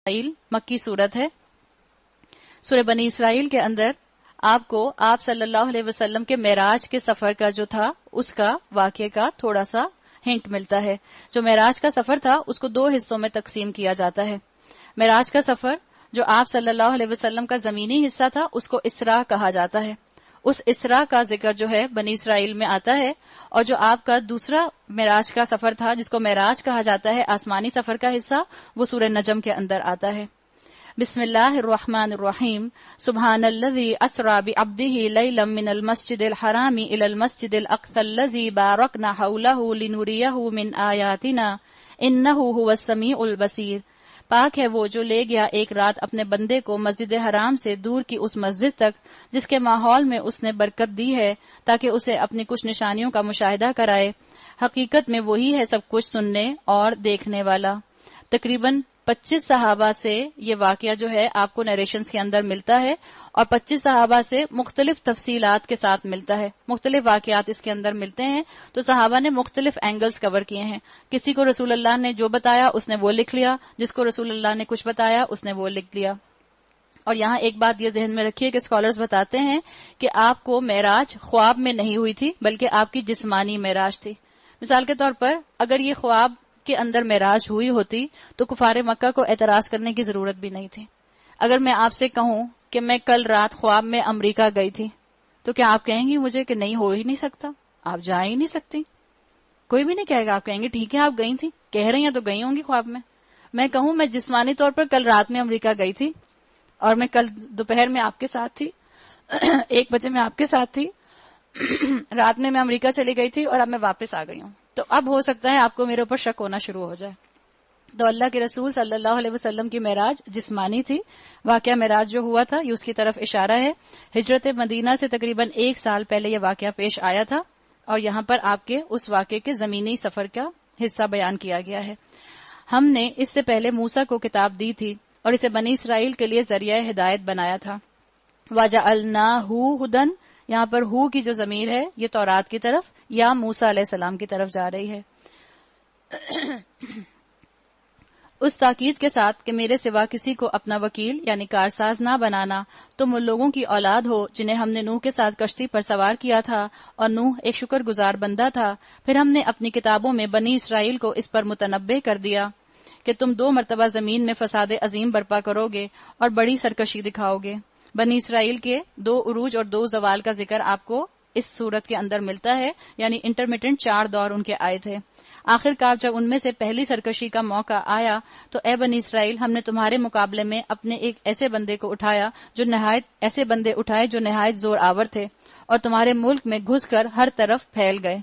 اسرائیل مکی صورت ہے. سورہ بنی اسرائیل کے اندر آپ صلی اللہ علیہ وسلم کے معراج کے سفر کا جو تھا اس کا واقعے کا تھوڑا سا ہنٹ ملتا ہے. جو معراج کا سفر تھا اس کو 2 حصوں میں تقسیم کیا جاتا ہے. معراج کا سفر جو آپ صلی اللہ علیہ وسلم کا زمینی حصہ تھا اس کو اسراء کہا جاتا ہے. اس اسراء کا ذکر جو ہے بنی اسرائیل میں آتا ہے. اور جو آپ کا دوسرا معراج کا سفر تھا جس کو معراج کہا جاتا ہے آسمانی سفر کا حصہ، وہ سورہ نجم کے اندر آتا ہے. بسم اللہ الرحمن الرحیم. سبحان الذی اسری بعبدہ لیلا من المسجد الحرام الی المسجد الاقصی الذی بارکنا حولہ لنریہ من آیاتنا انہ هو السمیع البصیر. پاک ہے وہ جو لے گیا ایک رات اپنے بندے کو مسجد حرام سے دور کی اس مسجد تک جس کے ماحول میں اس نے برکت دی ہے تاکہ اسے اپنی کچھ نشانیوں کا مشاہدہ کرائے. حقیقت میں وہی ہے سب کچھ سننے اور دیکھنے والا. تقریباً 25 صحابہ سے یہ واقعہ جو ہے آپ کو نیریشنز کے اندر ملتا ہے اور 25 صحابہ سے مختلف تفصیلات کے ساتھ ملتا ہے. مختلف واقعات اس کے اندر ملتے ہیں تو صحابہ نے مختلف اینگلز کور کیے ہیں. کسی کو رسول اللہ نے جو بتایا اس نے وہ لکھ لیا، جس کو رسول اللہ نے کچھ بتایا اس نے وہ لکھ لیا. اور یہاں ایک بات یہ ذہن میں رکھیے کہ اسکالرز بتاتے ہیں کہ آپ کو معراج خواب میں نہیں ہوئی تھی بلکہ آپ کی جسمانی معراج تھی. مثال کے طور پر اگر یہ خواب کے اندر معراج ہوئی ہوتی تو کفار مکہ کو اعتراض کرنے کی ضرورت بھی نہیں تھی. اگر میں آپ سے کہوں کہ میں کل رات خواب میں امریکہ گئی تھی تو کیا آپ کہیں گی مجھے کہ نہیں ہو ہی نہیں سکتا، آپ جا ہی نہیں سکتی؟ کوئی بھی نہیں کہے گا. آپ کہیں گے ٹھیک ہے آپ گئی تھی، کہہ رہی ہیں تو گئی ہوں گی خواب میں. میں کہوں میں جسمانی طور پر کل رات میں امریکہ گئی تھی اور میں کل دوپہر میں آپ کے ساتھ تھی 1 بجے میں آپ کے ساتھ تھی، رات میں امریکہ چلی گئی تھی اور اب میں واپس آ گئی ہوں، تو اب ہو سکتا ہے آپ کو میرے اوپر شک ہونا شروع ہو جائے. تو اللہ کے رسول صلی اللہ علیہ وسلم کی معراج جسمانی تھی. واقعہ معراج جو ہوا تھا یہ اس کی طرف اشارہ ہے. ہجرت مدینہ سے تقریباً 1 سال پہلے یہ واقعہ پیش آیا تھا اور یہاں پر آپ کے اس واقعے کے زمینی سفر کا حصہ بیان کیا گیا ہے. ہم نے اس سے پہلے موسیٰ کو کتاب دی تھی اور اسے بنی اسرائیل کے لیے ذریعہ ہدایت بنایا تھا. وَجَعَلْنَاهُ هُدًى، یہاں پر ہو کی جو ضمیر ہے یہ تورات کی طرف یا موسیٰ علیہ السلام کی طرف جا رہی ہے. اس تاکید کے ساتھ کہ میرے سوا کسی کو اپنا وکیل یعنی کارساز نہ بنانا. تم ان لوگوں کی اولاد ہو جنہیں ہم نے نوح کے ساتھ کشتی پر سوار کیا تھا اور نوح ایک شکر گزار بندہ تھا. پھر ہم نے اپنی کتابوں میں بنی اسرائیل کو اس پر متنبہ کر دیا کہ تم 2 مرتبہ زمین میں فساد عظیم برپا کرو گے اور بڑی سرکشی دکھاؤ گے. بنی اسرائیل کے 2 عروج اور 2 زوال کا ذکر آپ کو اس صورت کے اندر ملتا ہے، یعنی انٹرمیٹنٹ 4 دور ان کے آئے تھے. آخر کار جب ان میں سے پہلی سرکشی کا موقع آیا تو اے بنی اسرائیل ہم نے تمہارے مقابلے میں اپنے ایک ایسے بندے کو اٹھایا ایسے بندے اٹھائے جو نہایت زور آور تھے اور تمہارے ملک میں گھس کر ہر طرف پھیل گئے.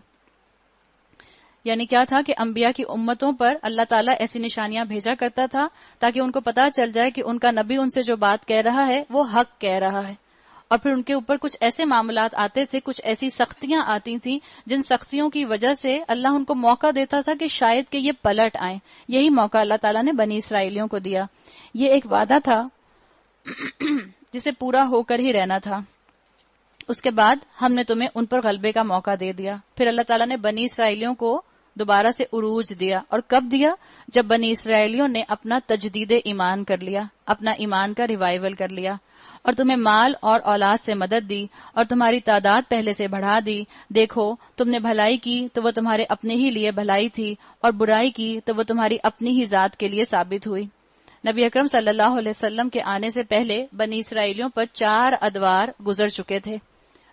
یعنی کیا تھا کہ انبیاء کی امتوں پر اللہ تعالیٰ ایسی نشانیاں بھیجا کرتا تھا تاکہ ان کو پتا چل جائے کہ ان کا نبی ان سے جو بات کہہ رہا ہے وہ حق کہہ رہا ہے. اور پھر ان کے اوپر کچھ ایسے معاملات آتے تھے، کچھ ایسی سختیاں آتی تھیں جن سختیوں کی وجہ سے اللہ ان کو موقع دیتا تھا کہ شاید کہ یہ پلٹ آئیں. یہی موقع اللہ تعالیٰ نے بنی اسرائیلیوں کو دیا. یہ ایک وعدہ تھا جسے پورا ہو کر ہی رہنا تھا. اس کے بعد ہم نے تمہیں ان پر غلبے کا موقع دے دیا. پھر اللہ تعالیٰ نے بنی اسرائیلیوں کو دوبارہ سے عروج دیا. اور کب دیا؟ جب بنی اسرائیلیوں نے اپنا تجدید ایمان کر لیا، اپنا ایمان کا ریوائیول کر لیا، اور تمہیں مال اور اولاد سے مدد دی اور تمہاری تعداد پہلے سے بڑھا دی. دیکھو تم نے بھلائی کی تو وہ تمہارے اپنے ہی لیے بھلائی تھی اور برائی کی تو وہ تمہاری اپنی ہی ذات کے لیے ثابت ہوئی. نبی اکرم صلی اللہ علیہ وسلم کے آنے سے پہلے بنی اسرائیلیوں پر 4 ادوار گزر چکے تھے،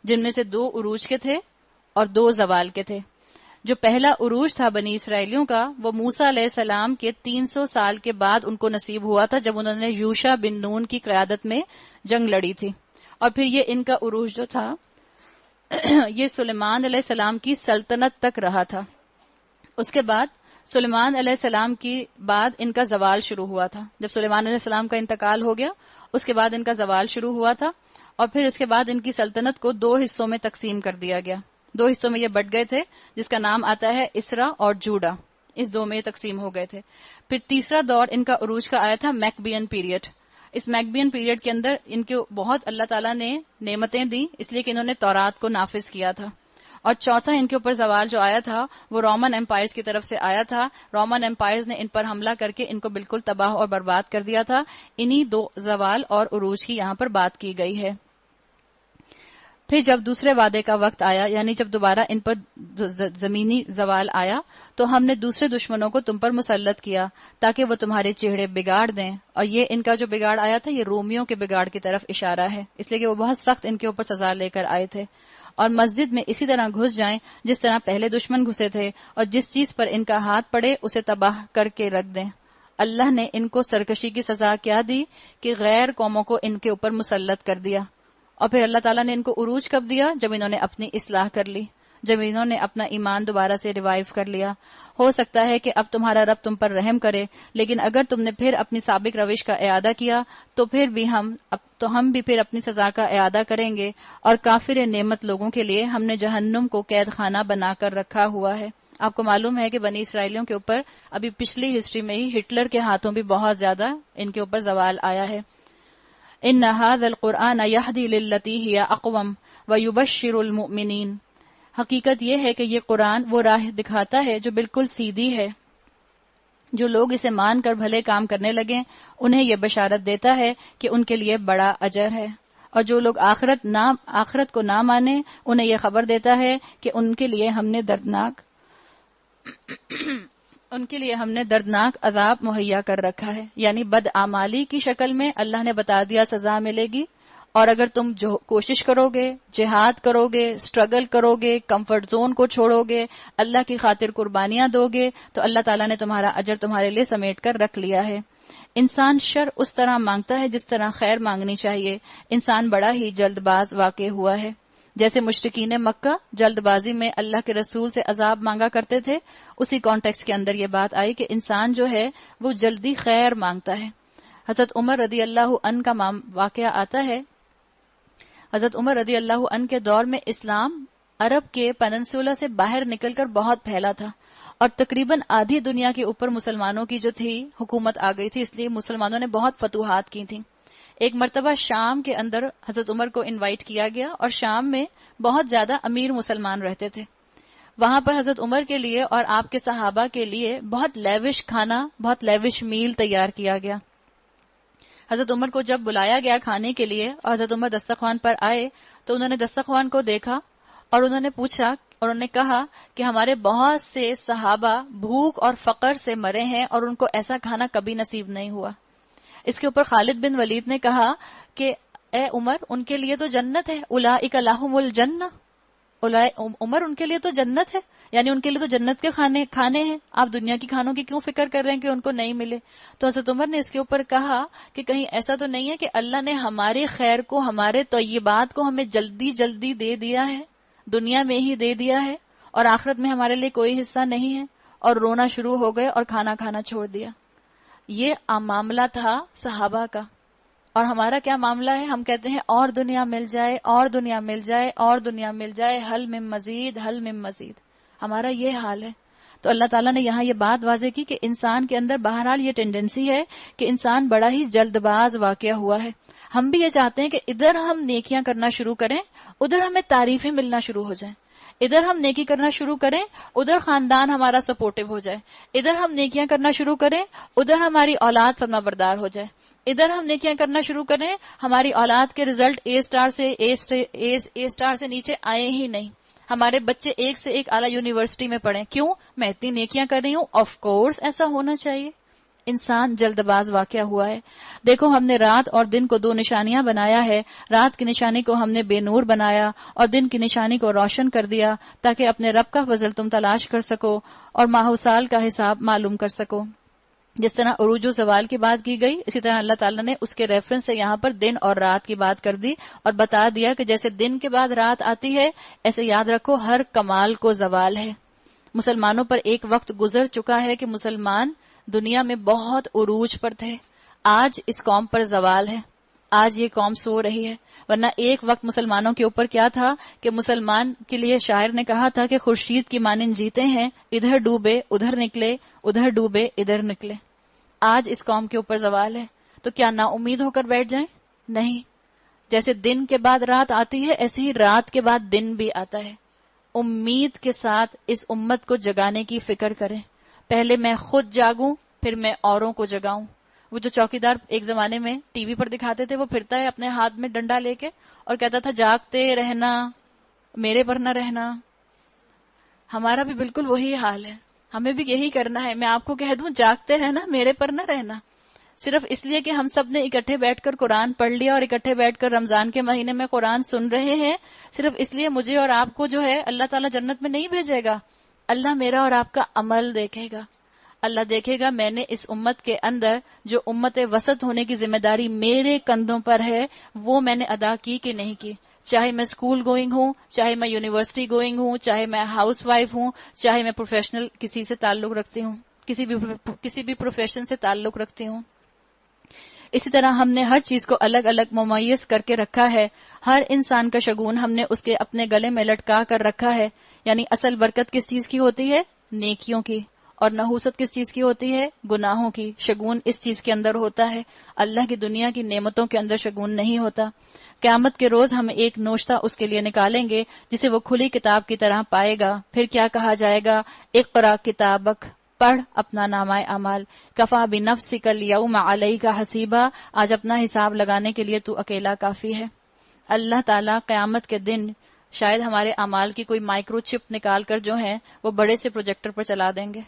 جن میں سے 2 عروج کے تھے اور 2 زوال کے تھے. جو پہلا عروج تھا بنی اسرائیلیوں کا وہ موسیٰ علیہ السلام کے 300 سال کے بعد ان کو نصیب ہوا تھا جب انہوں نے یوشع بن نون کی قیادت میں جنگ لڑی تھی. اور پھر یہ ان کا عروج جو تھا یہ سلیمان علیہ السلام کی سلطنت تک رہا تھا. اس کے بعد سلیمان علیہ السلام کی بعد ان کا زوال شروع ہوا تھا. جب سلیمان علیہ السلام کا انتقال ہو گیا اس کے بعد ان کا زوال شروع ہوا تھا اور پھر اس کے بعد ان کی سلطنت کو 2 حصوں میں تقسیم کر دیا گیا. 2 حصوں میں یہ بٹ گئے تھے جس کا نام آتا ہے اسرا اور جوڈا. اس 2 میں یہ تقسیم ہو گئے تھے. پھر تیسرا دور ان کا عروج کا آیا تھا میکبین پیریڈ. اس میکبین پیریڈ کے اندر ان کو بہت اللہ تعالیٰ نے نعمتیں دی اس لیے کہ انہوں نے تورات کو نافذ کیا تھا اور چوتھا ان کے اوپر زوال جو آیا تھا وہ رومن امپائرز کی طرف سے آیا تھا. رومن امپائرز نے ان پر حملہ کر کے ان کو بالکل تباہ اور برباد کر دیا تھا. انہی دو زوال اور عروج کی یہاں پر بات کی گئی ہے. پھر جب دوسرے وعدے کا وقت آیا، یعنی جب دوبارہ ان پر زمینی زوال آیا، تو ہم نے دوسرے دشمنوں کو تم پر مسلط کیا تاکہ وہ تمہارے چہرے بگاڑ دیں. اور یہ ان کا جو بگاڑ آیا تھا یہ رومیوں کے بگاڑ کی طرف اشارہ ہے، اس لیے کہ وہ بہت سخت ان کے اوپر سزا لے کر آئے تھے. اور مسجد میں اسی طرح گھس جائیں جس طرح پہلے دشمن گھسے تھے، اور جس چیز پر ان کا ہاتھ پڑے اسے تباہ کر کے رکھ دیں. اللہ نے ان کو سرکشی کی سزا کیا دی کہ غیر قوموں کو ان کے اوپر مسلط کر دیا. اور پھر اللہ تعالیٰ نے ان کو عروج کب دیا؟ جب انہوں نے اپنی اصلاح کر لی، جب انہوں نے اپنا ایمان دوبارہ سے ریوائیو کر لیا. ہو سکتا ہے کہ اب تمہارا رب تم پر رحم کرے، لیکن اگر تم نے پھر اپنی سابق روش کا اعادہ کیا تو ہم بھی پھر اپنی سزا کا اعادہ کریں گے. اور کافر نعمت لوگوں کے لیے ہم نے جہنم کو قید خانہ بنا کر رکھا ہوا ہے. آپ کو معلوم ہے کہ بنی اسرائیلیوں کے اوپر ابھی پچھلی ہسٹری میں ہی ہٹلر کے ہاتھوں بھی بہت زیادہ ان کے اوپر زوال آیا ہے. ان هذا القرآن يهدي للتي هي اقوم ويبشر المؤمنین. حقیقت یہ ہے کہ یہ قرآن وہ راہ دکھاتا ہے جو بالکل سیدھی ہے. جو لوگ اسے مان کر بھلے کام کرنے لگیں انہیں یہ بشارت دیتا ہے کہ ان کے لیے بڑا اجر ہے. اور جو لوگ آخرت کو نہ مانیں انہیں یہ خبر دیتا ہے کہ ان کے لیے ہم نے دردناک عذاب مہیا کر رکھا ہے. یعنی بدعمالی کی شکل میں اللہ نے بتا دیا سزا ملے گی. اور اگر تم جو کوشش کرو گے، جہاد کرو گے، سٹرگل کرو گے، کمفرٹ زون کو چھوڑو گے، اللہ کی خاطر قربانیاں دو گے، تو اللہ تعالیٰ نے تمہارا اجر تمہارے لیے سمیٹ کر رکھ لیا ہے. انسان شر اس طرح مانگتا ہے جس طرح خیر مانگنی چاہیے. انسان بڑا ہی جلد باز واقع ہوا ہے. جیسے مشرکین مکہ جلد بازی میں اللہ کے رسول سے عذاب مانگا کرتے تھے، اسی کانٹیکس کے اندر یہ بات آئی کہ انسان جو ہے وہ جلدی خیر مانگتا ہے. حضرت عمر رضی اللہ عنہ کا واقعہ آتا ہے. حضرت عمر رضی اللہ عنہ کے دور میں اسلام عرب کے پیننسولا سے باہر نکل کر بہت پھیلا تھا، اور تقریباً آدھی دنیا کے اوپر مسلمانوں کی جو تھی حکومت آ گئی تھی، اس لیے مسلمانوں نے بہت فتوحات کی تھیں. ایک مرتبہ شام کے اندر حضرت عمر کو انوائٹ کیا گیا، اور شام میں بہت زیادہ امیر مسلمان رہتے تھے. وہاں پر حضرت عمر کے لیے اور آپ کے صحابہ کے لیے بہت لیوش کھانا، بہت لیوش میل تیار کیا گیا. حضرت عمر کو جب بلایا گیا کھانے کے لیے اور حضرت عمر دسترخوان پر آئے تو انہوں نے دسترخوان کو دیکھا اور انہوں نے پوچھا اور انہوں نے کہا کہ ہمارے بہت سے صحابہ بھوک اور فقر سے مرے ہیں اور ان کو ایسا کھانا کبھی نصیب نہیں ہوا. اس کے اوپر خالد بن ولید نے کہا کہ اے عمر، ان کے لیے تو جنت ہے، اولئک لہم الجنہ. عمر، ان کے لیے تو جنت ہے، یعنی ان کے لیے تو جنت کے کھانے ہیں. آپ دنیا کی کھانوں کی کیوں فکر کر رہے ہیں کہ ان کو نہیں ملے؟ تو حضرت عمر نے اس کے اوپر کہا کہ کہیں ایسا تو نہیں ہے کہ اللہ نے ہمارے خیر کو، ہمارے طیبات کو ہمیں جلدی جلدی دے دیا ہے، دنیا میں ہی دے دیا ہے، اور آخرت میں ہمارے لیے کوئی حصہ نہیں ہے. اور رونا شروع ہو گئے اور کھانا کھانا چھوڑ دیا. یہ معاملہ تھا صحابہ کا. اور ہمارا کیا معاملہ ہے؟ ہم کہتے ہیں اور دنیا مل جائے، اور دنیا مل جائے، اور دنیا مل جائے، حل من مزید، حل من مزید. ہمارا یہ حال ہے. تو اللہ تعالیٰ نے یہاں یہ بات واضح کی کہ انسان کے اندر بہرحال یہ ٹینڈنسی ہے کہ انسان بڑا ہی جلد باز واقع ہوا ہے. ہم بھی یہ چاہتے ہیں کہ ادھر ہم نیکیاں کرنا شروع کریں، ادھر ہمیں تعریفیں ملنا شروع ہو جائیں. ادھر ہم نیکی کرنا شروع کریں، ادھر خاندان ہمارا سپورٹو ہو جائے. ادھر ہم نیکیاں کرنا شروع کریں، ادھر ہماری اولاد فرما بردار ہو جائے. ادھر ہم نیکیاں کرنا شروع کریں، ہماری اولاد کے رزلٹ اے سٹار سے نیچے آئے ہی نہیں. ہمارے بچے ایک سے ایک اعلیٰ یونیورسٹی میں پڑھیں. کیوں؟ میں اتنی نیکیاں کر رہی ہوں. آف کورس ایسا ہونا چاہیے. انسان جلد باز واقع ہوا ہے. دیکھو، ہم نے رات اور دن کو دو نشانیاں بنایا ہے. رات کی نشانی کو ہم نے بے نور بنایا اور دن کی نشانی کو روشن کر دیا تاکہ اپنے رب کا فضل تم تلاش کر سکو اور ماہ و سال کا حساب معلوم کر سکو. جس طرح عروج و زوال کی بات کی گئی، اسی طرح اللہ تعالیٰ نے اس کے ریفرنس سے یہاں پر دن اور رات کی بات کر دی اور بتا دیا کہ جیسے دن کے بعد رات آتی ہے، ایسے یاد رکھو ہر کمال کو زوال ہے. مسلمانوں پر ایک وقت گزر چکا ہے کہ مسلمان دنیا میں بہت عروج پر تھے. آج اس قوم پر زوال ہے. آج یہ قوم سو رہی ہے. ورنہ ایک وقت مسلمانوں کے اوپر کیا تھا کہ مسلمان کے لیے شاعر نے کہا تھا کہ خورشید کی مانند جیتے ہیں، ادھر ڈوبے ادھر نکلے، ادھر ڈوبے ادھر نکلے. آج اس قوم کے اوپر زوال ہے. تو کیا نا امید ہو کر بیٹھ جائیں؟ نہیں. جیسے دن کے بعد رات آتی ہے ایسے ہی رات کے بعد دن بھی آتا ہے. امید کے ساتھ اس امت کو جگانے کی فکر کریں. پہلے میں خود جاگوں، پھر میں اوروں کو جگاؤں. وہ جو چوکیدار ایک زمانے میں ٹی وی پر دکھاتے تھے، وہ پھرتا ہے اپنے ہاتھ میں ڈنڈا لے کے اور کہتا تھا جاگتے رہنا، میرے پر نہ رہنا. ہمارا بھی بالکل وہی حال ہے، ہمیں بھی یہی کرنا ہے. میں آپ کو کہہ دوں جاگتے رہنا، میرے پر نہ رہنا. صرف اس لیے کہ ہم سب نے اکٹھے بیٹھ کر قرآن پڑھ لیا اور اکٹھے بیٹھ کر رمضان کے مہینے میں قرآن سن رہے ہیں، صرف اس لیے مجھے اور آپ کو جو ہے اللہ تعالیٰ جنت میں نہیں بھیجے گا. اللہ میرا اور آپ کا عمل دیکھے گا. اللہ دیکھے گا میں نے اس امت کے اندر جو امت وسط ہونے کی ذمہ داری میرے کندھوں پر ہے وہ میں نے ادا کی کہ نہیں کی. چاہے میں اسکول گوئنگ ہوں، چاہے میں یونیورسٹی گوئنگ ہوں، چاہے میں ہاؤس وائف ہوں، چاہے میں پروفیشنل کسی سے تعلق رکھتی ہوں، کسی بھی پروفیشن سے تعلق رکھتی ہوں. اسی طرح ہم نے ہر چیز کو الگ الگ ممیز کر کے رکھا ہے. ہر انسان کا شگون ہم نے اس کے اپنے گلے میں لٹکا کر رکھا ہے. یعنی اصل برکت کس چیز کی ہوتی ہے؟ نیکیوں کی. اور نحوست کس چیز کی ہوتی ہے؟ گناہوں کی. شگون اس چیز کے اندر ہوتا ہے، اللہ کی دنیا کی نعمتوں کے اندر شگون نہیں ہوتا. قیامت کے روز ہم ایک نوشتہ اس کے لیے نکالیں گے جسے وہ کھلی کتاب کی طرح پائے گا. پھر کیا کہا جائے گا؟ اقرا کتابک، پڑھ اپنا نامہ اعمال، کفا بنفسک الیوم علیک حسیبا، آج اپنا حساب لگانے کے لیے تو اکیلا کافی ہے. اللہ تعالیٰ قیامت کے دن شاید ہمارے اعمال کی کوئی مائکرو چپ نکال کر جو ہے وہ بڑے سے پروجیکٹر پر چلا دیں گے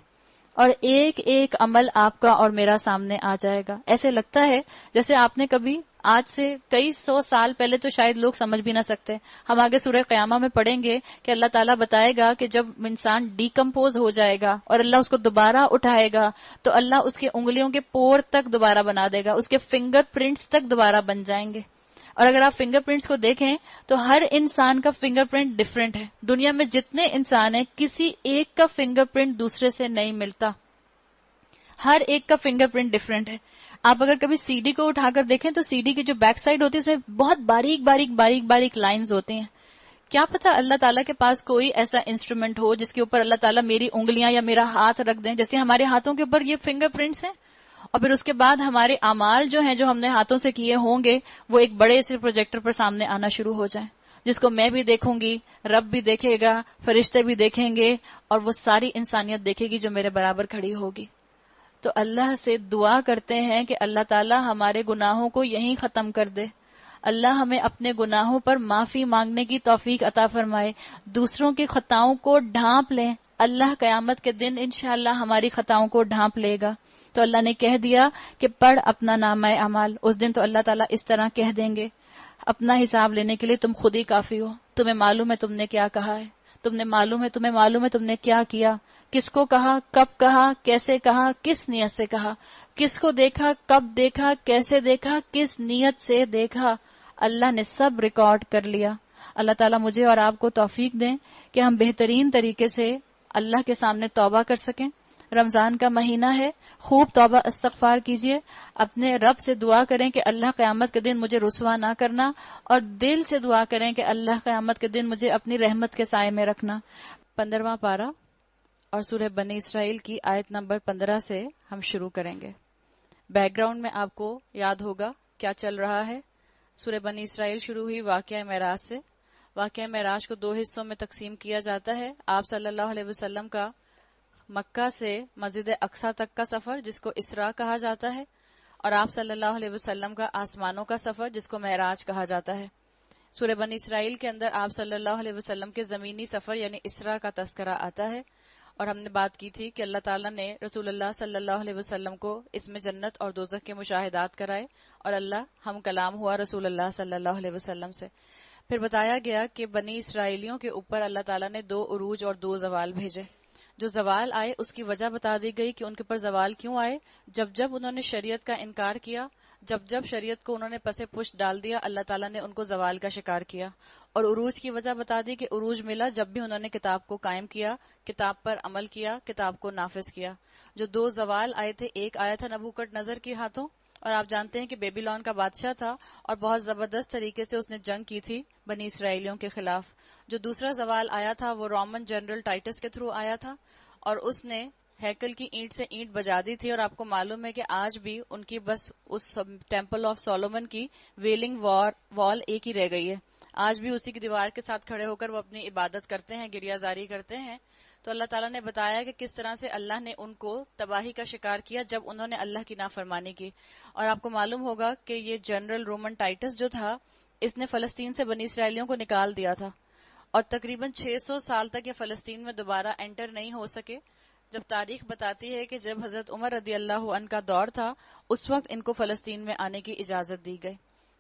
اور ایک ایک عمل آپ کا اور میرا سامنے آ جائے گا. ایسے لگتا ہے جیسے آپ نے کبھی آج سے کئی سو سال پہلے تو شاید لوگ سمجھ بھی نہ سکتے. ہم آگے سورہ قیامہ میں پڑھیں گے کہ اللہ تعالیٰ بتائے گا کہ جب انسان ڈیکمپوز ہو جائے گا اور اللہ اس کو دوبارہ اٹھائے گا تو اللہ اس کے انگلیوں کے پور تک دوبارہ بنا دے گا، اس کے فنگر پرنٹس تک دوبارہ بن جائیں گے. اور اگر آپ فنگر پرنٹس کو دیکھیں تو ہر انسان کا فنگر پرنٹ ڈفرینٹ ہے. دنیا میں جتنے انسان ہیں کسی ایک کا فنگر پرنٹ دوسرے سے نہیں ملتا، ہر ایک کا فنگر پرنٹ ڈفرینٹ ہے. آپ اگر کبھی سی ڈی کو اٹھا کر دیکھیں تو سی ڈی کی جو بیک سائڈ ہوتی ہے اس میں بہت باریک باریک باریک باریک لائنز ہوتی ہیں. کیا پتا اللہ تعالیٰ کے پاس کوئی ایسا انسٹرومنٹ ہو جس کے اوپر اللہ تعالیٰ میری انگلیاں یا میرا ہاتھ رکھ دیں، جیسے ہمارے ہاتھوں کے اوپر یہ فنگر پرنٹس ہیں، اور پھر اس کے بعد ہمارے اعمال جو ہیں جو ہم نے ہاتھوں سے کیے ہوں گے وہ ایک بڑے سے پروجیکٹر پر سامنے آنا شروع ہو جائیں، جس کو میں بھی دیکھوں گی، رب بھی دیکھے گا، فرشتے بھی دیکھیں گے، اور وہ ساری انسانیت دیکھے گی جو میرے برابر کھڑی ہوگی. تو اللہ سے دعا کرتے ہیں کہ اللہ تعالیٰ ہمارے گناہوں کو یہیں ختم کر دے. اللہ ہمیں اپنے گناہوں پر معافی مانگنے کی توفیق عطا فرمائے. دوسروں کی خطاؤں کو ڈھانپ لیں، اللہ قیامت کے دن انشاءاللہ ہماری خطاؤں کو ڈھانپ لے گا. تو اللہ نے کہہ دیا کہ پڑھ اپنا نامہ اعمال. اس دن تو اللہ تعالیٰ اس طرح کہہ دیں گے اپنا حساب لینے کے لیے تم خود ہی کافی ہو. تمہیں معلوم ہے تم نے کیا کہا ہے، تمہیں معلوم ہے تم نے کیا کیا، کس کو کہا، کب کہا، کیسے کہا، کس نیت سے کہا، کس کو دیکھا، کب دیکھا، کیسے دیکھا، کس نیت سے دیکھا. اللہ نے سب ریکارڈ کر لیا. اللہ تعالیٰ مجھے اور آپ کو توفیق دیں کہ ہم بہترین طریقے سے اللہ کے سامنے توبہ کر سکیں. رمضان کا مہینہ ہے، خوب توبہ استغفار کیجئے، اپنے رب سے دعا کریں کہ اللہ قیامت کے دن مجھے رسوا نہ کرنا، اور دل سے دعا کریں کہ اللہ قیامت کے دن مجھے اپنی رحمت کے سائے میں رکھنا. 15واں پارہ اور سورہ بنی اسرائیل کی آیت نمبر 15 سے ہم شروع کریں گے. بیک گراؤنڈ میں آپ کو یاد ہوگا کیا چل رہا ہے. سورہ بنی اسرائیل شروع ہوئی واقعہ معراج سے. واقعہ معراج کو 2 حصوں میں تقسیم کیا جاتا ہے. آپ صلی اللہ علیہ وسلم کا مکہ سے مسجد اقصی تک کا سفر جس کو اسراء کہا جاتا ہے، اور آپ صلی اللہ علیہ وسلم کا آسمانوں کا سفر جس کو معراج کہا جاتا ہے. سورہ بنی اسرائیل کے اندر آپ صلی اللہ علیہ وسلم کے زمینی سفر یعنی اسراء کا تذکرہ آتا ہے، اور ہم نے بات کی تھی کہ اللہ تعالیٰ نے رسول اللہ صلی اللہ علیہ وسلم کو اس میں جنت اور دوزخ کے مشاہدات کرائے، اور اللہ ہم کلام ہوا رسول اللہ صلی اللہ علیہ وسلم سے. پھر بتایا گیا کہ بنی اسرائیلیوں کے اوپر اللہ تعالیٰ نے 2 عروج اور 2 زوال بھیجے. جو زوال آئے اس کی وجہ بتا دی گئی کہ ان کے پر زوال کیوں آئے. جب انہوں نے شریعت کا انکار کیا، جب شریعت کو انہوں نے پسے پشت ڈال دیا، اللہ تعالیٰ نے ان کو زوال کا شکار کیا. اور عروج کی وجہ بتا دی کہ عروج ملا جب بھی انہوں نے کتاب کو قائم کیا، کتاب پر عمل کیا، کتاب کو نافذ کیا. جو 2 زوال آئے تھے، ایک آیا تھا نبوکڈ نظر کے ہاتھوں، اور آپ جانتے ہیں کہ بیبیلون کا بادشاہ تھا اور بہت زبردست طریقے سے اس نے جنگ کی تھی بنی اسرائیلیوں کے خلاف. جو دوسرا زوال آیا تھا وہ رومن جنرل ٹائٹس کے تھرو آیا تھا، اور اس نے ہیکل کی اینٹ سے اینٹ بجا دی تھی. اور آپ کو معلوم ہے کہ آج بھی ان کی بس اس ٹیمپل آف سولومن کی ویلنگ وال ایک ہی رہ گئی ہے. آج بھی اسی کی دیوار کے ساتھ کھڑے ہو کر وہ اپنی عبادت کرتے ہیں، گریہ زاری کرتے ہیں. تو اللہ تعالیٰ نے بتایا کہ کس طرح سے اللہ نے ان کو تباہی کا شکار کیا جب انہوں نے اللہ کی نافرمانی کی. اور آپ کو معلوم ہوگا کہ یہ جنرل رومن ٹائٹس جو تھا، اس نے فلسطین سے بنی اسرائیلیوں کو نکال دیا تھا، اور تقریباً 600 سال تک یہ فلسطین میں دوبارہ انٹر نہیں ہو سکے. جب تاریخ بتاتی ہے کہ جب حضرت عمر رضی اللہ عنہ کا دور تھا، اس وقت ان کو فلسطین میں آنے کی اجازت دی گئی.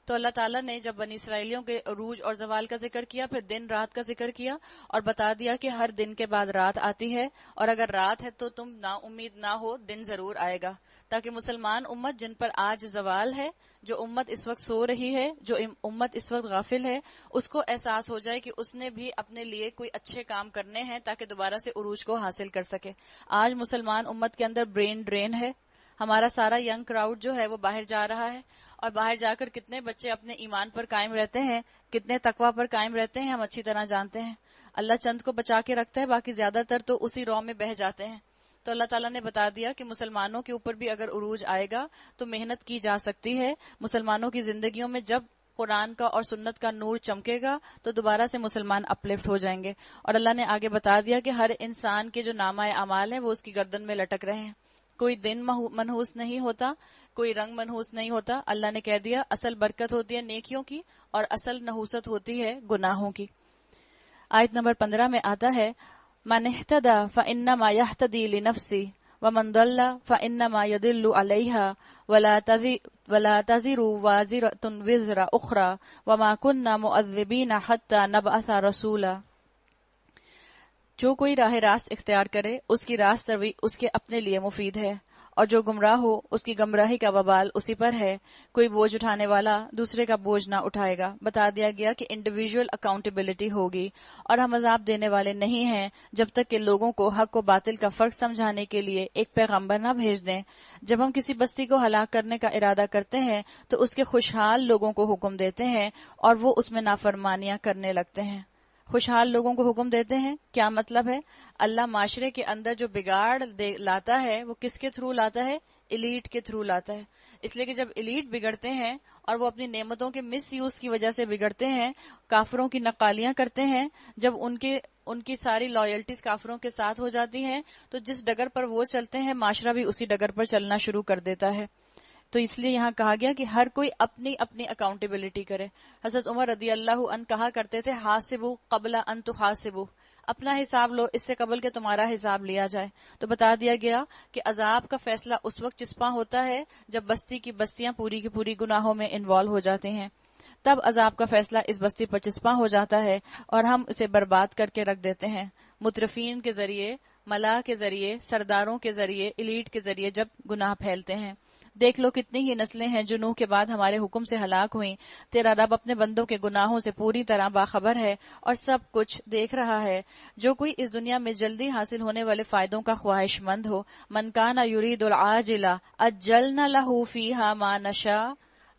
تو اللہ تعالیٰ نے جب بنی اسرائیلیوں کے عروج اور زوال کا ذکر کیا، پھر دن رات کا ذکر کیا اور بتا دیا کہ ہر دن کے بعد رات آتی ہے، اور اگر رات ہے تو تم نا امید نہ ہو، دن ضرور آئے گا، تاکہ مسلمان امت جن پر آج زوال ہے، جو امت اس وقت سو رہی ہے، جو امت اس وقت غافل ہے، اس کو احساس ہو جائے کہ اس نے بھی اپنے لیے کوئی اچھے کام کرنے ہیں تاکہ دوبارہ سے عروج کو حاصل کر سکے. آج مسلمان امت کے اندر برین ڈرین ہے. ہمارا سارا ینگ کراؤڈ جو ہے وہ باہر جا رہا ہے، اور باہر جا کر کتنے بچے اپنے ایمان پر قائم رہتے ہیں، کتنے تقوی پر قائم رہتے ہیں، ہم اچھی طرح جانتے ہیں. اللہ چند کو بچا کے رکھتا ہے، باقی زیادہ تر تو اسی رو میں بہہ جاتے ہیں. تو اللہ تعالیٰ نے بتا دیا کہ مسلمانوں کے اوپر بھی اگر عروج آئے گا تو محنت کی جا سکتی ہے. مسلمانوں کی زندگیوں میں جب قرآن کا اور سنت کا نور چمکے گا تو دوبارہ سے مسلمان اپلفٹ ہو جائیں گے. اور اللہ نے آگے بتا دیا کہ ہر انسان کے جو نامہ اعمال ہیں وہ اس کی گردن میں لٹک رہے ہیں. کوئی دن منحوس نہیں ہوتا، کوئی رنگ منحوس نہیں ہوتا. اللہ نے کہہ دیا اصل برکت ہوتی ہے نیکیوں کی اور اصل نحوست ہوتی ہے گناہوں کی. آیت نمبر 15 میں آتا ہے من اہتدی فانما یہتدی لنفسہ ومن ضل فانما یضل علیہا ولا تزر وازرۃ وزر اخری وما کنا معذبین حتی نبعث رسولا. جو کوئی راہ راست اختیار کرے اس کی راست روی اس کے اپنے لیے مفید ہے، اور جو گمراہ ہو اس کی گمراہی کا وبال اسی پر ہے. کوئی بوجھ اٹھانے والا دوسرے کا بوجھ نہ اٹھائے گا. بتا دیا گیا کہ انڈیویجول اکاؤنٹیبلٹی ہوگی، اور ہم عذاب دینے والے نہیں ہیں جب تک کہ لوگوں کو حق و باطل کا فرق سمجھانے کے لیے ایک پیغمبر نہ بھیج دیں. جب ہم کسی بستی کو ہلاک کرنے کا ارادہ کرتے ہیں تو اس کے خوشحال لوگوں کو حکم دیتے ہیں اور وہ اس میں نافرمانیاں کرنے لگتے ہیں. خوشحال لوگوں کو حکم دیتے ہیں، کیا مطلب ہے؟ اللہ معاشرے کے اندر جو بگاڑ لاتا ہے وہ کس کے تھرو لاتا ہے؟ ایلیٹ کے تھرو لاتا ہے. اس لیے کہ جب ایلیٹ بگڑتے ہیں اور وہ اپنی نعمتوں کے مس یوز کی وجہ سے بگڑتے ہیں، کافروں کی نقالیاں کرتے ہیں، جب ان کی ساری لائلٹیز کافروں کے ساتھ ہو جاتی ہیں تو جس ڈگر پر وہ چلتے ہیں معاشرہ بھی اسی ڈگر پر چلنا شروع کر دیتا ہے. تو اس لیے یہاں کہا گیا کہ ہر کوئی اپنی اپنی اکاؤنٹیبلٹی کرے. حضرت عمر رضی اللہ عنہ کہا کرتے تھے حاسبوا قبل ان تحاسبوا، اپنا حساب لو اس سے قبل کہ تمہارا حساب لیا جائے. تو بتا دیا گیا کہ عذاب کا فیصلہ اس وقت چسپاں ہوتا ہے جب بستی کی بستیاں پوری کی پوری گناہوں میں انوالو ہو جاتے ہیں. تب عذاب کا فیصلہ اس بستی پر چسپاں ہو جاتا ہے اور ہم اسے برباد کر کے رکھ دیتے ہیں. مترفین کے ذریعے، ملا کے ذریعے، سرداروں کے ذریعے، ایلیٹ کے ذریعے جب گناہ پھیلتے ہیں. دیکھ لو کتنی ہی نسلیں ہیں جو نوح کے بعد ہمارے حکم سے ہلاک ہوئیں. تیرا رب اپنے بندوں کے گناہوں سے پوری طرح باخبر ہے اور سب کچھ دیکھ رہا ہے. جو کوئی اس دنیا میں جلدی حاصل ہونے والے فائدوں کا خواہش مند ہو، من کان یرید العاجلہ عجلنا لہ فیہا ما نشاء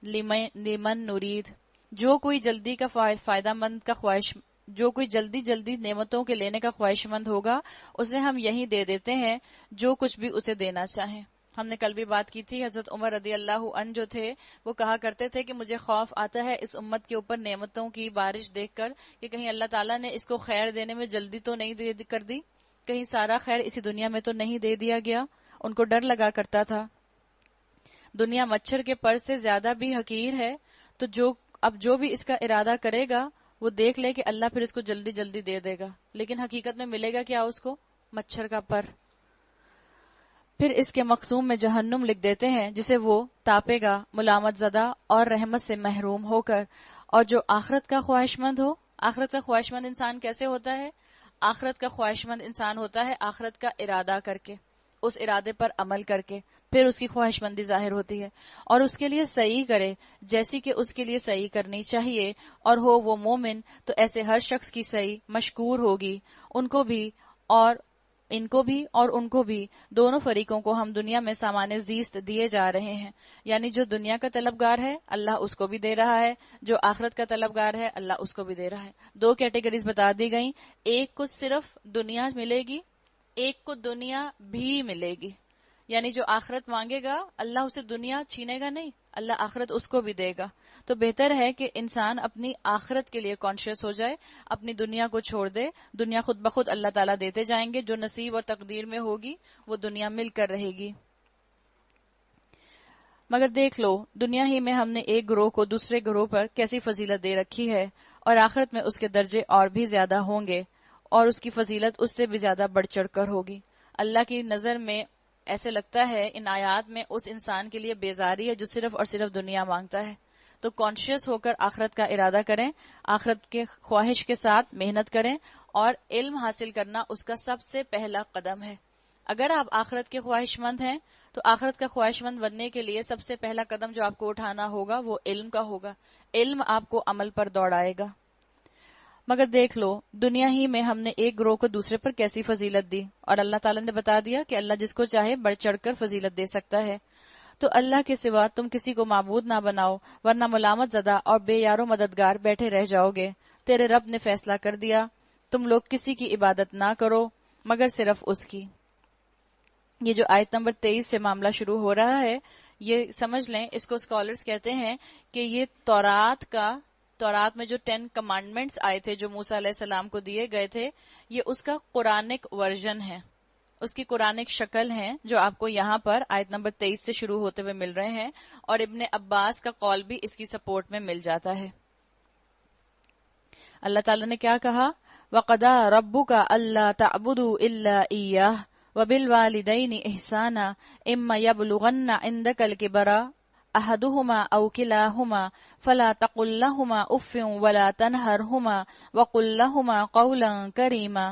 لمن نرید. جو کوئی جلدی کا فائدہ مند کا خواہش، جو کوئی جلدی نعمتوں کے لینے کا خواہش مند ہوگا اسے ہم یہی دے دیتے ہیں جو کچھ بھی اسے دینا چاہیں. ہم نے کل بھی بات کی تھی، حضرت عمر رضی اللہ عنہ جو تھے وہ کہا کرتے تھے کہ مجھے خوف آتا ہے اس امت کے اوپر نعمتوں کی بارش دیکھ کر کہ کہیں اللہ تعالیٰ نے اس کو خیر دینے میں جلدی تو نہیں کر دی، کہیں سارا خیر اسی دنیا میں تو نہیں دے دیا گیا. ان کو ڈر لگا کرتا تھا. دنیا مچھر کے پر سے زیادہ بھی حقیر ہے، تو جو بھی اس کا ارادہ کرے گا وہ دیکھ لے کہ اللہ پھر اس کو جلدی دے دے گا، لیکن حقیقت میں ملے گا کیا اس کو؟ مچھر کا پر. پھر اس کے مقسوم میں جہنم لکھ دیتے ہیں جسے وہ تاپے گا ملامت زدہ اور رحمت سے محروم ہو کر. اور جو آخرت کا خواہش مند ہو، آخرت کا خواہش مند انسان کیسے ہوتا ہے؟ آخرت کا خواہش مند انسان ہوتا ہے آخرت کا ارادہ کر کے، اس ارادے پر عمل کر کے، پھر اس کی خواہش مندی ظاہر ہوتی ہے. اور اس کے لیے صحیح کرے جیسی کہ اس کے لیے صحیح کرنی چاہیے، اور ہو وہ مومن تو ایسے ہر شخص کی صحیح مشکور ہوگی. ان کو بھی اور ان کو بھی دونوں فریقوں کو ہم دنیا میں سامان زیست دیے جا رہے ہیں. یعنی جو دنیا کا طلبگار ہے اللہ اس کو بھی دے رہا ہے، جو آخرت کا طلبگار ہے اللہ اس کو بھی دے رہا ہے. دو کیٹیگریز بتا دی گئیں، ایک کو صرف دنیا ملے گی، ایک کو دنیا بھی ملے گی. یعنی جو آخرت مانگے گا اللہ اسے دنیا چھینے گا نہیں، اللہ آخرت اس کو بھی دے گا. تو بہتر ہے کہ انسان اپنی آخرت کے لیے کانشیس ہو جائے، اپنی دنیا کو چھوڑ دے. دنیا خود بخود اللہ تعالیٰ دیتے جائیں گے، جو نصیب اور تقدیر میں ہوگی وہ دنیا مل کر رہے گی. مگر دیکھ لو دنیا ہی میں ہم نے ایک گروہ کو دوسرے گروہ پر کیسی فضیلت دے رکھی ہے، اور آخرت میں اس کے درجے اور بھی زیادہ ہوں گے، اور اس کی فضیلت اس سے بھی زیادہ بڑھ چڑھ کر ہوگی. اللہ کی نظر میں ایسے لگتا ہے ان آیات میں اس انسان کے لیے بیزاری ہے جو صرف اور صرف دنیا مانگتا ہے. تو کانشیس ہو کر آخرت کا ارادہ کریں، آخرت کے خواہش کے ساتھ محنت کریں، اور علم حاصل کرنا اس کا سب سے پہلا قدم ہے. اگر آپ آخرت کے خواہش مند ہیں تو آخرت کا خواہش مند بننے کے لیے سب سے پہلا قدم جو آپ کو اٹھانا ہوگا وہ علم کا ہوگا. علم آپ کو عمل پر دوڑائے گا. مگر دیکھ لو دنیا ہی میں ہم نے ایک گروہ کو دوسرے پر کیسی فضیلت دی، اور اللہ تعالیٰ نے بتا دیا کہ اللہ جس کو چاہے بڑھ چڑھ کر فضیلت دے سکتا ہے. تو اللہ کے سوا تم کسی کو معبود نہ بناؤ، ورنہ ملامت زدہ اور بے یار و مددگار بیٹھے رہ جاؤ گے. تیرے رب نے فیصلہ کر دیا تم لوگ کسی کی عبادت نہ کرو مگر صرف اس کی. یہ جو آیت نمبر 23 سے معاملہ شروع ہو رہا ہے، یہ سمجھ لیں، اس کو اسکالرز کہتے ہیں کہ یہ تورات میں جو 10 کمانڈمنٹس آئے تھے جو موسیٰ علیہ السلام کو دیے گئے تھے، یہ اس کا قرآنک ورژن ہے، اس کی قرآنک شکل ہے، جو آپ کو یہاں پر آیت نمبر 23 سے شروع ہوتے ہوئے مل رہے ہیں. اور ابن عباس کا قول بھی اس کی سپورٹ میں مل جاتا ہے. اللہ تعالیٰ نے کیا کہا؟ وَقَضَىٰ رَبُّكَ أَلَّا تَعْبُدُوا إِلَّا إِيَّاهُ وَبِالْوَالِدَيْنِ إِحْسَانًا إِمَّا يَبْلُغَنَّ عِندَكَ الْكِبَرَ أَحَدُهُمَا أَوْ كِلَاهُمَا فَلَا تَقُل لَّهُمَا أُفٍّ وَلَا تَنْهَرْهُمَا وَقُل لَّهُمَا قَوْلًا كَرِيمًا.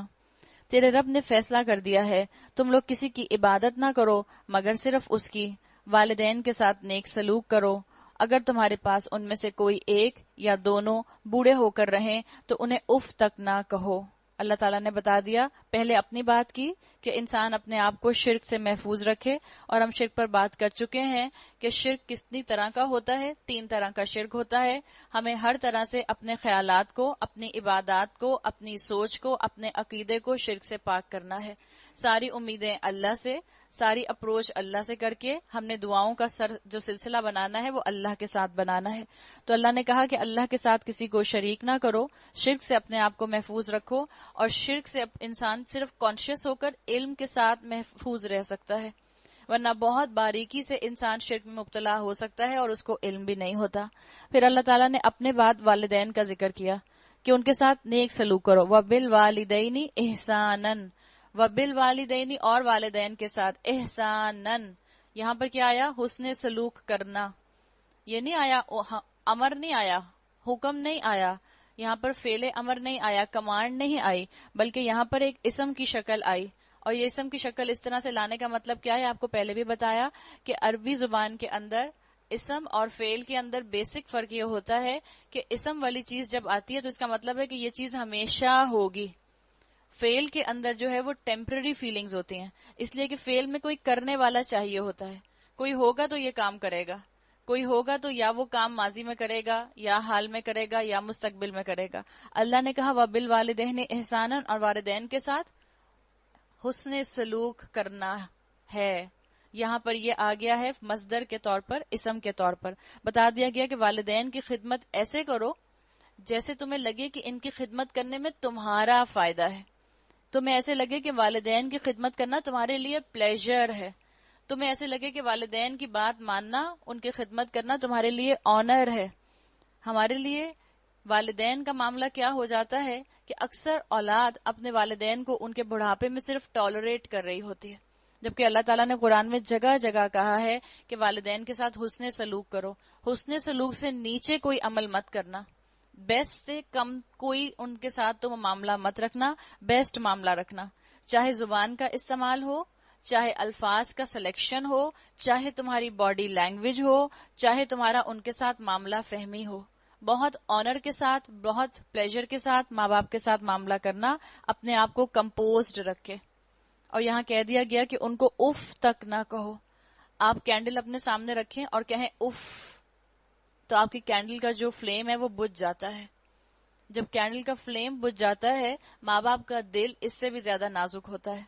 تیرے رب نے فیصلہ کر دیا ہے تم لوگ کسی کی عبادت نہ کرو مگر صرف اس کی. والدین کے ساتھ نیک سلوک کرو. اگر تمہارے پاس ان میں سے کوئی ایک یا دونوں بوڑھے ہو کر رہیں تو انہیں اف تک نہ کہو. اللہ تعالیٰ نے بتا دیا، پہلے اپنی بات کی کہ انسان اپنے آپ کو شرک سے محفوظ رکھے، اور ہم شرک پر بات کر چکے ہیں کہ شرک کتنی طرح کا ہوتا ہے. 3 طرح کا شرک ہوتا ہے. ہمیں ہر طرح سے اپنے خیالات کو، اپنی عبادات کو، اپنی سوچ کو، اپنے عقیدے کو شرک سے پاک کرنا ہے. ساری امیدیں اللہ سے، ساری اپروچ اللہ سے کر کے ہم نے دعاؤں کا جو سلسلہ بنانا ہے وہ اللہ کے ساتھ بنانا ہے. تو اللہ نے کہا کہ اللہ کے ساتھ کسی کو شریک نہ کرو، شرک سے اپنے آپ کو محفوظ رکھو، اور شرک سے انسان صرف کانشیس ہو کر علم کے ساتھ محفوظ رہ سکتا ہے، ورنہ بہت باریکی سے انسان شرک میں مبتلا ہو سکتا ہے اور اس کو علم بھی نہیں ہوتا. پھر اللہ تعالیٰ نے اپنے بعد والدین کا ذکر کیا کہ ان کے ساتھ نیک سلوک کرو. وَبِالْوَالِدَيْنِ إِحْسَانًا، وَبِالْوَالِدَيْنِ اور والدین کے ساتھ احسانً. یہاں پر کیا آیا؟ حسن سلوک کرنا. یہ نہیں آیا امر، نہیں آیا حکم، نہیں آیا یہاں پر فعل امر، نہیں آیا کمانڈ، نہیں آئی، بلکہ یہاں پر ایک اسم کی شکل آئی. اور یہ اسم کی شکل اس طرح سے لانے کا مطلب کیا ہے؟ آپ کو پہلے بھی بتایا کہ عربی زبان کے اندر اسم اور فعل کے اندر بیسک فرق یہ ہوتا ہے کہ اسم والی چیز جب آتی ہے تو اس کا مطلب ہے کہ یہ چیز ہمیشہ ہوگی. فعل کے اندر جو ہے وہ ٹیمپرری فیلنگز ہوتی ہیں، اس لیے کہ فعل میں کوئی کرنے والا چاہیے ہوتا ہے. کوئی ہوگا تو یہ کام کرے گا، کوئی ہوگا تو یا وہ کام ماضی میں کرے گا، یا حال میں کرے گا، یا مستقبل میں کرے گا. اللہ نے کہا وَبِالْوَالِدَيْنِ إِحْسَانًا، اور والدین کے ساتھ حسن سلوک کرنا ہے. یہاں پر یہ آ گیا ہے مصدر کے طور پر، اسم کے طور پر. بتا دیا گیا کہ والدین کی خدمت ایسے کرو جیسے تمہیں لگے کہ ان کی خدمت کرنے میں تمہارا فائدہ ہے. تمہیں ایسے لگے کہ والدین کی خدمت کرنا تمہارے لیے پلیجر ہے. تمہیں ایسے لگے کہ والدین کی بات ماننا، ان کی خدمت کرنا تمہارے لیے آنر ہے. ہمارے لیے والدین کا معاملہ کیا ہو جاتا ہے کہ اکثر اولاد اپنے والدین کو ان کے بڑھاپے میں صرف ٹالریٹ کر رہی ہوتی ہے، جبکہ اللہ تعالیٰ نے قرآن میں جگہ جگہ کہا ہے کہ والدین کے ساتھ حسن سلوک کرو. حسن سلوک سے نیچے کوئی عمل مت کرنا، بیسٹ سے کم کوئی ان کے ساتھ تم معاملہ مت رکھنا، بیسٹ معاملہ رکھنا. چاہے زبان کا استعمال ہو، چاہے الفاظ کا سلیکشن ہو، چاہے تمہاری باڈی لینگویج ہو، چاہے تمہارا ان کے ساتھ معاملہ فہمی ہو. بہت آنر کے ساتھ، بہت پلیجر کے ساتھ ماں باپ کے ساتھ معاملہ کرنا، اپنے آپ کو کمپوزڈ رکھے. اور یہاں کہہ دیا گیا کہ ان کو اف تک نہ کہو. آپ کینڈل اپنے سامنے رکھیں اور کہیں اف، تو آپ کی کینڈل کا جو فلیم ہے وہ بجھ جاتا ہے. جب کینڈل کا فلیم بجھ جاتا ہے، ماں باپ کا دل اس سے بھی زیادہ نازک ہوتا ہے،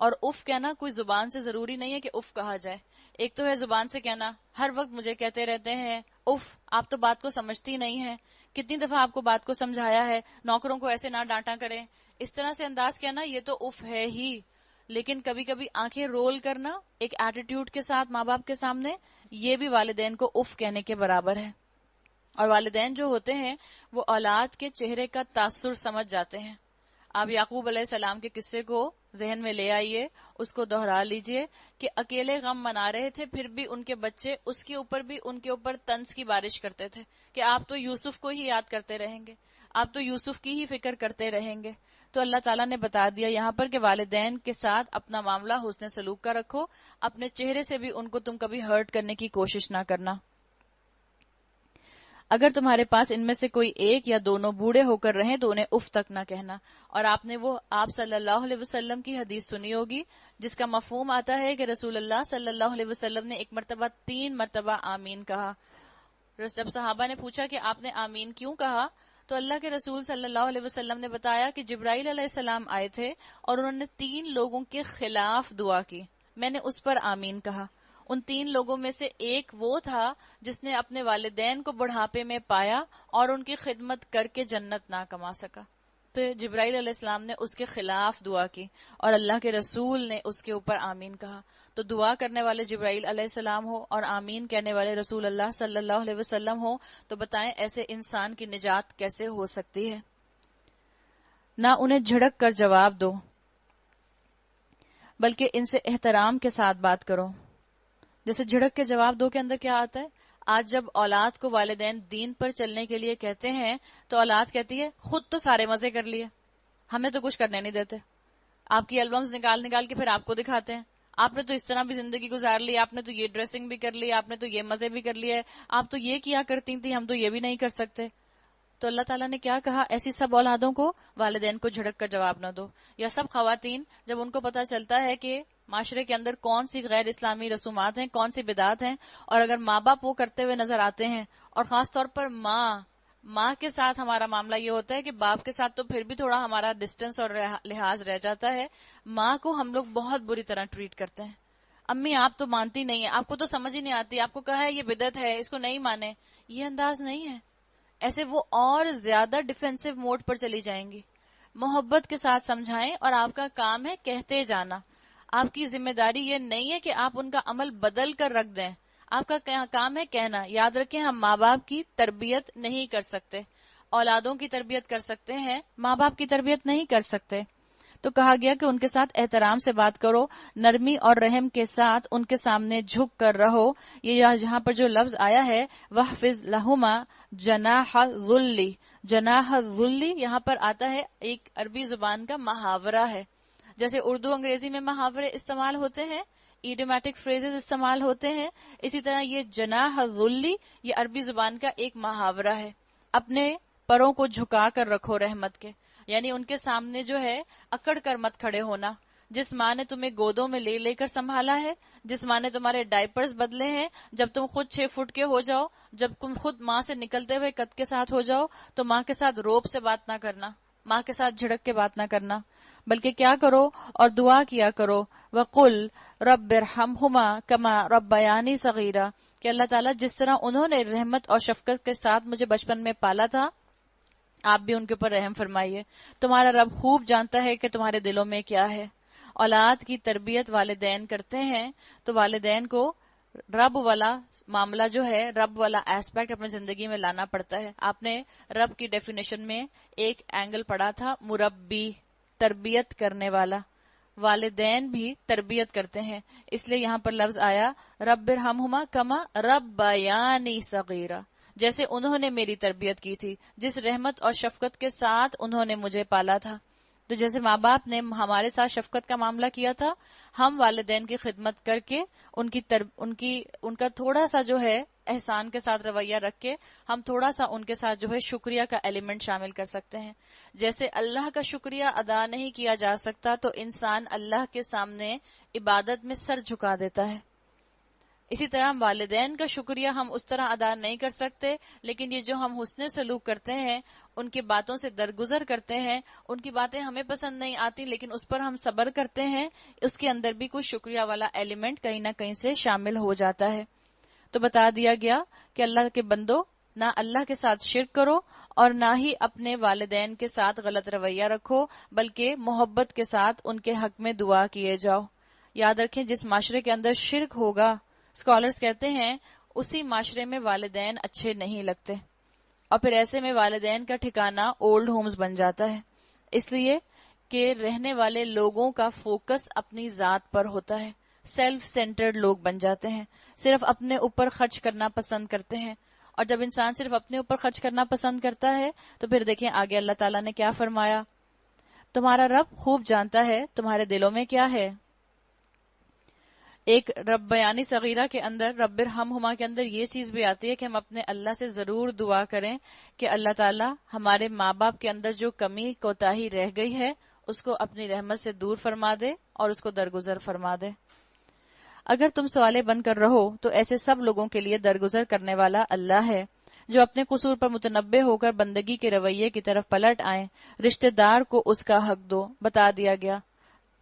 اور اف کہنا کوئی زبان سے ضروری نہیں ہے کہ اف کہا جائے. ایک تو ہے زبان سے کہنا، ہر وقت مجھے کہتے رہتے ہیں اف، آپ تو بات کو سمجھتی نہیں ہیں، کتنی دفعہ آپ کو بات کو سمجھایا ہے، نوکروں کو ایسے نہ ڈانٹا کریں، اس طرح سے انداز کہنا یہ تو اف ہے ہی. لیکن کبھی کبھی آنکھیں رول کرنا ایک ایٹیٹیوڈ کے ساتھ ماں باپ کے سامنے، یہ بھی والدین کو اف کہنے کے برابر ہے. اور والدین جو ہوتے ہیں وہ اولاد کے چہرے کا تاثر سمجھ جاتے ہیں. آپ یعقوب علیہ السلام کے قصے کو ذہن میں لے آئیے، اس کو دہرا لیجئے کہ اکیلے غم منا رہے تھے، پھر بھی ان کے بچے اس کے اوپر بھی ان کے اوپر طنز کی بارش کرتے تھے کہ آپ تو یوسف کو ہی یاد کرتے رہیں گے، آپ تو یوسف کی ہی فکر کرتے رہیں گے. تو اللہ تعالیٰ نے بتا دیا یہاں پر کہ والدین کے ساتھ اپنا معاملہ حسن سلوک کا رکھو، اپنے چہرے سے بھی ان کو تم کبھی ہرٹ کرنے کی کوشش نہ کرنا. اگر تمہارے پاس ان میں سے کوئی ایک یا دونوں بوڑھے ہو کر رہیں تو انہیں اف تک نہ کہنا. اور آپ نے وہ آپ صلی اللہ علیہ وسلم کی حدیث سنی ہوگی جس کا مفہوم آتا ہے کہ رسول اللہ صلی اللہ علیہ وسلم نے ایک مرتبہ 3 مرتبہ آمین کہا. جب صحابہ نے پوچھا کہ آپ نے آمین کیوں کہا تو اللہ کے رسول صلی اللہ علیہ وسلم نے بتایا کہ جبرائیل علیہ السلام آئے تھے اور انہوں نے 3 لوگوں کے خلاف دعا کی، میں نے اس پر آمین کہا. ان 3 لوگوں میں سے ایک وہ تھا جس نے اپنے والدین کو بڑھاپے میں پایا اور ان کی خدمت کر کے جنت نہ کما سکا. تو جبرائیل علیہ السلام نے اس کے خلاف دعا کی اور اللہ کے رسول نے اس کے اوپر آمین کہا. تو دعا کرنے والے جبرائیل علیہ السلام ہو اور آمین کہنے والے رسول اللہ صلی اللہ علیہ وسلم ہو تو بتائیں ایسے انسان کی نجات کیسے ہو سکتی ہے. نہ انہیں جھڑک کر جواب دو بلکہ ان سے احترام کے ساتھ بات کرو. جیسے جھڑک کے جواب دو کے اندر کیا آتا ہے؟ آج جب اولاد کو والدین دین پر چلنے کے لیے کہتے ہیں تو اولاد کہتی ہے خود تو سارے مزے کر لیے، ہمیں تو کچھ کرنے نہیں دیتے. آپ کی البمز نکال کے پھر آپ کو دکھاتے ہیں، آپ نے تو اس طرح بھی زندگی گزار لی، آپ نے تو یہ ڈریسنگ بھی کر لی، آپ نے تو یہ مزے بھی کر لیے، آپ تو یہ کیا کرتی تھی، ہم تو یہ بھی نہیں کر سکتے. تو اللہ تعالیٰ نے کیا کہا؟ ایسی سب اولادوں کو والدین کو جھڑک کر جواب نہ دو. یا سب خواتین جب ان کو پتا چلتا ہے کہ معاشرے کے اندر کون سی غیر اسلامی رسومات ہیں، کون سی بدعات ہیں، اور اگر ماں باپ وہ کرتے ہوئے نظر آتے ہیں، اور خاص طور پر ماں کے ساتھ ہمارا معاملہ یہ ہوتا ہے کہ باپ کے ساتھ تو پھر بھی تھوڑا ہمارا ڈسٹنس اور لحاظ رہ جاتا ہے، ماں کو ہم لوگ بہت بری طرح ٹریٹ کرتے ہیں. امی آپ تو مانتی نہیں ہیں، آپ کو تو سمجھ ہی نہیں آتی، آپ کو کہا ہے یہ بدعت ہے، اس کو نہیں مانے. یہ انداز نہیں ہے. ایسے وہ اور زیادہ ڈیفینسو موڈ پر چلی جائیں گی. محبت کے ساتھ سمجھائیں اور آپ کا کام ہے کہتے جانا. آپ کی ذمہ داری یہ نہیں ہے کہ آپ ان کا عمل بدل کر رکھ دیں، آپ کا کام ہے کہنا. یاد رکھیں ہم ماں باپ کی تربیت نہیں کر سکتے، اولادوں کی تربیت کر سکتے ہیں، ماں باپ کی تربیت نہیں کر سکتے. تو کہا گیا کہ ان کے ساتھ احترام سے بات کرو، نرمی اور رحم کے ساتھ ان کے سامنے جھک کر رہو. یہ یہاں پر جو لفظ آیا ہے وَحْفِظْ لَهُمَا جَنَاحَ الذُّلِّ، جناح الذُّلِّ یہاں پر آتا ہے ایک عربی زبان کا محاورہ ہے. جیسے اردو انگریزی میں محاورے استعمال ہوتے ہیں، ایڈیومیٹک فریزز استعمال ہوتے ہیں، اسی طرح یہ جناح الذُّلِّ یہ عربی زبان کا ایک محاورہ ہے. اپنے پروں کو جھکا کر رکھو رحمت کے، یعنی ان کے سامنے جو ہے اکڑ کر مت کھڑے ہونا. جس ماں نے تمہیں گودوں میں لے کر سنبھالا ہے، جس ماں نے تمہارے ڈائپرز بدلے ہیں، جب تم خود 6 فٹ کے ہو جاؤ، جب تم خود ماں سے نکلتے ہوئے قد کے ساتھ ہو جاؤ تو ماں کے ساتھ روب سے بات نہ کرنا، ماں کے ساتھ جھڑک کے بات نہ کرنا، بلکہ کیا کرو اور دعا کیا کرو وَقُلْ رَبِّ ارْحَمْهُمَا كَمَا رَبَّيَانِي صَغِيرًا کہ اللہ تعالیٰ جس طرح انہوں نے رحمت اور شفقت کے ساتھ مجھے بچپن میں پالا تھا آپ بھی ان کے اوپر رحم فرمائیے. تمہارا رب خوب جانتا ہے کہ تمہارے دلوں میں کیا ہے. اولاد کی تربیت والدین کرتے ہیں تو والدین کو رب والا معاملہ جو ہے، رب والا ایسپیکٹ اپنی زندگی میں لانا پڑتا ہے. آپ نے رب کی ڈیفینیشن میں ایک اینگل پڑھا تھا، مربی، تربیت کرنے والا. والدین بھی تربیت کرتے ہیں، اس لیے یہاں پر لفظ آیا رب ارحمہما کما ربیانی صغیرا، جیسے انہوں نے میری تربیت کی تھی، جس رحمت اور شفقت کے ساتھ انہوں نے مجھے پالا تھا. تو جیسے ماں باپ نے ہمارے ساتھ شفقت کا معاملہ کیا تھا، ہم والدین کی خدمت کر کے ان کا تھوڑا سا جو ہے احسان کے ساتھ رویہ رکھ کے ہم تھوڑا سا ان کے ساتھ جو ہے شکریہ کا ایلیمنٹ شامل کر سکتے ہیں. جیسے اللہ کا شکریہ ادا نہیں کیا جا سکتا تو انسان اللہ کے سامنے عبادت میں سر جھکا دیتا ہے. اسی طرح والدین کا شکریہ ہم اس طرح ادا نہیں کر سکتے، لیکن یہ جو ہم حسن سلوک کرتے ہیں، ان کی باتوں سے درگزر کرتے ہیں، ان کی باتیں ہمیں پسند نہیں آتی لیکن اس پر ہم صبر کرتے ہیں، اس کے اندر بھی کوئی شکریہ والا ایلیمنٹ کہیں نہ کہیں سے شامل ہو جاتا ہے۔ تو بتا دیا گیا کہ اللہ کے بندو، نہ اللہ کے ساتھ شرک کرو اور نہ ہی اپنے والدین کے ساتھ غلط رویہ رکھو، بلکہ محبت کے ساتھ ان کے حق میں دعا کیے جاؤ۔ یاد رکھیں، جس معاشرے کے اندر شرک ہوگا، اسکالرز کہتے ہیں اسی معاشرے میں والدین اچھے نہیں لگتے، اور پھر ایسے میں والدین کا ٹھکانہ اولڈ ہومز بن جاتا ہے، اس لیے کہ رہنے والے لوگوں کا فوکس اپنی ذات پر ہوتا ہے، سیلف سینٹرڈ لوگ بن جاتے ہیں، صرف اپنے اوپر خرچ کرنا پسند کرتے ہیں، اور جب انسان صرف اپنے اوپر خرچ کرنا پسند کرتا ہے تو پھر دیکھیں آگے اللہ تعالیٰ نے کیا فرمایا، تمہارا رب خوب جانتا ہے تمہارے دلوں میں کیا ہے۔ ایک رب بیانی صغیرہ کے اندر، رب ارحمہما کے اندر یہ چیز بھی آتی ہے کہ ہم اپنے اللہ سے ضرور دعا کریں کہ اللہ تعالیٰ ہمارے ماں باپ کے اندر جو کمی کوتاہی رہ گئی ہے اس کو اپنی رحمت سے دور فرما دے اور اس کو درگزر فرما دے۔ اگر تم سوالے بن کر رہو تو ایسے سب لوگوں کے لیے درگزر کرنے والا اللہ ہے جو اپنے قصور پر متنبہ ہو کر بندگی کے رویے کی طرف پلٹ آئیں۔ رشتہ دار کو اس کا حق دو۔ بتا دیا گیا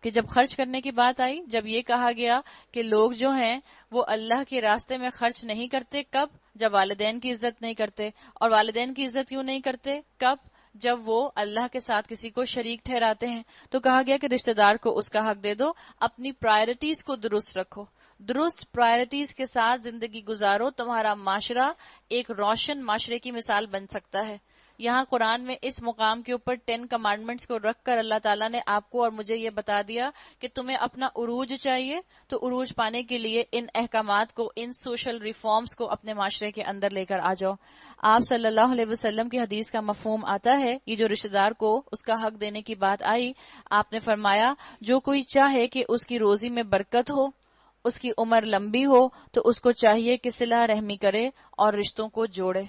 کہ جب خرچ کرنے کی بات آئی، جب یہ کہا گیا کہ لوگ جو ہیں وہ اللہ کے راستے میں خرچ نہیں کرتے، کب؟ جب والدین کی عزت نہیں کرتے۔ اور والدین کی عزت کیوں نہیں کرتے؟ کب؟ جب وہ اللہ کے ساتھ کسی کو شریک ٹھہراتے ہیں۔ تو کہا گیا کہ رشتہ دار کو اس کا حق دے دو، اپنی پرائرٹیز کو درست رکھو، درست پرائرٹیز کے ساتھ زندگی گزارو، تمہارا معاشرہ ایک روشن معاشرے کی مثال بن سکتا ہے۔ یہاں قرآن میں اس مقام کے اوپر 10 کمانڈمنٹس کو رکھ کر اللہ تعالیٰ نے آپ کو اور مجھے یہ بتا دیا کہ تمہیں اپنا عروج چاہیے، تو عروج پانے کے لیے ان احکامات کو، ان سوشل ریفارمز کو اپنے معاشرے کے اندر لے کر آ جاؤ۔ آپ صلی اللہ علیہ وسلم کی حدیث کا مفہوم آتا ہے، یہ جو رشتہ دار کو اس کا حق دینے کی بات آئی، آپ نے فرمایا جو کوئی چاہے کہ اس کی روزی میں برکت ہو، اس کی عمر لمبی ہو، تو اس کو چاہیے کہ صلہ رحمی کرے اور رشتوں کو جوڑے۔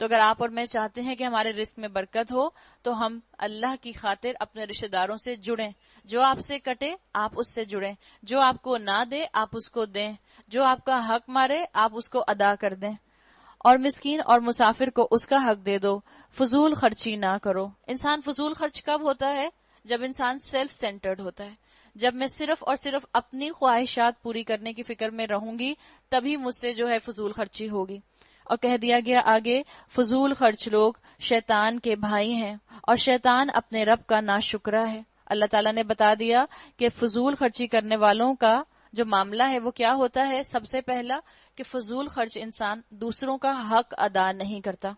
تو اگر آپ اور میں چاہتے ہیں کہ ہمارے رزق میں برکت ہو تو ہم اللہ کی خاطر اپنے رشتہ داروں سے جڑیں، جو آپ سے کٹے آپ اس سے جڑیں، جو آپ کو نہ دے آپ اس کو دیں، جو آپ کا حق مارے آپ اس کو ادا کر دیں، اور مسکین اور مسافر کو اس کا حق دے دو، فضول خرچی نہ کرو۔ انسان فضول خرچ کب ہوتا ہے؟ جب انسان سیلف سینٹرڈ ہوتا ہے، جب میں صرف اور صرف اپنی خواہشات پوری کرنے کی فکر میں رہوں گی تبھی مجھ سے جو ہے فضول خرچی ہوگی۔ اور کہہ دیا گیا آگے، فضول خرچ لوگ شیطان کے بھائی ہیں اور شیطان اپنے رب کا ناشکرا ہے۔ اللہ تعالیٰ نے بتا دیا کہ فضول خرچی کرنے والوں کا جو معاملہ ہے وہ کیا ہوتا ہے۔ سب سے پہلا کہ فضول خرچ انسان دوسروں کا حق ادا نہیں کرتا،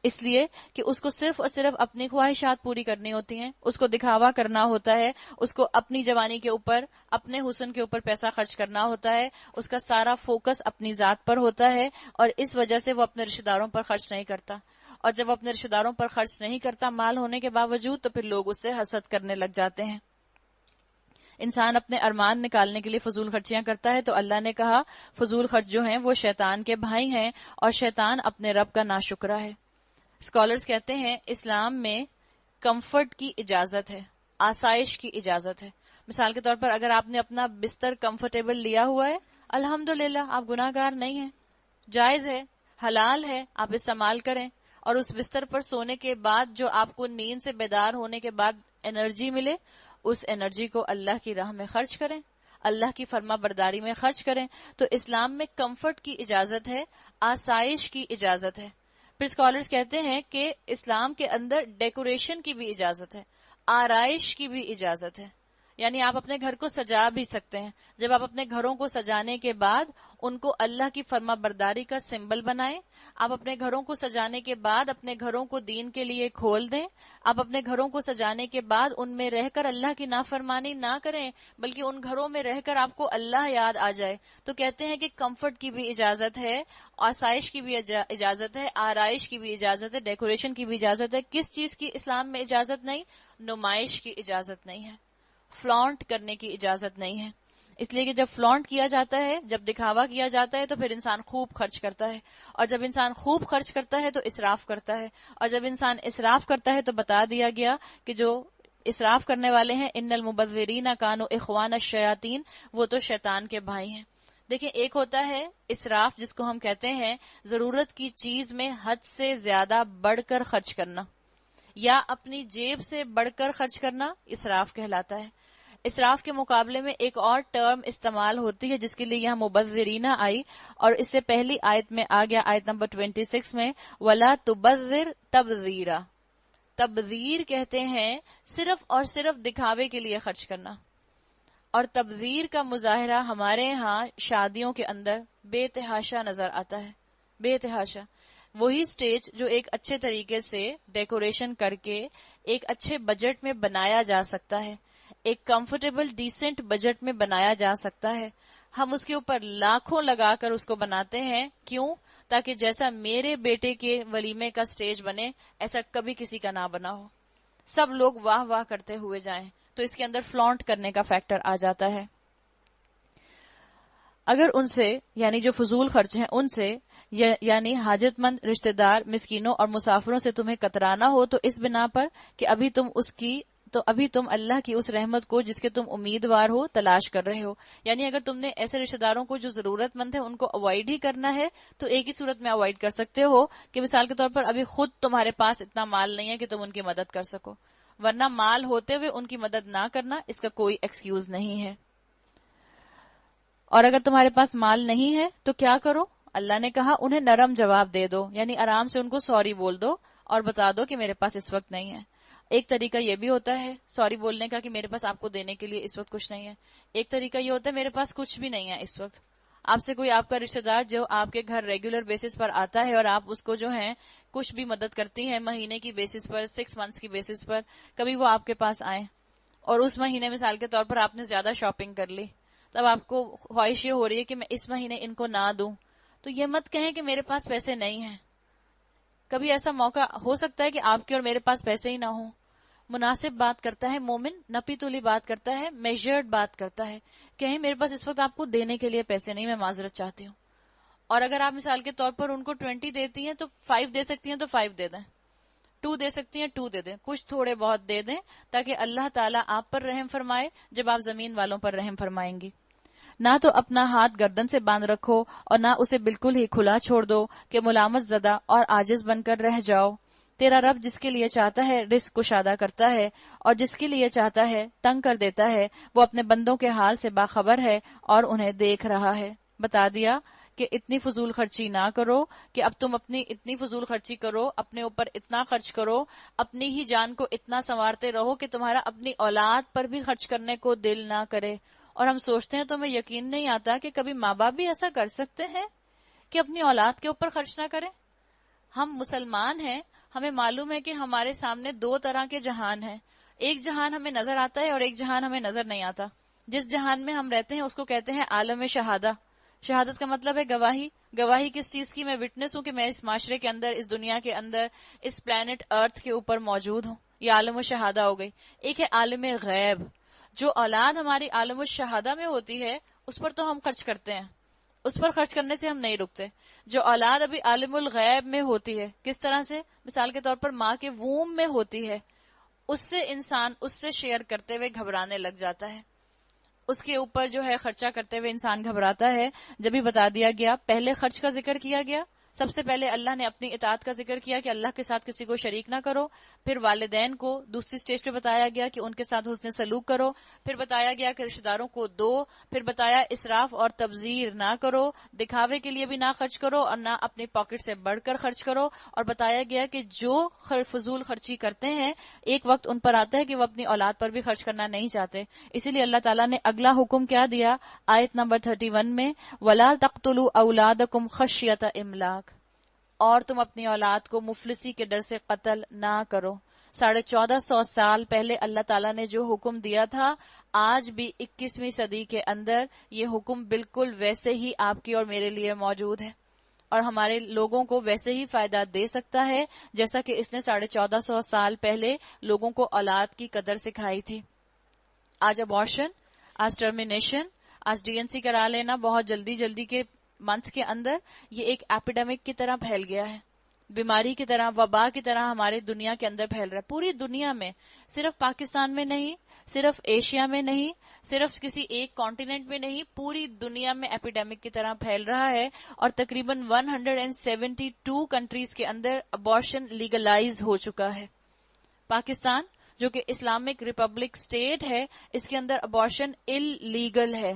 اس لیے کہ اس کو صرف اور صرف اپنی خواہشات پوری کرنی ہوتی ہیں، اس کو دکھاوا کرنا ہوتا ہے، اس کو اپنی جوانی کے اوپر، اپنے حسن کے اوپر پیسہ خرچ کرنا ہوتا ہے، اس کا سارا فوکس اپنی ذات پر ہوتا ہے، اور اس وجہ سے وہ اپنے رشتہ داروں پر خرچ نہیں کرتا۔ اور جب اپنے رشتہ داروں پر خرچ نہیں کرتا مال ہونے کے باوجود، تو پھر لوگ اس سے حسد کرنے لگ جاتے ہیں۔ انسان اپنے ارمان نکالنے کے لیے فضول خرچیاں کرتا ہے، تو اللہ نے کہا فضول خرچ جو ہیں وہ شیطان کے بھائی ہیں اور شیطان اپنے رب کا ناشکرا ہے۔ اسکالرز کہتے ہیں اسلام میں کمفرٹ کی اجازت ہے، آسائش کی اجازت ہے۔ مثال کے طور پر اگر آپ نے اپنا بستر کمفرٹیبل لیا ہوا ہے، الحمدللہ آپ گناہ گار نہیں ہیں، جائز ہے، حلال ہے، آپ استعمال کریں، اور اس بستر پر سونے کے بعد جو آپ کو نیند سے بیدار ہونے کے بعد انرجی ملے، اس انرجی کو اللہ کی راہ میں خرچ کریں، اللہ کی فرما برداری میں خرچ کریں۔ تو اسلام میں کمفرٹ کی اجازت ہے، آسائش کی اجازت ہے۔ پھر اسکالرز کہتے ہیں کہ اسلام کے اندر ڈیکوریشن کی بھی اجازت ہے، آرائش کی بھی اجازت ہے، یعنی آپ اپنے گھر کو سجا بھی سکتے ہیں۔ جب آپ اپنے گھروں کو سجانے کے بعد ان کو اللہ کی فرما برداری کا سمبل بنائیں، آپ اپنے گھروں کو سجانے کے بعد اپنے گھروں کو دین کے لیے کھول دیں، آپ اپنے گھروں کو سجانے کے بعد ان میں رہ کر اللہ کی نافرمانی نہ کریں، بلکہ ان گھروں میں رہ کر آپ کو اللہ یاد آ جائے۔ تو کہتے ہیں کہ کمفرٹ کی بھی اجازت ہے، آسائش کی بھی اجازت ہے، آرائش کی بھی اجازت ہے، ڈیکوریشن کی بھی اجازت ہے۔ کس چیز کی اسلام میں اجازت نہیں؟ نمائش کی اجازت نہیں ہے، فلانٹ کرنے کی اجازت نہیں ہے۔ اس لیے کہ جب فلانٹ کیا جاتا ہے، جب دکھاوا کیا جاتا ہے، تو پھر انسان خوب خرچ کرتا ہے، اور جب انسان خوب خرچ کرتا ہے تو اسراف کرتا ہے، اور جب انسان اسراف کرتا ہے تو بتا دیا گیا کہ جو اسراف کرنے والے ہیں ان المبذرین کانوا اخوان الشیاطین، وہ تو شیطان کے بھائی ہیں۔ دیکھیں، ایک ہوتا ہے اسراف، جس کو ہم کہتے ہیں ضرورت کی چیز میں حد سے زیادہ بڑھ کر خرچ کرنا، یا اپنی جیب سے بڑھ کر خرچ کرنا اسراف کہلاتا ہے۔ اسراف کے مقابلے میں ایک اور ٹرم استعمال ہوتی ہے جس کے لیے یہاں مبذرین آئی، اور اس سے پہلی آیت میں آ گیا، آیت نمبر 26 میں وَلَا تُبَذِّرْ تَبْذِيرًا۔ تبذیر کہتے ہیں صرف اور صرف دکھاوے کے لیے خرچ کرنا، اور تبذیر کا مظاہرہ ہمارے ہاں شادیوں کے اندر بے تحاشا نظر آتا ہے، بے تحاشا۔ وہی سٹیج جو ایک اچھے طریقے سے ڈیکوریشن کر کے ایک اچھے بجٹ میں بنایا جا سکتا ہے، ایک کمفرٹیبل ڈیسنٹ بجٹ میں بنایا جا سکتا ہے، ہم اس کے اوپر لاکھوں لگا کر اس کو بناتے ہیں۔ کیوں؟ تاکہ جیسا میرے بیٹے کے ولیمے کا سٹیج بنے، ایسا کبھی کسی کا نہ بنا ہو، سب لوگ واہ واہ کرتے ہوئے جائیں، تو اس کے اندر فلانٹ کرنے کا فیکٹر آ جاتا ہے۔ اگر ان سے، یعنی جو فضول خرچ ہیں ان سے، یعنی حاجت مند رشتہ دار، مسکینوں اور مسافروں سے تمہیں کترانا ہو، تو اس بنا پر کہ ابھی تم اللہ کی اس رحمت کو جس کے تم امیدوار ہو تلاش کر رہے ہو۔ یعنی اگر تم نے ایسے رشتہ داروں کو جو ضرورت مند ہے ان کو اوائڈ ہی کرنا ہے، تو ایک ہی صورت میں اوائڈ کر سکتے ہو کہ مثال کے طور پر ابھی خود تمہارے پاس اتنا مال نہیں ہے کہ تم ان کی مدد کر سکو، ورنہ مال ہوتے ہوئے ان کی مدد نہ کرنا اس کا کوئی ایکسکیوز نہیں ہے۔ اور اگر تمہارے پاس مال نہیں ہے تو کیا کرو؟ اللہ نے کہا انہیں نرم جواب دے دو، یعنی آرام سے ان کو سوری بول دو اور بتا دو کہ میرے پاس اس وقت نہیں ہے۔ ایک طریقہ یہ بھی ہوتا ہے سوری بولنے کا کہ میرے پاس آپ کو دینے کے لیے اس وقت کچھ نہیں ہے۔ ایک طریقہ یہ ہوتا ہے میرے پاس کچھ بھی نہیں ہے اس وقت۔ آپ سے کوئی آپ کا رشتہ دار جو آپ کے گھر ریگولر بیسس پر آتا ہے اور آپ اس کو جو ہے کچھ بھی مدد کرتی ہیں، مہینے کی بیسس پر، 6 منتھس کی بیسس پر، کبھی وہ آپ کے پاس آئیں اور اس مہینے مثال کے طور پر آپ نے زیادہ شاپنگ کر لی، تب آپ کو خواہش یہ ہو رہی ہے کہ میں اس مہینے ان کو نہ دوں، تو یہ مت کہیں کہ میرے پاس پیسے نہیں ہیں۔ کبھی ایسا موقع ہو سکتا ہے کہ آپ کے اور میرے پاس پیسے ہی نہ ہوں۔ مناسب بات کرتا ہے مومن، نپی تولی بات کرتا ہے، میجرڈ بات کرتا ہے، کہیں میرے پاس اس وقت آپ کو دینے کے لیے پیسے نہیں، میں معذرت چاہتی ہوں۔ اور اگر آپ مثال کے طور پر ان کو 20 دیتی ہیں تو 5 دے سکتی ہیں تو 5 دے دیں، 2 دے سکتی ہیں 2 دے دیں، کچھ تھوڑے بہت دے دیں تاکہ اللہ تعالیٰ آپ پر رحم فرمائے جب آپ زمین والوں پر رحم فرمائیں گی۔ نہ تو اپنا ہاتھ گردن سے باندھ رکھو اور نہ اسے بالکل ہی کھلا چھوڑ دو کہ ملامت زدہ اور عاجز بن کر رہ جاؤ۔ تیرا رب جس کے لیے چاہتا ہے رزق کشادہ کرتا ہے اور جس کے لیے چاہتا ہے تنگ کر دیتا ہے، وہ اپنے بندوں کے حال سے باخبر ہے اور انہیں دیکھ رہا ہے۔ بتا دیا کہ اتنی فضول خرچی نہ کرو، کہ اب تم اپنی اتنی فضول خرچی کرو، اپنے اوپر اتنا خرچ کرو، اپنی ہی جان کو اتنا سنوارتے رہو کہ تمہارا اپنی اولاد پر بھی خرچ کرنے کو دل نہ کرے۔ اور ہم سوچتے ہیں تو ہمیں یقین نہیں آتا کہ کبھی ماں باپ بھی ایسا کر سکتے ہیں کہ اپنی اولاد کے اوپر خرچ نہ کریں۔ ہم مسلمان ہیں، ہمیں معلوم ہے کہ ہمارے سامنے 2 طرح کے جہان ہیں، ایک جہان ہمیں نظر آتا ہے اور ایک جہان ہمیں نظر نہیں آتا۔ جس جہان میں ہم رہتے ہیں اس کو کہتے ہیں عالم شہادہ۔ شہادت کا مطلب ہے گواہی۔ گواہی کس چیز کی؟ میں وٹنس ہوں کہ میں اس معاشرے کے اندر، اس دنیا کے اندر، اس پلانٹ ارتھ کے اوپر موجود ہوں، یہ عالم شہادہ ہو گئی۔ ایک ہے عالم غیب، جو اولاد ہماری عالم الشہادہ میں ہوتی ہے اس پر تو ہم خرچ کرتے ہیں، اس پر خرچ کرنے سے ہم نہیں رکتے۔ جو اولاد ابھی عالم الغیب میں ہوتی ہے، کس طرح سے؟ مثال کے طور پر ماں کے ووم میں ہوتی ہے، اس سے انسان اس سے شیئر کرتے ہوئے گھبرانے لگ جاتا ہے، اس کے اوپر جو ہے خرچہ کرتے ہوئے انسان گھبراتا ہے۔ جب بھی بتا دیا گیا، پہلے خرچ کا ذکر کیا گیا، سب سے پہلے اللہ نے اپنی اطاعت کا ذکر کیا کہ اللہ کے ساتھ کسی کو شریک نہ کرو، پھر والدین کو دوسری سٹیج پہ بتایا گیا کہ ان کے ساتھ حسن سلوک کرو، پھر بتایا گیا کہ رشتہ داروں کو دو، پھر بتایا اسراف اور تبذیر نہ کرو، دکھاوے کے لیے بھی نہ خرچ کرو اور نہ اپنی پاکٹ سے بڑھ کر خرچ کرو، اور بتایا گیا کہ جو فضول خرچی کرتے ہیں ایک وقت ان پر آتا ہے کہ وہ اپنی اولاد پر بھی خرچ کرنا نہیں چاہتے، اسی لیے اللہ تعالیٰ نے اگلا حکم کیا دیا آیت نمبر 31 میں، وَلَا تَقْتُلُوا أَوْلَادَكُمْ خَشْيَةَ إِمْلَاقٍ، اور تم اپنی اولاد کو مفلسی کے ڈر سے قتل نہ کرو۔ 1450 سال پہلے اللہ تعالیٰ نے جو حکم دیا تھا، آج بھی 21ویں صدی کے اندر یہ حکم بالکل ویسے ہی آپ کی اور میرے لیے موجود ہے، اور ہمارے لوگوں کو ویسے ہی فائدہ دے سکتا ہے جیسا کہ اس نے 1450 سال پہلے لوگوں کو اولاد کی قدر سکھائی تھی۔ آج ابارشن، آج ٹرمینیشن، آج DNC کرا لینا بہت جلدی کے منتھ کے اندر، یہ ایک ایپیڈیمک کی طرح پھیل گیا ہے۔ بیماری کی طرح، وبا کی طرح ہماری دنیا کے اندر پھیل رہا ہے، پوری دنیا میں، صرف پاکستان میں نہیں، صرف ایشیا میں نہیں، صرف کسی ایک کانٹیننٹ میں نہیں، پوری دنیا میں ایپیڈیمک کی طرح پھیل رہا ہے، اور تقریباً 172 کنٹریز کے اندر ابارشن لیگلائز ہو چکا ہے۔ پاکستان جو کہ اسلامک ریپبلک سٹیٹ ہے، اس کے اندر ابارشن اللیگل ہے،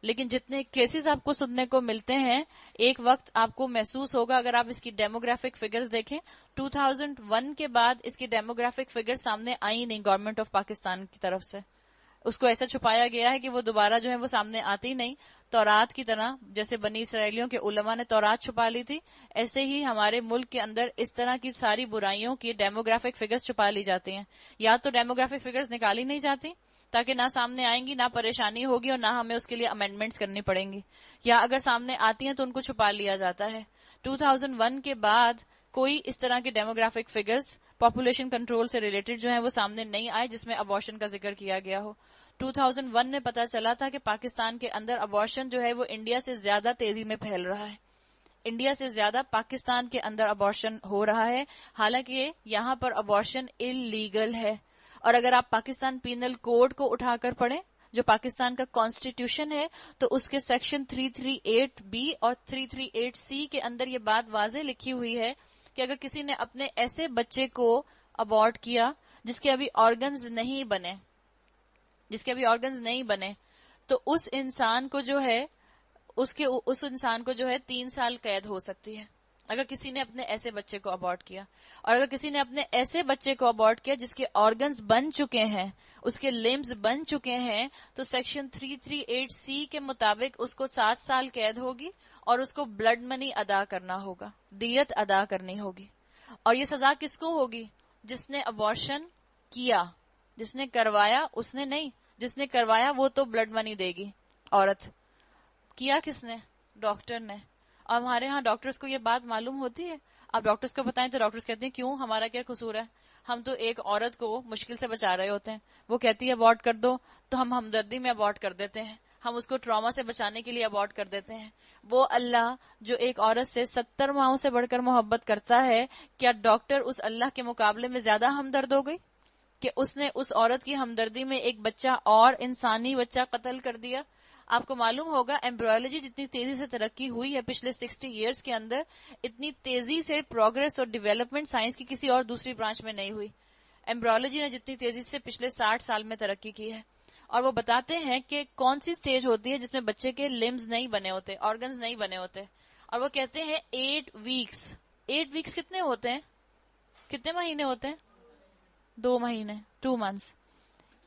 لیکن جتنے کیسز آپ کو سننے کو ملتے ہیں، ایک وقت آپ کو محسوس ہوگا اگر آپ اس کی ڈیموگرافک فگرز دیکھیں، 2001 کے بعد اس کی ڈیموگرافک فگر سامنے آئی نہیں گورنمنٹ آف پاکستان کی طرف سے، اس کو ایسا چھپایا گیا ہے کہ وہ دوبارہ جو ہے وہ سامنے آتی نہیں۔ تورات کی طرح، جیسے بنی اسرائیلیوں کے علماء نے تورات چھپا لی تھی، ایسے ہی ہمارے ملک کے اندر اس طرح کی ساری برائیوں کی ڈیموگرافک فگرز چھپا لی جاتی ہیں، یا تو ڈیموگرافک فگرز نکالی نہیں جاتی تاکہ نہ سامنے آئیں گی، نہ پریشانی ہوگی، اور نہ ہمیں اس کے لیے امینڈمنٹس کرنی پڑیں گی، یا اگر سامنے آتی ہیں تو ان کو چھپا لیا جاتا ہے۔ 2001 کے بعد کوئی اس طرح کے ڈیموگرافک فگرز پاپولیشن کنٹرول سے ریلیٹڈ جو ہیں وہ سامنے نہیں آئے جس میں ابارشن کا ذکر کیا گیا ہو۔ 2001 میں پتا چلا تھا کہ پاکستان کے اندر ابارشن جو ہے وہ انڈیا سے زیادہ تیزی میں پھیل رہا ہے، انڈیا سے زیادہ پاکستان کے اندر ابارشن ہو رہا ہے، حالانکہ یہاں پر ابارشن اللیگل ہے۔ اور اگر آپ پاکستان پینل کوڈ کو اٹھا کر پڑھیں جو پاکستان کا کانسٹیٹیوشن ہے، تو اس کے سیکشن 338B اور 338C کے اندر یہ بات واضح لکھی ہوئی ہے کہ اگر کسی نے اپنے ایسے بچے کو ابارٹ کیا جس کے ابھی آرگنز نہیں بنے تو اس انسان کو جو ہے اس انسان کو جو ہے 3 سال قید ہو سکتی ہے اگر کسی نے اپنے ایسے بچے کو ابارٹ کیا۔ اور اگر کسی نے اپنے ایسے بچے کو ابارٹ کیا جس کے آرگنز بن چکے ہیں، اس کے لمبز بن چکے ہیں، تو سیکشن 338C کے مطابق اس کو 7 سال قید ہوگی اور اس کو بلڈ منی ادا کرنا ہوگا، دیت ادا کرنی ہوگی۔ اور یہ سزا کس کو ہوگی؟ جس نے ابارشن کیا، جس نے کروایا اس نے نہیں، جس نے کروایا وہ تو بلڈ منی دے گی عورت، کیا کس نے؟ ڈاکٹر نے۔ اور ہمارے ہاں ڈاکٹرز کو یہ بات معلوم ہوتی ہے، آپ ڈاکٹرز کو بتائیں تو ڈاکٹرز کہتے ہیں کیوں، ہمارا کیا قصور ہے، ہم تو ایک عورت کو مشکل سے بچا رہے ہوتے ہیں، وہ کہتی ہے ابارٹ کر دو تو ہم ہمدردی میں ابارٹ کر دیتے ہیں، ہم اس کو ٹراما سے بچانے کے لیے ابارٹ کر دیتے ہیں۔ وہ اللہ جو ایک عورت سے 70 ماؤں سے بڑھ کر محبت کرتا ہے، کیا ڈاکٹر اس اللہ کے مقابلے میں زیادہ ہمدرد ہو گئی کہ اس نے اس عورت کی ہمدردی میں ایک بچہ اور انسانی بچہ قتل کر دیا؟ آپ کو معلوم ہوگا ایمبرولوجی جتنی تیزی سے ترقی ہوئی ہے پچھلے 60 ایئرز کے اندر، اتنی تیزی سے پروگرس اور ڈیولپمنٹ سائنس کی کسی اور دوسری برانچ میں نہیں ہوئی۔ ایمبرولوجی نے جتنی تیزی سے پچھلے 60 سال میں ترقی کی ہے، اور وہ بتاتے ہیں کہ کون سی سٹیج ہوتی ہے جس میں بچے کے لمبز نہیں بنے ہوتے، آرگنز نہیں بنے ہوتے، اور وہ کہتے ہیں 8 ویکس۔ 8 ویکس کتنے ہوتے ہیں؟ کتنے مہینے ہوتے ہیں؟ 2 مہینے، 2 months۔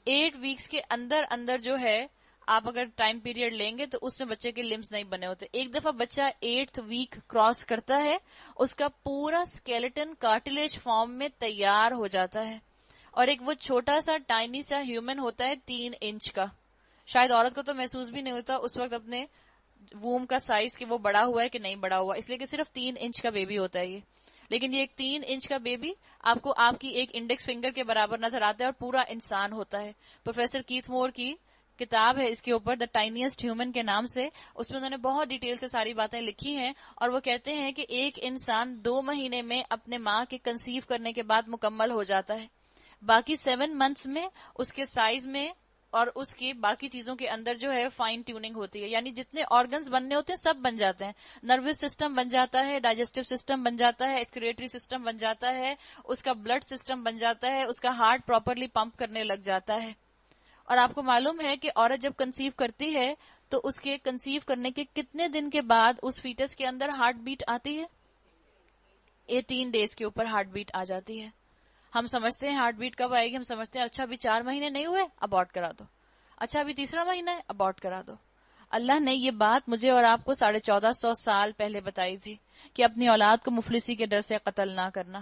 8 ویکس کے اندر جو ہے آپ اگر ٹائم پیریڈ لیں گے تو اس میں بچے کے لمبس نہیں بنے ہوتے۔ ایک دفعہ بچہ 8th ویک کراس کرتا ہے، اس کا پورا سکیلیٹن کارٹلیج فارم میں تیار ہو جاتا ہے، اور ایک وہ چھوٹا سا ٹائنی سا ہیومن ہوتا ہے 3 انچ کا، شاید عورت کو تو محسوس بھی نہیں ہوتا اس وقت اپنے ووم کا سائز کہ وہ بڑا ہوا ہے کہ نہیں بڑا ہوا، اس لیے کہ صرف 3 انچ کا بیبی ہوتا ہے یہ، لیکن یہ ایک 3 انچ کا بیبی آپ کو آپ کی ایک انڈیکس فنگر کے برابر نظر آتا ہے اور پورا انسان ہوتا ہے۔ پروفیسر کیتھ مور کی کتاب ہے اس کے اوپر، دا ٹائنیسٹ ہیومن کے نام سے، اس میں انہوں نے بہت ڈیٹیل سے ساری باتیں لکھی ہیں، اور وہ کہتے ہیں کہ ایک انسان 2 مہینے میں اپنے ماں کے کنسیو کرنے کے بعد مکمل ہو جاتا ہے، باقی 7 months میں اس کے سائز میں اور اس کی باقی چیزوں کے اندر جو ہے فائن ٹیوننگ ہوتی ہے، یعنی جتنے آرگنز بننے ہوتے ہیں سب بن جاتے ہیں، نروس سسٹم بن جاتا ہے، ڈائجسٹو سسٹم بن جاتا ہے، ایکسکریٹری سسٹم بن جاتا ہے، اس کا بلڈ سسٹم بن جاتا ہے، اس کا ہارٹ پراپرلی پمپ کرنے لگ جاتا ہے۔ اور آپ کو معلوم ہے کہ عورت جب کنسیو کرتی ہے تو اس کے کنسیو کرنے کے کتنے دن کے بعد اس فیٹس کے اندر ہارٹ بیٹ آتی ہے؟ 18 days کے اوپر ہارٹ بیٹ آ جاتی ہے۔ ہم سمجھتے ہیں ہارٹ بیٹ کب آئے گی، ہم سمجھتے ہیں اچھا ابھی 4 مہینے نہیں ہوئے ابارٹ کرا دو، اچھا ابھی 3را مہینہ ہے ابارٹ کرا دو۔ اللہ نے یہ بات مجھے اور آپ کو 1450 سال پہلے بتائی تھی کہ اپنی اولاد کو مفلسی کے ڈر سے قتل نہ کرنا۔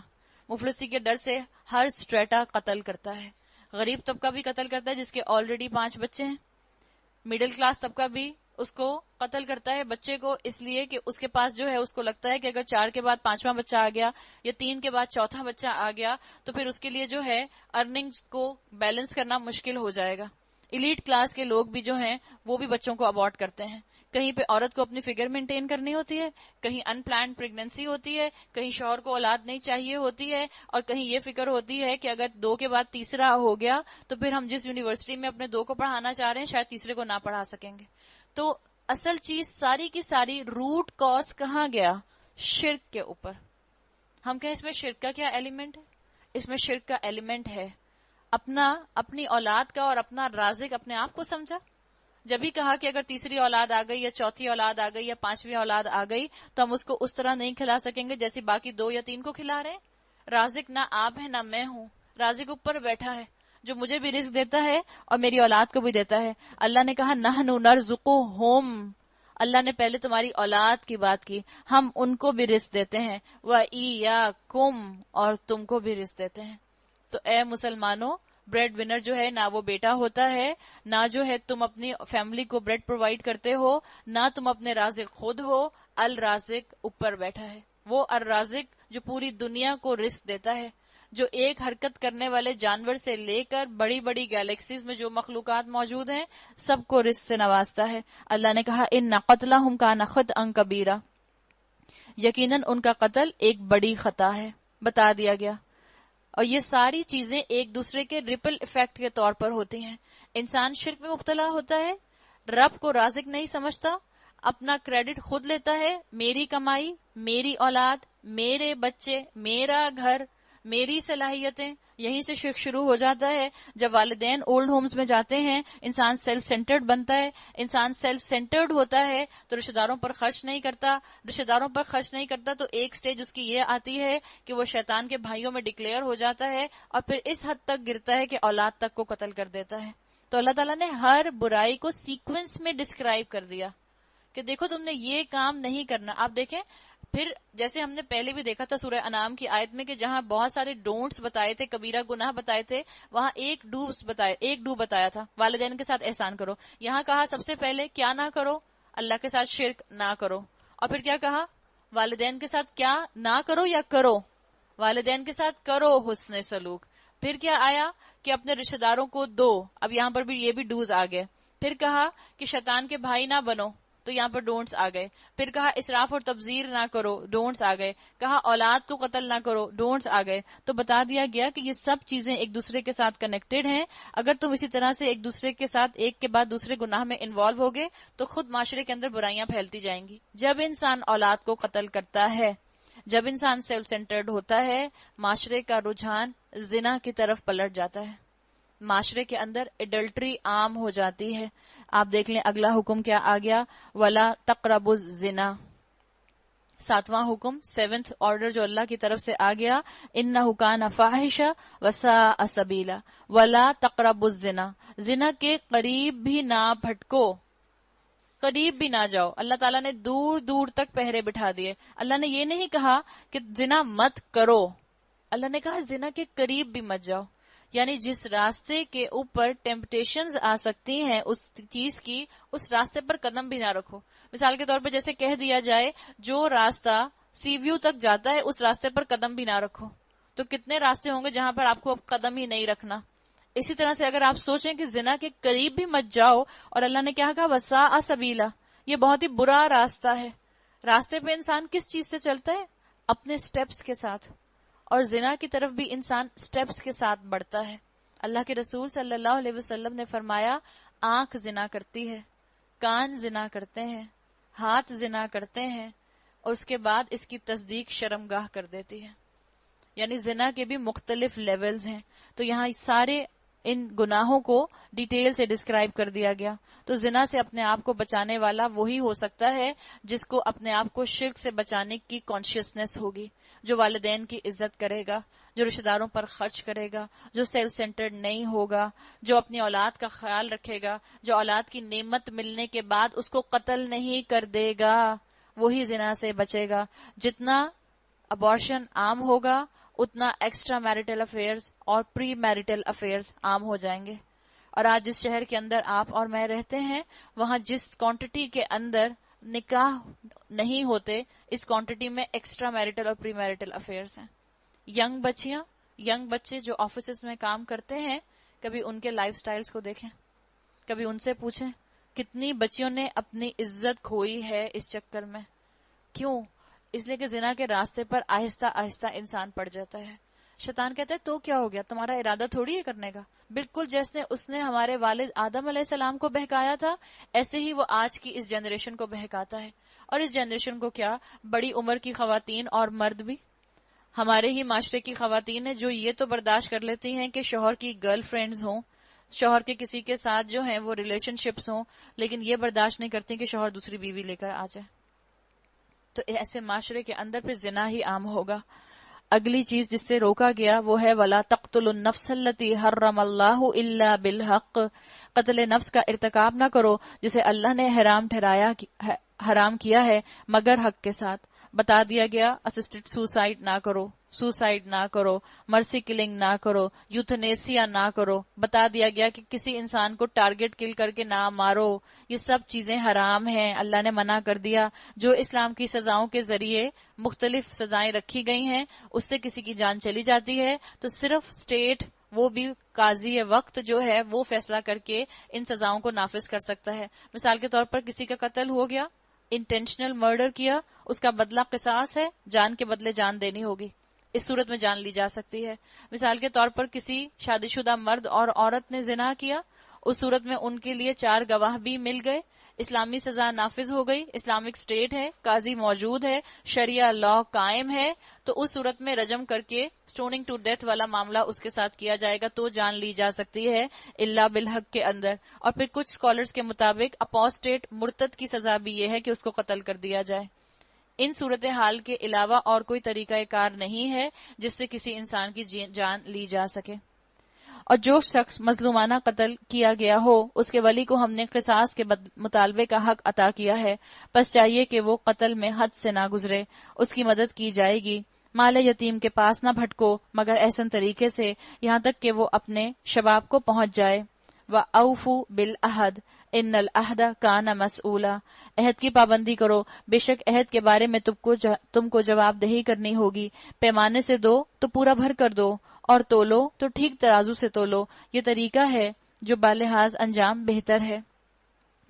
مفلسی کے ڈر سے ہر سٹریٹا قتل کرتا ہے، غریب طبقہ بھی قتل کرتا ہے جس کے آلریڈی 5 بچے ہیں، مڈل کلاس طبقہ بھی اس کو قتل کرتا ہے بچے کو، اس لیے کہ اس کے پاس جو ہے اس کو لگتا ہے کہ اگر 4 کے بعد 5واں بچہ آ گیا یا 3 کے بعد 4تھا بچہ آ گیا تو پھر اس کے لیے جو ہے ارننگ کو بیلنس کرنا مشکل ہو جائے گا۔ ایلیٹ کلاس کے لوگ بھی جو ہیں وہ بھی بچوں کو ابارٹ کرتے ہیں، کہیں پہ عورت کو اپنی فگر مینٹین کرنی ہوتی ہے، کہیں ان پلانڈ پریگننسی ہوتی ہے، کہیں شوہر کو اولاد نہیں چاہیے ہوتی ہے، اور کہیں یہ فکر ہوتی ہے کہ اگر 2 کے بعد تیسرا ہو گیا تو پھر ہم جس یونیورسٹی میں اپنے 2 کو پڑھانا چاہ رہے ہیں شاید تیسرے کو نہ پڑھا سکیں گے. تو اصل چیز ساری کی ساری روٹ کاز کہاں گیا؟ شرک کے اوپر. ہم کہیں اس میں شرک کا کیا ایلیمنٹ ہے؟ اس میں شرک کا ایلیمنٹ ہے اپنی اولاد کا اور اپنا رازق اپنے آپ کو سمجھا. جب بھی کہا کہ اگر تیسری اولاد آ گئی یا چوتھی اولاد آ گئی یا 5ویں اولاد آ گئی تو ہم اس کو اس طرح نہیں کھلا سکیں گے جیسے باقی 2 یا 3 کو کھلا رہے ہیں. رازق نہ آپ ہے نہ میں ہوں، رازق اوپر بیٹھا ہے جو مجھے بھی رزق دیتا ہے اور میری اولاد کو بھی دیتا ہے. اللہ نے کہا نحن نرزقہم، اللہ نے پہلے تمہاری اولاد کی بات کی، ہم ان کو بھی رزق دیتے ہیں، وَإِيَّاكُمْ، اور تم کو بھی رزق دیتے ہیں. تو اے مسلمانوں، بریڈ ونر جو ہے نہ وہ بیٹا ہوتا ہے، نہ جو ہے تم اپنی فیملی کو بریڈ پرووائڈ کرتے ہو، نہ تم اپنے رازق خود ہو. الرازق اوپر بیٹھا ہے، وہ الرازق جو پوری دنیا کو رزق دیتا ہے، جو ایک حرکت کرنے والے جانور سے لے کر بڑی بڑی گیلیکسیز میں جو مخلوقات موجود ہیں سب کو رزق سے نوازتا ہے. اللہ نے کہا ان قتلہم کان خطئا کبیرا، یقیناً ان کا قتل ایک بڑی خطا ہے، بتا دیا گیا. اور یہ ساری چیزیں ایک دوسرے کے ریپل ایفیکٹ کے طور پر ہوتی ہیں. انسان شرک میں مبتلا ہوتا ہے، رب کو رازق نہیں سمجھتا، اپنا کریڈٹ خود لیتا ہے، میری کمائی، میری اولاد، میرے بچے، میرا گھر، میری صلاحیتیں. یہیں سے شرک شروع ہو جاتا ہے. جب والدین اولڈ ہومز میں جاتے ہیں انسان سیلف سینٹرڈ بنتا ہے. انسان سیلف سینٹرڈ ہوتا ہے تو رشتہ داروں پر خرچ نہیں کرتا. رشتہ داروں پر خرچ نہیں کرتا تو ایک سٹیج اس کی یہ آتی ہے کہ وہ شیطان کے بھائیوں میں ڈکلیئر ہو جاتا ہے اور پھر اس حد تک گرتا ہے کہ اولاد تک کو قتل کر دیتا ہے. تو اللہ تعالیٰ نے ہر برائی کو سیکوینس میں ڈسکرائب کر دیا کہ دیکھو تم نے یہ کام نہیں کرنا. آپ دیکھیں پھر جیسے ہم نے پہلے بھی دیکھا تھا سورہ انعام کی آیت میں کہ جہاں بہت سارے ڈونٹس بتائے تھے، کبیرہ گناہ بتائے تھے، وہاں ایک ڈو بتایا تھا، والدین کے ساتھ احسان کرو. یہاں کہا سب سے پہلے کیا نہ کرو؟ اللہ کے ساتھ شرک نہ کرو. اور پھر کیا کہا؟ والدین کے ساتھ کیا نہ کرو یا کرو؟ والدین کے ساتھ کرو حسن سلوک. پھر کیا آیا کہ اپنے رشتہ داروں کو دو. اب یہاں پر بھی یہ بھی ڈوز آ گئے. پھر کہا کہ شیطان کے بھائی نہ بنو، تو یہاں پر ڈونٹس آ گئے. پھر کہا اسراف اور تبذیر نہ کرو، ڈونٹس آ گئے. کہا اولاد کو قتل نہ کرو، ڈونٹس آ گئے. تو بتا دیا گیا کہ یہ سب چیزیں ایک دوسرے کے ساتھ کنیکٹڈ ہیں. اگر تم اسی طرح سے ایک دوسرے کے ساتھ ایک کے بعد دوسرے گناہ میں انوالو ہوگے تو خود معاشرے کے اندر برائیاں پھیلتی جائیں گی. جب انسان اولاد کو قتل کرتا ہے، جب انسان سیلف سینٹرڈ ہوتا ہے، معاشرے کا رجحان زنا کی طرف پلٹ جاتا ہے. معاشرے کے اندر ایڈلٹری عام ہو جاتی ہے. آپ دیکھ لیں اگلا حکم کیا آ گیا، وَلَا تَقْرَبُوا الزِّنَا. 7واں حکم، 7th آرڈر جو اللہ کی طرف سے آ گیا، إِنَّهُ كَانَ فَاحِشًا وَسَاءَ سَبِيلًا وَلَا تَقْرَبُوا الزِّنَا. زنا کے قریب بھی نہ بھٹکو، قریب بھی نہ جاؤ. اللہ تعالیٰ نے دور دور تک پہرے بٹھا دیے. اللہ نے یہ نہیں کہا کہ زنا مت کرو، اللہ نے کہا زنا کے قریب بھی مت جاؤ. یعنی جس راستے کے اوپر ٹیمپٹیشنز آ سکتی ہیں اس چیز کی، اس راستے پر قدم بھی نہ رکھو. مثال کے طور پر جیسے کہہ دیا جائے جو راستہ سی ویو تک جاتا ہے اس راستے پر قدم بھی نہ رکھو، تو کتنے راستے ہوں گے جہاں پر آپ کو اب قدم ہی نہیں رکھنا. اسی طرح سے اگر آپ سوچیں کہ زنا کے قریب بھی مت جاؤ، اور اللہ نے کیا کہا وساء سبیلا، یہ بہت ہی برا راستہ ہے. راستے پہ انسان کس چیز سے چلتا ہے؟ اپنے سٹیپس کے ساتھ. اور زنا کی طرف بھی انسان سٹیپس کے ساتھ بڑھتا ہے. اللہ کے رسول صلی اللہ علیہ وسلم نے فرمایا آنکھ زنا کرتی ہے، کان زنا کرتے ہیں، ہاتھ زنا کرتے ہیں، اور اس کے بعد اس کی تصدیق شرمگاہ کر دیتی ہے. یعنی زنا کے بھی مختلف لیولز ہیں. تو یہاں سارے ان گناہوں کو ڈیٹیل سے ڈسکرائب کر دیا گیا. تو زنا سے اپنے آپ کو بچانے والا وہی ہو سکتا ہے جس کو اپنے آپ کو شرک سے بچانے کی کانشیسنس ہوگی، جو والدین کی عزت کرے گا، جو رشتہ داروں پر خرچ کرے گا، جو سیلف سینٹرڈ نہیں ہوگا، جو اپنی اولاد کا خیال رکھے گا، جو اولاد کی نعمت ملنے کے بعد اس کو قتل نہیں کر دے گا، وہی زنا سے بچے گا. جتنا ابارشن عام ہوگا اتنا ایکسٹرا میریٹل افیئرز اور پری میریٹل افیئرز عام ہو جائیں گے. اور آج جس شہر کے اندر آپ اور میں رہتے ہیں وہاں جس کوانٹٹی کے اندر نکاح نہیں ہوتے، اس کوانٹٹی میں ایکسٹرا میریٹل اور پری میریٹل افیئرز ہیں. ینگ بچے جو آفیسز میں کام کرتے ہیں، کبھی ان کے لائف سٹائلز کو دیکھیں، کبھی ان سے پوچھیں کتنی بچیوں نے اپنی عزت کھوئی ہے اس چکر میں. کیوں؟ اس لیے کہ زنا کے راستے پر آہستہ آہستہ انسان پڑ جاتا ہے. شیطان کہتا ہے تو کیا ہو گیا، تمہارا ارادہ تھوڑی ہے کرنے کا. بالکل جیسے اس نے ہمارے والد آدم علیہ السلام کو بہکایا تھا، ایسے ہی وہ آج کی اس جنریشن کو بہکاتا ہے. اور اس جنریشن کو کیا، بڑی عمر کی خواتین اور مرد بھی. ہمارے ہی معاشرے کی خواتین ہیں جو یہ تو برداشت کر لیتی ہیں کہ شوہر کی گرل فرینڈز ہوں، شوہر کے کسی کے ساتھ جو ہیں وہ ریلیشن شپس ہوں، لیکن یہ برداشت نہیں کرتی کہ شوہر دوسری بیوی لے کر آ جائے. تو ایسے معاشرے کے اندر پھر زنا ہی عام ہوگا. اگلی چیز جس سے روکا گیا وہ ہے وَلَا تَقْتُلُوا النَّفْسَ الَّتِي حَرَّمَ اللَّهُ إِلَّا بِالْحَقِّ. قتل نفس کا ارتکاب نہ کرو جسے اللہ نے حرام کیا ہے مگر حق کے ساتھ. بتا دیا گیا اسسٹڈ سوسائڈ نہ کرو، سوسائڈ نہ کرو، مرسی کلنگ نہ کرو، یوتھنیسیا نہ کرو. بتا دیا گیا کہ کسی انسان کو ٹارگٹ کل کر کے نہ مارو. یہ سب چیزیں حرام ہیں، اللہ نے منع کر دیا. جو اسلام کی سزاؤں کے ذریعے مختلف سزائیں رکھی گئی ہیں اس سے کسی کی جان چلی جاتی ہے تو صرف اسٹیٹ، وہ بھی قاضی وقت جو ہے وہ فیصلہ کر کے ان سزاؤں کو نافذ کر سکتا ہے. مثال کے طور پر کسی کا قتل ہو گیا، انٹینشنل مرڈر کیا، اس کا بدلہ قصاص ہے، جان کے بدلے جان دینی ہوگی. اس صورت میں جان لی جا سکتی ہے. مثال کے طور پر کسی شادی شدہ مرد اور عورت نے زنا کیا، اس صورت میں ان کے لیے 4 گواہ بھی مل گئے، اسلامی سزا نافذ ہو گئی، اسلامک اسٹیٹ ہے، قاضی موجود ہے، شریعہ لا قائم ہے، تو اس صورت میں رجم کر کے سٹوننگ ٹو ڈیتھ والا معاملہ اس کے ساتھ کیا جائے گا تو جان لی جا سکتی ہے الا بالحق کے اندر. اور پھر کچھ اسکالرز کے مطابق اپوسٹیٹ مرتد کی سزا بھی یہ ہے کہ اس کو قتل کر دیا جائے. ان صورتحال کے علاوہ اور کوئی طریقہ کار نہیں ہے جس سے کسی انسان کی جان لی جا سکے. اور جو شخص مظلومانہ قتل کیا گیا ہو اس کے ولی کو ہم نے قصاص کے مطالبے کا حق عطا کیا ہے، پس چاہیے کہ وہ قتل میں حد سے نہ گزرے، اس کی مدد کی جائے گی. مال یتیم کے پاس نہ بھٹکو مگر احسن طریقے سے، یہاں تک کہ وہ اپنے شباب کو پہنچ جائے. وَأَوْفُوا بِالْعَهْدِ إِنَّ الْعَهْدَ كَانَ مَسْئُولًا. عہد کی پابندی کرو، بے شک عہد کے بارے میں تم کو جواب دہی کرنی ہوگی. پیمانے سے دو تو پورا بھر کر دو، اور تولو تو ٹھیک ترازو سے تولو، یہ طریقہ ہے جو بالحاظ انجام بہتر ہے.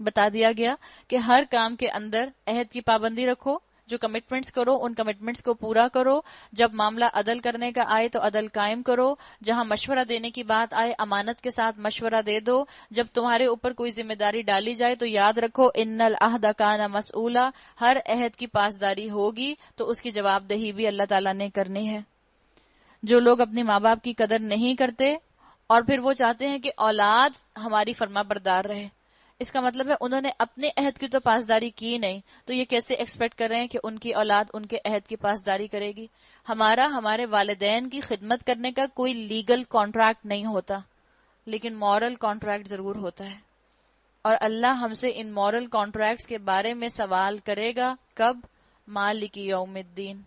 بتا دیا گیا کہ ہر کام کے اندر عہد کی پابندی رکھو، جو کمٹمنٹس کرو ان کمٹمنٹس کو پورا کرو. جب معاملہ عدل کرنے کا آئے تو عدل قائم کرو، جہاں مشورہ دینے کی بات آئے امانت کے ساتھ مشورہ دے دو. جب تمہارے اوپر کوئی ذمہ داری ڈالی جائے تو یاد رکھو ان العہد کان مسئولا، ہر عہد کی پاسداری ہوگی تو اس کی جواب دہی بھی اللہ تعالیٰ نے کرنی ہے. جو لوگ اپنے ماں باپ کی قدر نہیں کرتے اور پھر وہ چاہتے ہیں کہ اولاد ہماری فرما بردار رہے، اس کا مطلب ہے انہوں نے اپنے عہد کی تو پاسداری کی نہیں، تو یہ کیسے ایکسپیکٹ کر رہے ہیں کہ ان کی اولاد ان کے عہد کی پاسداری کرے گی. ہمارے والدین کی خدمت کرنے کا کوئی لیگل کانٹریکٹ نہیں ہوتا، لیکن مورل کانٹریکٹ ضرور ہوتا ہے. اور اللہ ہم سے ان مورل کانٹریکٹس کے بارے میں سوال کرے گا. کب؟ مالک یوم الدین،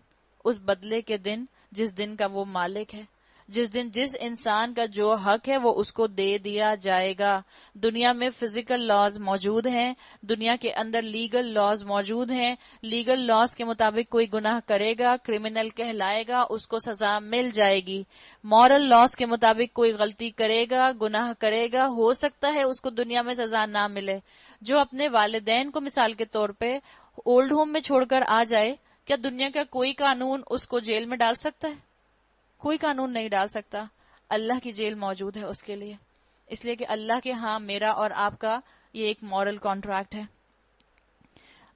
اس بدلے کے دن جس دن کا وہ مالک ہے، جس دن جس انسان کا جو حق ہے وہ اس کو دے دیا جائے گا. دنیا میں فزیکل لاز موجود ہیں، دنیا کے اندر لیگل لاز موجود ہیں. لیگل لاز کے مطابق کوئی گناہ کرے گا، کرمنل کہلائے گا، اس کو سزا مل جائے گی. مورل لاز کے مطابق کوئی غلطی کرے گا، گناہ کرے گا، ہو سکتا ہے اس کو دنیا میں سزا نہ ملے. جو اپنے والدین کو مثال کے طور پہ اولڈ ہوم میں چھوڑ کر آ جائے، کیا دنیا کا کوئی قانون اس کو جیل میں ڈال سکتا ہے؟ کوئی قانون نہیں ڈال سکتا. اللہ کی جیل موجود ہے اس کے لیے، اس لیے کہ اللہ کے ہاں میرا اور آپ کا یہ ایک مورل کانٹریکٹ ہے.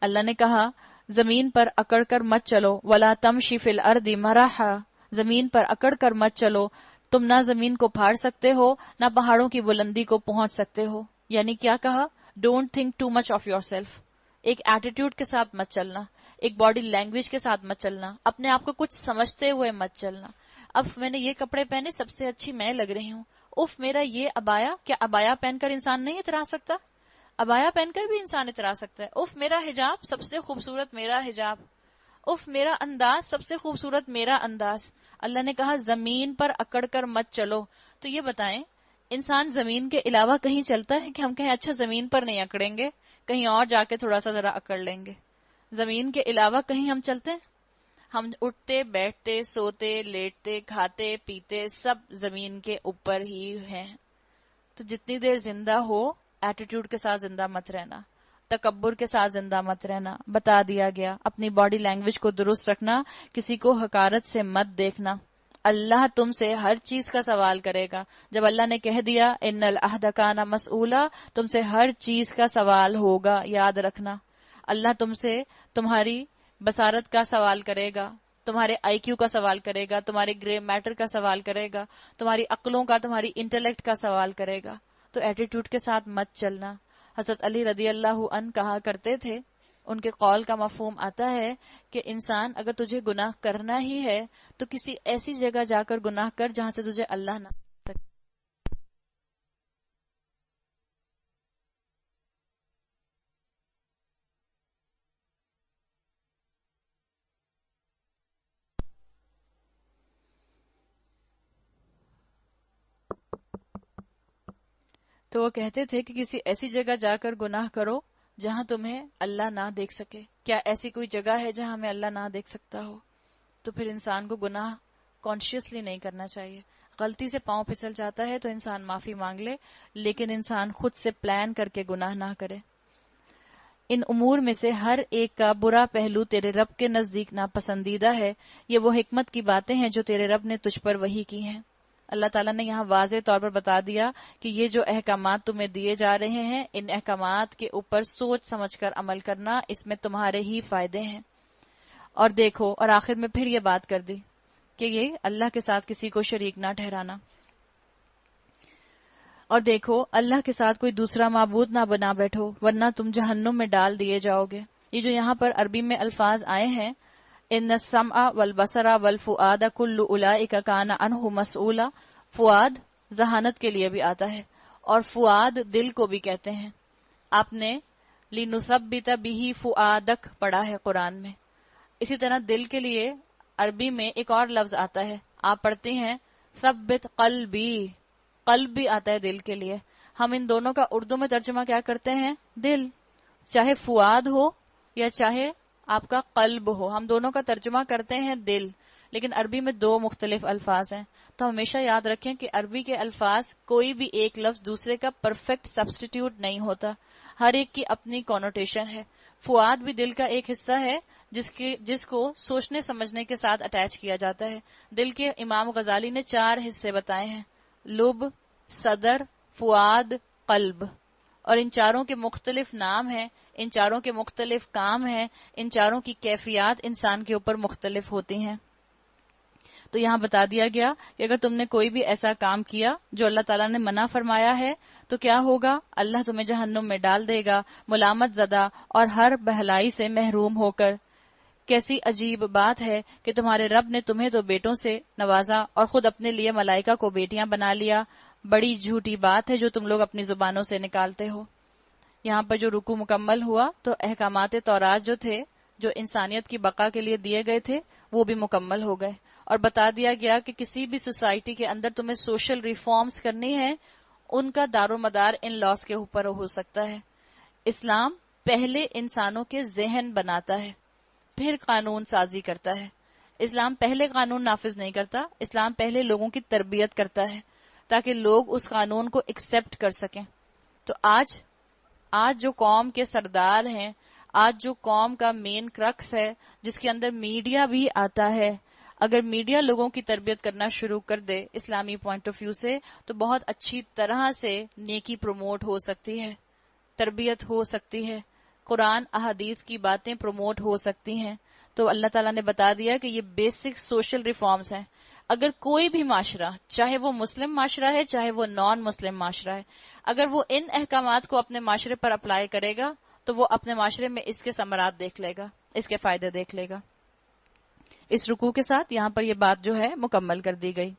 اللہ نے کہا زمین پر اکڑ کر مت چلو، ولا تمشی فی الارض مرحا، زمین پر اکڑ کر مت چلو. تم نہ زمین کو پھاڑ سکتے ہو نہ پہاڑوں کی بلندی کو پہنچ سکتے ہو. یعنی کیا کہا؟ Don't think too much of your self. ایک ایٹیٹیوڈ کے ساتھ مت چلنا، ایک باڈی لینگویج کے ساتھ مت چلنا، اپنے آپ کو کچھ سمجھتے ہوئے مت چلنا. اب میں نے یہ کپڑے پہنے، سب سے اچھی میں لگ رہی ہوں، اف میرا یہ ابایا، کیا ابایا پہن کر انسان نہیں اترا سکتا؟ ابایا پہن کر بھی انسان اترا سکتا ہے. اف میرا حجاب سب سے خوبصورت میرا حجاب، اف میرا انداز سب سے خوبصورت میرا انداز. اللہ نے کہا زمین پر اکڑ کر مت چلو. تو یہ بتائیں انسان زمین کے علاوہ کہیں چلتا ہے کہ ہم کہیں اچھا زمین پر نہیں اکڑیں گے، کہیں اور جا کے تھوڑا سا ذرا اکڑ لیں گے؟ زمین کے علاوہ کہیں ہم چلتے ہیں؟ ہم اٹھتے بیٹھتے سوتے لیٹتے کھاتے پیتے سب زمین کے اوپر ہی ہیں. تو جتنی دیر زندہ ہو ایٹیٹیوڈ کے ساتھ زندہ مت رہنا، تکبر کے ساتھ زندہ مت رہنا. بتا دیا گیا اپنی باڈی لینگویج کو درست رکھنا، کسی کو حقارت سے مت دیکھنا. اللہ تم سے ہر چیز کا سوال کرے گا. جب اللہ نے کہہ دیا ان العہد کان مسئولا، تم سے ہر چیز کا سوال ہوگا، یاد رکھنا. اللہ تم سے تمہاری بصارت کا سوال کرے گا، تمہارے آئی کیو کا سوال کرے گا، تمہارے گرے میٹر کا سوال کرے گا، تمہاری عقلوں کا، تمہاری انٹلیکٹ کا سوال کرے گا. تو ایٹیٹیوڈ کے ساتھ مت چلنا. حضرت علی رضی اللہ عنہ کہا کرتے تھے، ان کے قول کا مفہوم آتا ہے کہ انسان اگر تجھے گناہ کرنا ہی ہے تو کسی ایسی جگہ جا کر گناہ کر جہاں سے تجھے اللہ نہ سکے. تو وہ کہتے تھے کہ کسی ایسی جگہ جا کر گناہ کرو جہاں تمہیں اللہ نہ دیکھ سکے. کیا ایسی کوئی جگہ ہے جہاں ہمیں اللہ نہ دیکھ سکتا ہو؟ تو پھر انسان کو گناہ کانشیسلی نہیں کرنا چاہیے. غلطی سے پاؤں پھسل جاتا ہے تو انسان معافی مانگ لے، لیکن انسان خود سے پلان کر کے گناہ نہ کرے. ان امور میں سے ہر ایک کا برا پہلو تیرے رب کے نزدیک ناپسندیدہ ہے. یہ وہ حکمت کی باتیں ہیں جو تیرے رب نے تجھ پر وحی کی ہیں. اللہ تعالیٰ نے یہاں واضح طور پر بتا دیا کہ یہ جو احکامات تمہیں دیے جا رہے ہیں، ان احکامات کے اوپر سوچ سمجھ کر عمل کرنا، اس میں تمہارے ہی فائدے ہیں. اور دیکھو، اور آخر میں پھر یہ بات کر دی کہ یہ اللہ کے ساتھ کسی کو شریک نہ ٹھہرانا. اور دیکھو، اللہ کے ساتھ کوئی دوسرا معبود نہ بنا بیٹھو ورنہ تم جہنم میں ڈال دیے جاؤ گے. یہ جو یہاں پر عربی میں الفاظ آئے ہیں، ان السمع والبصر والفؤاد کل اولئک کان عنہ مسئولا، فؤاد ذہانت کے لیے بھی آتا ہے اور فؤاد دل کو بھی کہتے ہیں. آپ نے لنثبت بہ فؤادک پڑھا ہے قرآن میں. اسی طرح دل کے لیے عربی میں ایک اور لفظ آتا ہے، آپ پڑھتے ہیں ثبت قلبی، قلب بھی آتا ہے دل کے لیے. ہم ان دونوں کا اردو میں ترجمہ کیا کرتے ہیں؟ دل. چاہے فؤاد ہو یا چاہے آپ کا قلب ہو، ہم دونوں کا ترجمہ کرتے ہیں دل، لیکن عربی میں دو مختلف الفاظ ہیں. تو ہمیشہ یاد رکھیں کہ عربی کے الفاظ کوئی بھی ایک لفظ دوسرے کا پرفیکٹ سبسٹیٹیوٹ نہیں ہوتا، ہر ایک کی اپنی کونوٹیشن ہے. فؤاد بھی دل کا ایک حصہ ہے جس کو سوچنے سمجھنے کے ساتھ اٹیچ کیا جاتا ہے. دل کے امام غزالی نے 4 حصے بتائے ہیں، لب، صدر، فؤاد، قلب. اور ان چاروں کے مختلف نام ہیں، ان چاروں کے مختلف کام ہیں، ان چاروں کی کیفیات انسان کے اوپر مختلف ہوتی ہیں. تو یہاں بتا دیا گیا کہ اگر تم نے کوئی بھی ایسا کام کیا جو اللہ تعالیٰ نے منع فرمایا ہے تو کیا ہوگا؟ اللہ تمہیں جہنم میں ڈال دے گا، ملامت زدہ اور ہر بہلائی سے محروم ہو کر. کیسی عجیب بات ہے کہ تمہارے رب نے تمہیں تو بیٹوں سے نوازا اور خود اپنے لیے ملائکہ کو بیٹیاں بنا لیا. بڑی جھوٹی بات ہے جو تم لوگ اپنی زبانوں سے نکالتے ہو. یہاں پر جو رکوع مکمل ہوا تو احکامات تورات جو تھے، جو انسانیت کی بقا کے لیے دیے گئے تھے، وہ بھی مکمل ہو گئے. اور بتا دیا گیا کہ کسی بھی سوسائٹی کے اندر تمہیں سوشل ریفارمز کرنی ہے، ان کا دار و مدار ان لاس کے اوپر ہو سکتا ہے. اسلام پہلے انسانوں کے ذہن بناتا ہے، پھر قانون سازی کرتا ہے. اسلام پہلے قانون نافذ نہیں کرتا، اسلام پہلے لوگوں کی تربیت کرتا ہے تاکہ لوگ اس قانون کو ایکسپٹ کر سکیں. تو آج جو قوم کے سردار ہیں، آج جو قوم کا مین کرکس ہے، جس کے اندر میڈیا بھی آتا ہے، اگر میڈیا لوگوں کی تربیت کرنا شروع کر دے اسلامی پوائنٹ آف ویو سے تو بہت اچھی طرح سے نیکی پروموٹ ہو سکتی ہے، تربیت ہو سکتی ہے، قرآن احادیث کی باتیں پروموٹ ہو سکتی ہیں. تو اللہ تعالیٰ نے بتا دیا کہ یہ بیسک سوشل ریفارمز ہیں. اگر کوئی بھی معاشرہ، چاہے وہ مسلم معاشرہ ہے چاہے وہ نان مسلم معاشرہ ہے، اگر وہ ان احکامات کو اپنے معاشرے پر اپلائی کرے گا تو وہ اپنے معاشرے میں اس کے ثمرات دیکھ لے گا، اس کے فائدے دیکھ لے گا. اس رکوع کے ساتھ یہاں پر یہ بات جو ہے مکمل کر دی گئی.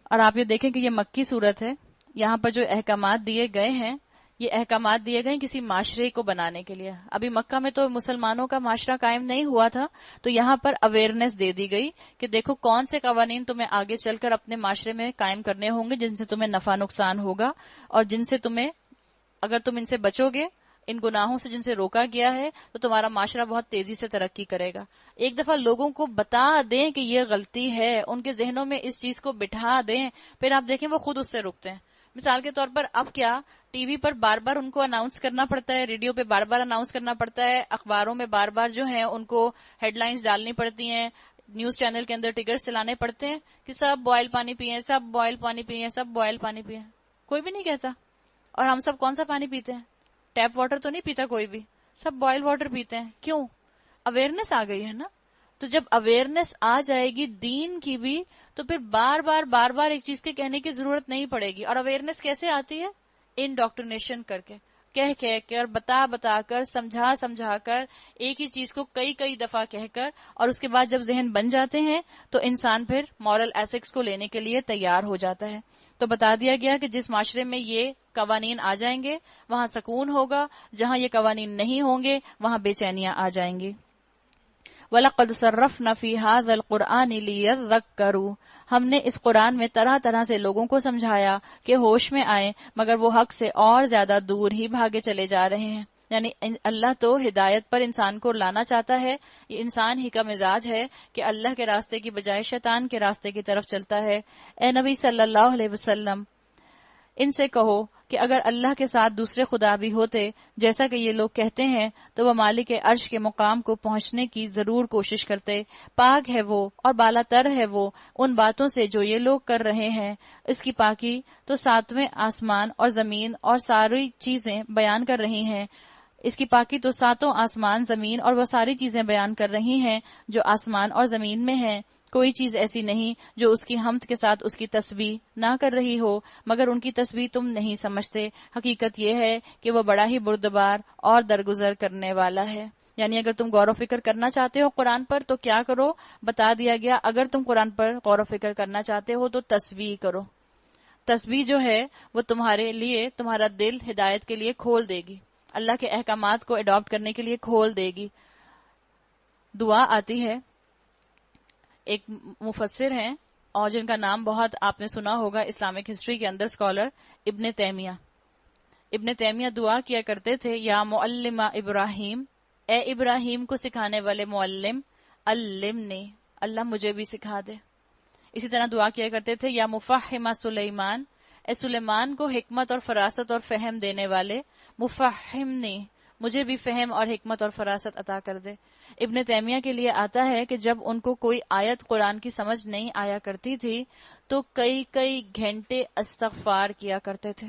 اور آپ یہ دیکھیں کہ یہ مکی صورت ہے. یہاں پر جو احکامات دیے گئے ہیں، یہ احکامات دیے گئے کسی معاشرے کو بنانے کے لیے. ابھی مکہ میں تو مسلمانوں کا معاشرہ قائم نہیں ہوا تھا، تو یہاں پر اویئرنیس دے دی گئی کہ دیکھو کون سے قوانین تمہیں آگے چل کر اپنے معاشرے میں قائم کرنے ہوں گے جن سے تمہیں نفع نقصان ہوگا، اور جن سے تمہیں، اگر تم ان سے بچو گے، ان گناہوں سے جن سے روکا گیا ہے، تو تمہارا معاشرہ بہت تیزی سے ترقی کرے گا. ایک دفعہ لوگوں کو بتا دیں کہ یہ غلطی ہے، ان کے ذہنوں میں اس چیز کو بٹھا دیں، پھر آپ دیکھیں وہ خود اس سے رکتے ہیں. مثال کے طور پر اب کیا ٹی وی پر بار بار ان کو اناؤنس کرنا پڑتا ہے، ریڈیو پہ بار بار اناؤنس کرنا پڑتا ہے، اخباروں میں بار بار جو ہے ان کو ہیڈ لائنز ڈالنی پڑتی ہیں، نیوز چینل کے اندر ٹکرز چلانے پڑتے ہیں کہ سب بوائل پانی پیئیں، سب بوائل پانی پیئیں، سب بوائل پانی پیئیں؟ کوئی بھی نہیں کہتا. اور ہم سب کون سا پانی پیتے ہیں؟ ٹیپ واٹر تو نہیں پیتا کوئی بھی، سب بوائل واٹر پیتے ہیں. کیوں؟ اویئرنیس آ گئی ہے نا. تو جب اویئرنیس آ جائے گی دین کی بھی تو پھر بار بار ایک چیز کے کہنے کی ضرورت نہیں پڑے گی. اور اویئرنیس کیسے آتی ہے؟ انڈاکٹرینیشن کر کے، کہہ کر، بتا کر، سمجھا کر، ایک ہی چیز کو کئی دفعہ کہہ کر، اور اس کے بعد جب ذہن بن جاتے ہیں تو انسان پھر مورل ایتھکس کو لینے کے لیے تیار ہو جاتا ہے. تو بتا دیا گیا کہ جس معاشرے میں یہ قوانین آ جائیں گے وہاں سکون ہوگا، جہاں یہ قوانین نہیں ہوں گے وہاں بے چینیاں آ جائیں گی. وَلَقَدْ صَرَّفْنَا فِي هَذَا الْقُرْآنِ لِيَذَّكَّرُوا، ہم نے اس قرآن میں طرح طرح سے لوگوں کو سمجھایا کہ ہوش میں آئیں، مگر وہ حق سے اور زیادہ دور ہی بھاگے چلے جا رہے ہیں. یعنی اللہ تو ہدایت پر انسان کو لانا چاہتا ہے، یہ انسان ہی کا مزاج ہے کہ اللہ کے راستے کی بجائے شیطان کے راستے کی طرف چلتا ہے. اے نبی صلی اللہ علیہ وسلم، ان سے کہو کہ اگر اللہ کے ساتھ دوسرے خدا بھی ہوتے جیسا کہ یہ لوگ کہتے ہیں تو وہ مالک عرش کے مقام کو پہنچنے کی ضرور کوشش کرتے. پاک ہے وہ اور بالا تر ہے وہ ان باتوں سے جو یہ لوگ کر رہے ہیں. اس کی پاکی تو ساتویں آسمان اور زمین اور ساری چیزیں بیان کر رہی ہیں. اس کی پاکی تو ساتوں آسمان، زمین اور وہ ساری چیزیں بیان کر رہی ہیں جو آسمان اور زمین میں ہیں. کوئی چیز ایسی نہیں جو اس کی حمد کے ساتھ اس کی تسبیح نہ کر رہی ہو، مگر ان کی تسبیح تم نہیں سمجھتے. حقیقت یہ ہے کہ وہ بڑا ہی بردبار اور درگزر کرنے والا ہے. یعنی اگر تم غور و فکر کرنا چاہتے ہو قرآن پر تو کیا کرو؟ بتا دیا گیا اگر تم قرآن پر غور و فکر کرنا چاہتے ہو تو تسبیح کرو. تسبیح جو ہے وہ تمہارے لیے تمہارا دل ہدایت کے لیے کھول دے گی، اللہ کے احکامات کو اڈاپٹ کرنے کے لیے کھول دے گی. دعا آتی ہے، ایک مفسر ہیں اور جن کا نام بہت آپ نے سنا ہوگا اسلامک ہسٹری کے اندر، اسکالر ابن تیمیہ. ابن تیمیہ دعا کیا کرتے تھے، یا معلم ابراہیم، اے ابراہیم کو سکھانے والے معلم، علمنی، اللہ مجھے بھی سکھا دے. اسی طرح دعا کیا کرتے تھے، یا مفہم سلیمان، اے سلیمان کو حکمت اور فراست اور فہم دینے والے، مفہمنی، مجھے بھی فہم اور حکمت اور فراست عطا کر دے. ابن تیمیہ کے لیے آتا ہے کہ جب ان کو کوئی آیت قرآن کی سمجھ نہیں آیا کرتی تھی تو کئی گھنٹے استغفار کیا کرتے تھے.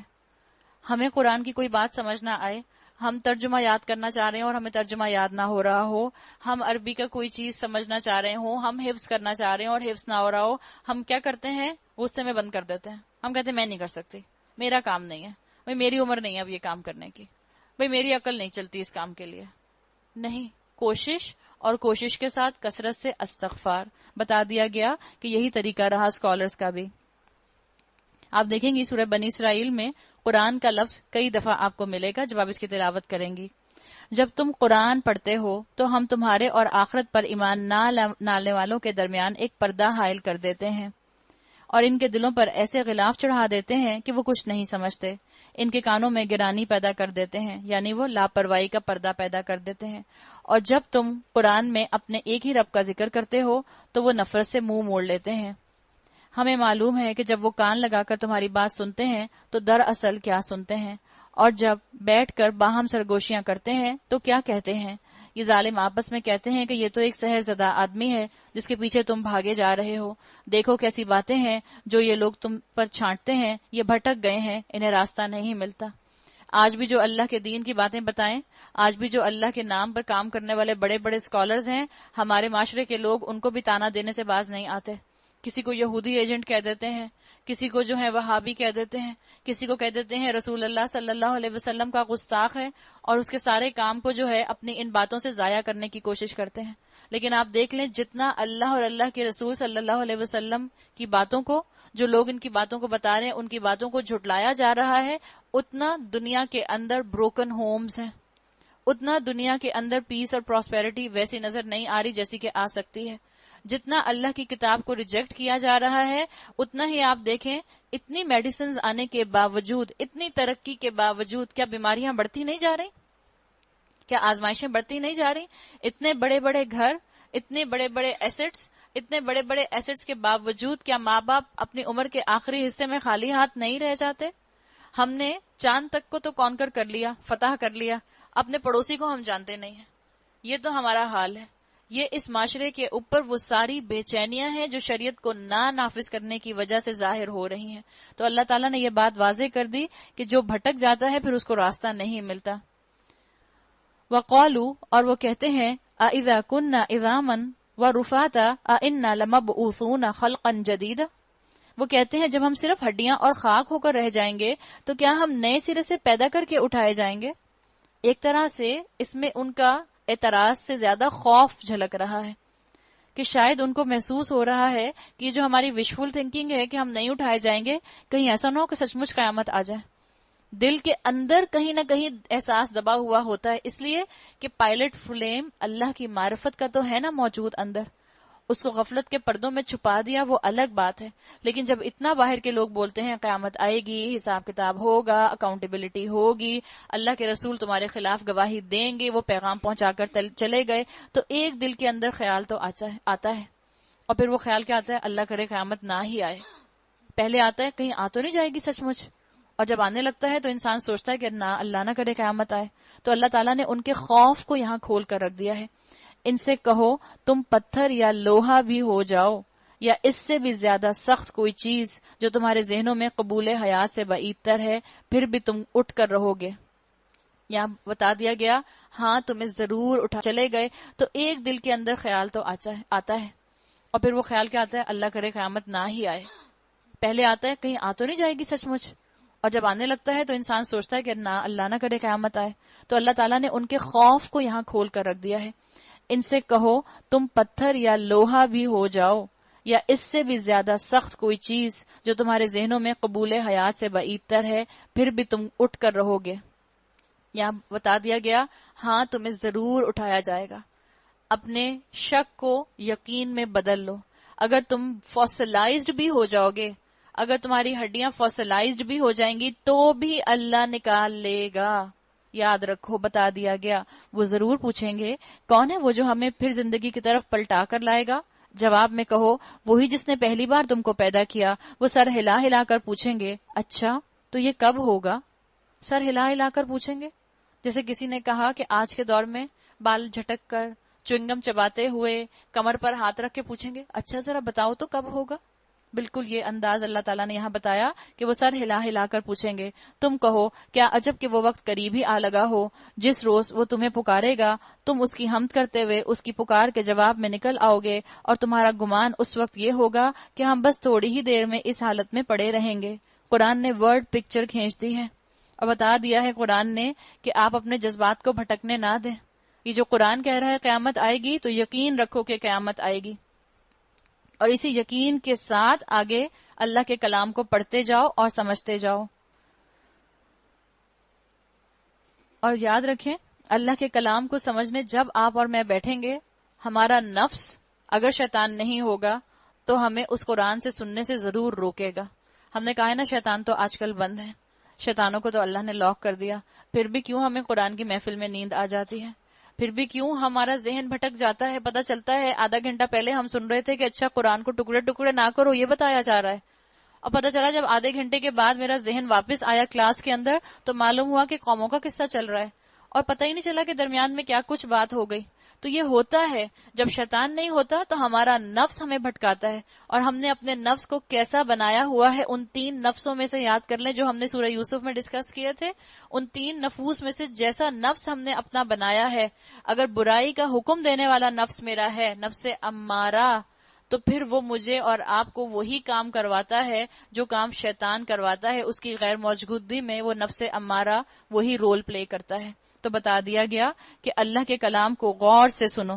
ہمیں قرآن کی کوئی بات سمجھ نہ آئے، ہم ترجمہ یاد کرنا چاہ رہے ہیں اور ہمیں ترجمہ یاد نہ ہو رہا ہو، ہم عربی کا کوئی چیز سمجھنا چاہ رہے ہوں، ہم حفظ کرنا چاہ رہے ہیں اور حفظ نہ ہو رہا ہو، ہم کیا کرتے ہیں؟ غصے میں بند کر دیتے ہیں. ہم کہتے ہیں میں نہیں کر سکتی، میرا کام نہیں ہے، بھائی میری عمر نہیں ہے اب یہ کام کرنے کی، بھئی میری عقل نہیں چلتی اس کام کے لیے. نہیں، کوشش اور کوشش کے ساتھ کثرت سے استغفار. بتا دیا گیا کہ یہی طریقہ رہا اسکالرز کا بھی. آپ دیکھیں گی سورہ بنی اسرائیل میں قرآن کا لفظ کئی دفعہ آپ کو ملے گا جب آپ اس کی تلاوت کریں گی. جب تم قرآن پڑھتے ہو تو ہم تمہارے اور آخرت پر ایمان نہ لانے والوں کے درمیان ایک پردہ حائل کر دیتے ہیں اور ان کے دلوں پر ایسے غلاف چڑھا دیتے ہیں کہ وہ کچھ نہیں سمجھتے. ان کے کانوں میں گرانی پیدا کر دیتے ہیں، یعنی وہ لاپرواہی کا پردہ پیدا کر دیتے ہیں. اور جب تم قرآن میں اپنے ایک ہی رب کا ذکر کرتے ہو تو وہ نفرت سے منہ موڑ لیتے ہیں. ہمیں معلوم ہے کہ جب وہ کان لگا کر تمہاری بات سنتے ہیں تو دراصل کیا سنتے ہیں، اور جب بیٹھ کر باہم سرگوشیاں کرتے ہیں تو کیا کہتے ہیں. یہ ظالم آپس میں کہتے ہیں کہ یہ تو ایک سحر زدہ آدمی ہے جس کے پیچھے تم بھاگے جا رہے ہو. دیکھو کیسی باتیں ہیں جو یہ لوگ تم پر چھانٹتے ہیں، یہ بھٹک گئے ہیں، انہیں راستہ نہیں ملتا. آج بھی جو اللہ کے دین کی باتیں بتائیں، آج بھی جو اللہ کے نام پر کام کرنے والے بڑے بڑے اسکالرز ہیں، ہمارے معاشرے کے لوگ ان کو بھی تانا دینے سے باز نہیں آتے. کسی کو یہودی ایجنٹ کہہ دیتے ہیں، کسی کو جو ہے وہابی کہہ دیتے ہیں، کسی کو کہہ دیتے ہیں رسول اللہ صلی اللہ علیہ وسلم کا گستاخ ہے، اور اس کے سارے کام کو جو ہے اپنی ان باتوں سے ضائع کرنے کی کوشش کرتے ہیں. لیکن آپ دیکھ لیں جتنا اللہ اور اللہ کے رسول صلی اللہ علیہ وسلم کی باتوں کو، جو لوگ ان کی باتوں کو بتا رہے ہیں، ان کی باتوں کو جھٹلایا جا رہا ہے، اتنا دنیا کے اندر بروکن ہومز ہیں، اتنا دنیا کے اندر پیس اور پراسپیرٹی ویسی نظر نہیں آ رہی جیسی کہ آ سکتی ہے. جتنا اللہ کی کتاب کو ریجیکٹ کیا جا رہا ہے اتنا ہی آپ دیکھیں اتنی میڈیسنز آنے کے باوجود، اتنی ترقی کے باوجود کیا بیماریاں بڑھتی نہیں جا رہی؟ کیا آزمائشیں بڑھتی نہیں جا رہی؟ اتنے بڑے بڑے گھر، اتنے بڑے بڑے ایسٹس کے باوجود کیا ماں باپ اپنی عمر کے آخری حصے میں خالی ہاتھ نہیں رہ جاتے؟ ہم نے چاند تک کو تو کانکر کر لیا، فتح کر لیا، اپنے پڑوسی کو ہم جانتے نہیں ہیں. یہ تو ہمارا حال ہے. یہ اس معاشرے کے اوپر وہ ساری بے چینیاں ہیں جو شریعت کو نہ نافذ کرنے کی وجہ سے ظاہر ہو رہی ہیں. تو اللہ تعالیٰ نے یہ بات واضح کر دی کہ جو بھٹک جاتا ہے پھر اس کو راستہ نہیں ملتا. وقالوا، اور وہ کہتے ہیں، اذا كنا عظاما ورفاتا ائنا لمبعوثون خلقا جديدا. وہ کہتے ہیں جب ہم صرف ہڈیاں اور خاک ہو کر رہ جائیں گے تو کیا ہم نئے سرے سے پیدا کر کے اٹھائے جائیں گے؟ ایک طرح سے اس میں ان کا اعتراض سے زیادہ خوف جھلک رہا ہے کہ شاید ان کو محسوس ہو رہا ہے کہ یہ جو ہماری وشفل تھنکنگ ہے کہ ہم نہیں اٹھائے جائیں گے، کہیں ایسا نہ ہو کہ سچ مچ قیامت آ جائے. دل کے اندر کہیں نہ کہیں احساس دبا ہوا ہوتا ہے، اس لیے کہ پائلٹ فلیم اللہ کی معرفت کا تو ہے نا موجود اندر، اس کو غفلت کے پردوں میں چھپا دیا وہ الگ بات ہے. لیکن جب اتنا باہر کے لوگ بولتے ہیں قیامت آئے گی، حساب کتاب ہوگا، اکاؤنٹیبلٹی ہوگی، اللہ کے رسول تمہارے خلاف گواہی دیں گے، وہ پیغام پہنچا کر چلے گئے، تو ایک دل کے اندر خیال تو آتا ہے. اور پھر وہ خیال کیا آتا ہے؟ اللہ کرے قیامت نہ ہی آئے. پہلے آتا ہے کہیں آ تو نہیں جائے گی سچ مچ، اور جب آنے لگتا ہے تو انسان سوچتا ہے کہ نہ، اللہ نہ کرے قیامت آئے. تو اللہ تعالیٰ نے ان کے خوف کو یہاں کھول کر رکھ دیا ہے. ان سے کہو تم پتھر یا لوہا بھی ہو جاؤ، یا اس سے بھی زیادہ سخت کوئی چیز جو تمہارے ذہنوں میں قبول حیات سے بعید تر ہے، پھر بھی تم اٹھ کر رہو گے. یہاں بتا دیا گیا ہاں تمہیں ضرور اٹھا چلے گئے، تو ایک دل کے اندر خیال تو آتا ہے. اور پھر وہ خیال کیا آتا ہے؟ اللہ کرے قیامت نہ ہی آئے. پہلے آتا ہے کہیں آ تو نہیں جائے گی سچ مچ، اور جب آنے لگتا ہے تو انسان سوچتا ہے کہ نہ، اللہ نہ کرے قیامت آئے. تو اللہ تعالیٰ نے ان کے خوف کو یہاں کھول کر رکھ دیا ہے. ان سے کہو تم پتھر یا لوہا بھی ہو جاؤ، یا اس سے بھی زیادہ سخت کوئی چیز جو تمہارے ذہنوں میں قبول حیات سے بعید تر ہے، پھر بھی تم اٹھ کر رہو گے. یہاں بتا دیا گیا ہاں تمہیں ضرور اٹھایا جائے گا. اپنے شک کو یقین میں بدل لو. اگر تم فوسلائزڈ بھی ہو جاؤ گے، اگر تمہاری ہڈیاں فوسلائزڈ بھی ہو جائیں گی تو بھی اللہ نکال لے گا. یاد رکھو بتا دیا گیا وہ ضرور پوچھیں گے کون ہے وہ جو ہمیں پھر زندگی کی طرف پلٹا کر لائے گا. جواب میں کہو وہی جس نے پہلی بار تم کو پیدا کیا. وہ سر ہلا ہلا کر پوچھیں گے اچھا تو یہ کب ہوگا؟ سر ہلا ہلا کر پوچھیں گے. جیسے کسی نے کہا کہ آج کے دور میں بال جھٹک کر چوئنگم چباتے ہوئے کمر پر ہاتھ رکھ کے پوچھیں گے اچھا ذرا بتاؤ تو کب ہوگا. بالکل یہ انداز اللہ تعالیٰ نے یہاں بتایا کہ وہ سر ہلا ہلا کر پوچھیں گے. تم کہو کیا عجب کہ وہ وقت قریب ہی آ لگا ہو جس روز وہ تمہیں پکارے گا، تم اس کی حمد کرتے ہوئے اس کی پکار کے جواب میں نکل آؤ گے، اور تمہارا گمان اس وقت یہ ہوگا کہ ہم بس تھوڑی ہی دیر میں اس حالت میں پڑے رہیں گے. قرآن نے ورڈ پکچر کھینچ دی ہے اور بتا دیا ہے قرآن نے کہ آپ اپنے جذبات کو بھٹکنے نہ دیں. یہ جو قرآن کہہ رہا ہے قیامت آئے گی تو یقین رکھو کہ قیامت آئے گی، اور اسی یقین کے ساتھ آگے اللہ کے کلام کو پڑھتے جاؤ اور سمجھتے جاؤ. اور یاد رکھیں اللہ کے کلام کو سمجھنے جب آپ اور میں بیٹھیں گے، ہمارا نفس اگر شیطان نہیں ہوگا تو ہمیں اس قرآن سے سننے سے ضرور روکے گا. ہم نے کہا ہے نا شیطان تو آج کل بند ہے، شیطانوں کو تو اللہ نے لاک کر دیا، پھر بھی کیوں ہمیں قرآن کی محفل میں نیند آ جاتی ہے؟ پھر بھی کیوں ہمارا ذہن بھٹک جاتا ہے؟ پتہ چلتا ہے آدھا گھنٹہ پہلے ہم سن رہے تھے کہ اچھا قرآن کو ٹکڑے ٹکڑے نہ کرو، یہ بتایا جا رہا ہے، اور پتہ چلا جب آدھے گھنٹے کے بعد میرا ذہن واپس آیا کلاس کے اندر تو معلوم ہوا کہ قوموں کا قصہ چل رہا ہے، اور پتہ ہی نہیں چلا کہ درمیان میں کیا کچھ بات ہو گئی. تو یہ ہوتا ہے جب شیطان نہیں ہوتا تو ہمارا نفس ہمیں بھٹکاتا ہے. اور ہم نے اپنے نفس کو کیسا بنایا ہوا ہے، ان 3 نفسوں میں سے یاد کر لیں جو ہم نے سورہ یوسف میں ڈسکس کیے تھے. ان 3 نفوس میں سے جیسا نفس ہم نے اپنا بنایا ہے، اگر برائی کا حکم دینے والا نفس میرا ہے، نفس امارہ، تو پھر وہ مجھے اور آپ کو وہی کام کرواتا ہے جو کام شیطان کرواتا ہے. اس کی غیر موجودگی میں وہ نفس امارہ وہی رول پلے کرتا ہے. تو بتا دیا گیا کہ اللہ کے کلام کو غور سے سنو.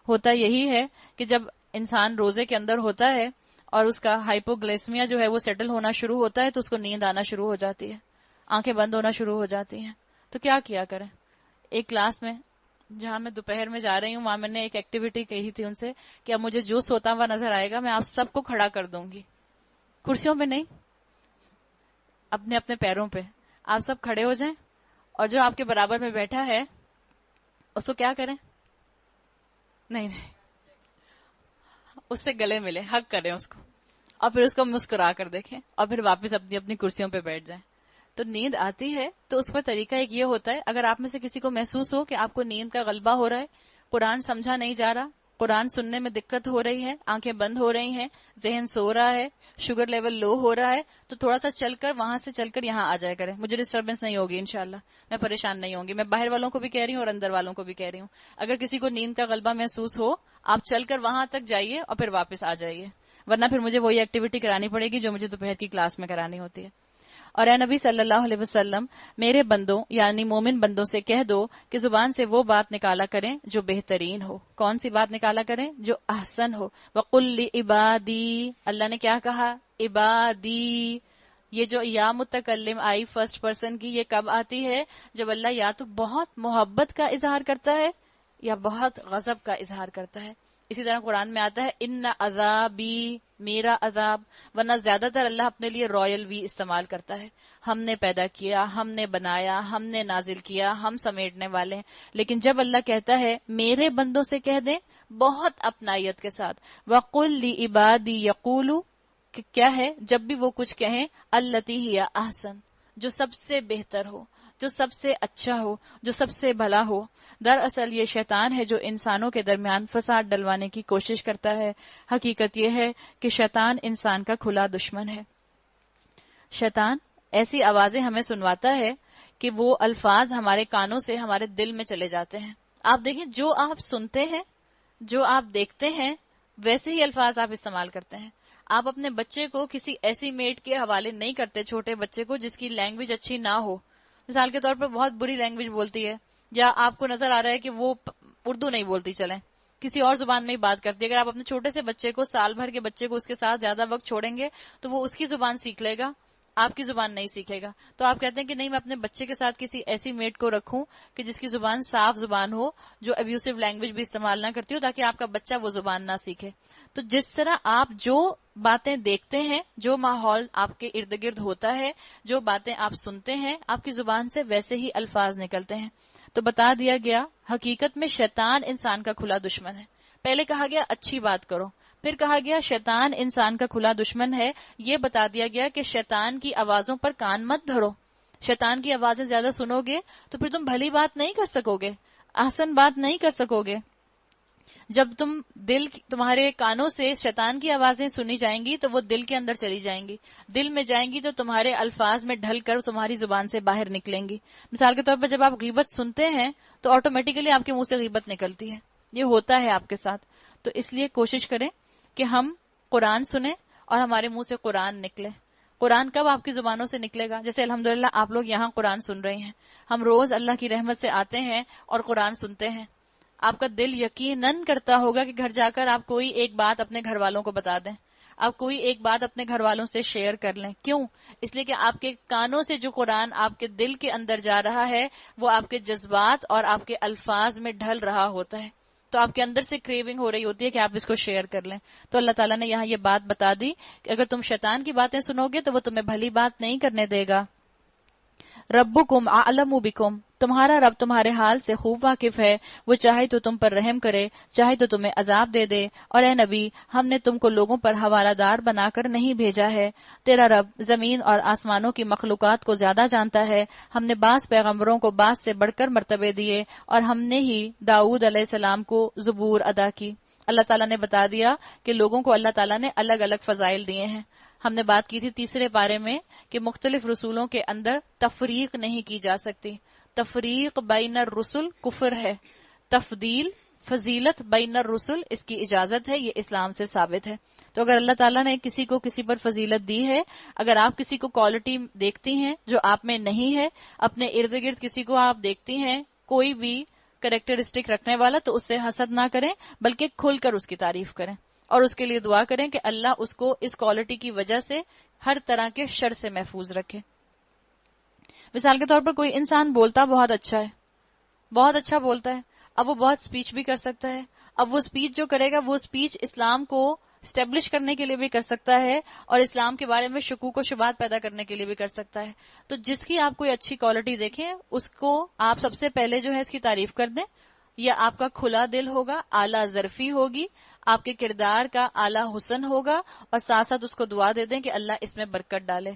ہوتا یہی ہے کہ جب انسان روزے کے اندر ہوتا ہے اور اس کا ہائپوگلیسمیا جو ہے وہ سیٹل ہونا شروع ہوتا ہے تو اس کو نیند آنا شروع ہو جاتی ہے، آنکھیں بند ہونا شروع ہو جاتی ہیں. تو کیا کیا کریں؟ ایک کلاس میں جہاں میں دوپہر میں جا رہی ہوں وہاں میں نے ایک ایکٹیویٹی کہی تھی ان سے کہ اب مجھے جو سوتا ہوا نظر آئے گا میں آپ سب کو کھڑا کر دوں گی، کرسیوں پہ نہیں، اپنے اپنے پیروں پہ. آپ سب کھڑے ہو جائیں اور جو آپ کے برابر میں بیٹھا ہے اس کو کیا کریں؟ نہیں اس سے گلے ملے، حق کریں اس کو، اور پھر اس کو مسکرا کر دیکھیں، اور پھر واپس اپنی اپنی کرسیوں پہ بیٹھ جائیں. تو نیند آتی ہے تو اس کا طریقہ ایک یہ ہوتا ہے، اگر آپ میں سے کسی کو محسوس ہو کہ آپ کو نیند کا غلبہ ہو رہا ہے، قرآن سمجھا نہیں جا رہا، قرآن سننے میں دقت ہو رہی ہے، آنکھیں بند ہو رہی ہیں، ذہن سو رہا ہے، شوگر لیول لو ہو رہا ہے، تو تھوڑا سا چل کر وہاں سے چل کر یہاں آ جائے کرے، مجھے ڈسٹربنس نہیں ہوگی انشاءاللہ، میں پریشان نہیں ہوں گی. میں باہر والوں کو بھی کہہ رہی ہوں اور اندر والوں کو بھی کہہ رہی ہوں. اگر کسی کو نیند کا غلبہ محسوس ہو، آپ چل کر وہاں تک جائیے اور پھر واپس آ جائیے، ورنہ پھر مجھے وہی ایکٹیویٹی کرانی پڑے گی جو مجھے دوپہر کی کلاس میں کرانی ہوتی ہے. اور اے نبی صلی اللہ علیہ وسلم، میرے بندوں یعنی مومن بندوں سے کہہ دو کہ زبان سے وہ بات نکالا کریں جو بہترین ہو. کون سی بات نکالا کریں؟ جو احسن ہو. وَقُلْ لِعِبَادِي، اللہ نے کیا کہا؟ عبادی. یہ جو یا متکلم آئی فرسٹ پرسن کی، یہ کب آتی ہے؟ جب اللہ یا تو بہت محبت کا اظہار کرتا ہے یا بہت غضب کا اظہار کرتا ہے. اسی طرح قرآن میں آتا ہے ان عذابی، میرا عذاب، ورنہ زیادہ تر اللہ اپنے لیے رائل وی استعمال کرتا ہے. ہم نے پیدا کیا، ہم نے بنایا، ہم نے نازل کیا، ہم سمیٹنے والے ہیں. لیکن جب اللہ کہتا ہے میرے بندوں سے کہہ دیں بہت اپنائیت کے ساتھ، وَقُلْ لِعِبَادِي يَقُولُوا، کہ کیا ہے؟ جب بھی وہ کچھ کہیں الَّتِی ہِیَ احسن، جو سب سے بہتر ہو، جو سب سے اچھا ہو، جو سب سے بھلا ہو. دراصل یہ شیطان ہے جو انسانوں کے درمیان فساد ڈلوانے کی کوشش کرتا ہے. حقیقت یہ ہے کہ شیطان انسان کا کھلا دشمن ہے. شیطان ایسی آوازیں ہمیں سنواتا ہے کہ وہ الفاظ ہمارے کانوں سے ہمارے دل میں چلے جاتے ہیں. آپ دیکھیں، جو آپ سنتے ہیں، جو آپ دیکھتے ہیں، ویسے ہی الفاظ آپ استعمال کرتے ہیں. آپ اپنے بچے کو کسی ایسی میٹ کے حوالے نہیں کرتے، چھوٹے بچے کو جس کی لینگویج اچھی نہ ہو. مثال کے طور پر بہت بری لینگویج بولتی ہے، یا آپ کو نظر آ رہا ہے کہ وہ اردو نہیں بولتی، چلیں کسی اور زبان میں ہی بات کرتی ہے. اگر آپ اپنے چھوٹے سے بچے کو، سال بھر کے بچے کو اس کے ساتھ زیادہ وقت چھوڑیں گے تو وہ اس کی زبان سیکھ لے گا، آپ کی زبان نہیں سیکھے گا. تو آپ کہتے ہیں کہ نہیں، میں اپنے بچے کے ساتھ کسی ایسی میٹ کو رکھوں کہ جس کی زبان صاف زبان ہو، جو ابیوسو لینگویج بھی استعمال نہ کرتی ہو، تاکہ آپ کا بچہ وہ زبان نہ سیکھے. تو جس طرح آپ جو باتیں دیکھتے ہیں، جو ماحول آپ کے ارد گرد ہوتا ہے، جو باتیں آپ سنتے ہیں، آپ کی زبان سے ویسے ہی الفاظ نکلتے ہیں. تو بتا دیا گیا حقیقت میں شیطان انسان کا کھلا دشمن ہے. پہلے کہا گیا اچھی بات کرو، پھر کہا گیا شیطان انسان کا کھلا دشمن ہے. یہ بتا دیا گیا کہ شیطان کی آوازوں پر کان مت دھرو. شیطان کی آوازیں زیادہ سنو گے تو پھر تم بھلی بات نہیں کر سکو گے، احسن بات نہیں کر سکو گے. جب تمہارے کانوں سے شیطان کی آوازیں سنی جائیں گی تو وہ دل کے اندر چلی جائیں گی، دل میں جائیں گی تو تمہارے الفاظ میں ڈھل کر تمہاری زبان سے باہر نکلیں گی. مثال کے طور پر جب آپ غیبت سنتے ہیں تو آٹومیٹیکلی آپ کے منہ سے غیبت نکلتی ہے. یہ ہوتا ہے آپ کے ساتھ. تو اس لیے کوشش کریں کہ ہم قرآن سنیں اور ہمارے منہ سے قرآن نکلے. قرآن کب آپ کی زبانوں سے نکلے گا؟ جیسے الحمدللہ آپ لوگ یہاں قرآن سن رہے ہیں، ہم روز اللہ کی رحمت سے آتے ہیں اور قرآن سنتے ہیں. آپ کا دل یقیناً کرتا ہوگا کہ گھر جا کر آپ کوئی ایک بات اپنے گھر والوں کو بتا دیں، آپ کوئی ایک بات اپنے گھر والوں سے شیئر کر لیں. کیوں؟ اس لیے کہ آپ کے کانوں سے جو قرآن آپ کے دل کے اندر جا رہا ہے وہ آپ کے جذبات اور آپ کے الفاظ میں ڈھل رہا ہوتا ہے. تو آپ کے اندر سے کریونگ ہو رہی ہوتی ہے کہ آپ اس کو شیئر کر لیں. تو اللہ تعالیٰ نے یہاں یہ بات بتا دی کہ اگر تم شیطان کی باتیں سنو گے تو وہ تمہیں بھلی بات نہیں کرنے دے گا. ربکم اعلم بکم، تمہارا رب تمہارے حال سے خوب واقف ہے، وہ چاہے تو تم پر رحم کرے، چاہے تو تمہیں عذاب دے دے. اور اے نبی، ہم نے تم کو لوگوں پر حوالہ دار بنا کر نہیں بھیجا ہے. تیرا رب زمین اور آسمانوں کی مخلوقات کو زیادہ جانتا ہے. ہم نے بعض پیغمبروں کو بعض سے بڑھ کر مرتبے دیے، اور ہم نے ہی داؤد علیہ السلام کو زبور ادا کی. اللہ تعالیٰ نے بتا دیا کہ لوگوں کو اللہ تعالیٰ نے الگ الگ فضائل دیے ہیں. ہم نے بات کی تھی تیسرے پارے میں کہ مختلف رسولوں کے اندر تفریق نہیں کی جا سکتی. تفریق بین الرسل کفر ہے. تفضیل، فضیلت بین الرسل، اس کی اجازت ہے، یہ اسلام سے ثابت ہے. تو اگر اللہ تعالیٰ نے کسی کو کسی پر فضیلت دی ہے، اگر آپ کسی کو کوالٹی دیکھتی ہیں جو آپ میں نہیں ہے، اپنے ارد گرد کسی کو آپ دیکھتی ہیں کوئی بھی کریکٹرسٹک رکھنے والا، تو اس سے حسد نہ کریں بلکہ کھل کر اس کی تعریف کریں اور اس کے لیے دعا کریں کہ اللہ اس کو اس کوالٹی کی وجہ سے ہر طرح کے شر سے محفوظ رکھے. مثال کے طور پر کوئی انسان بولتا بہت اچھا ہے، بہت اچھا بولتا ہے، اب وہ بہت سپیچ بھی کر سکتا ہے. اب وہ سپیچ جو کرے گا وہ سپیچ اسلام کو اسٹیبلش کرنے کے لیے بھی کر سکتا ہے اور اسلام کے بارے میں شکوک و شبہات پیدا کرنے کے لیے بھی کر سکتا ہے. تو جس کی آپ کوئی اچھی کوالٹی دیکھیں اس کو آپ سب سے پہلے جو ہے اس کی تعریف کر دیں. یا آپ کا کھلا دل ہوگا، اعلیٰ ظرفی ہوگی، آپ کے کردار کا اعلیٰ حسن ہوگا، اور ساتھ ساتھ اس کو دعا دے دیں کہ اللہ اس میں برکت ڈالے.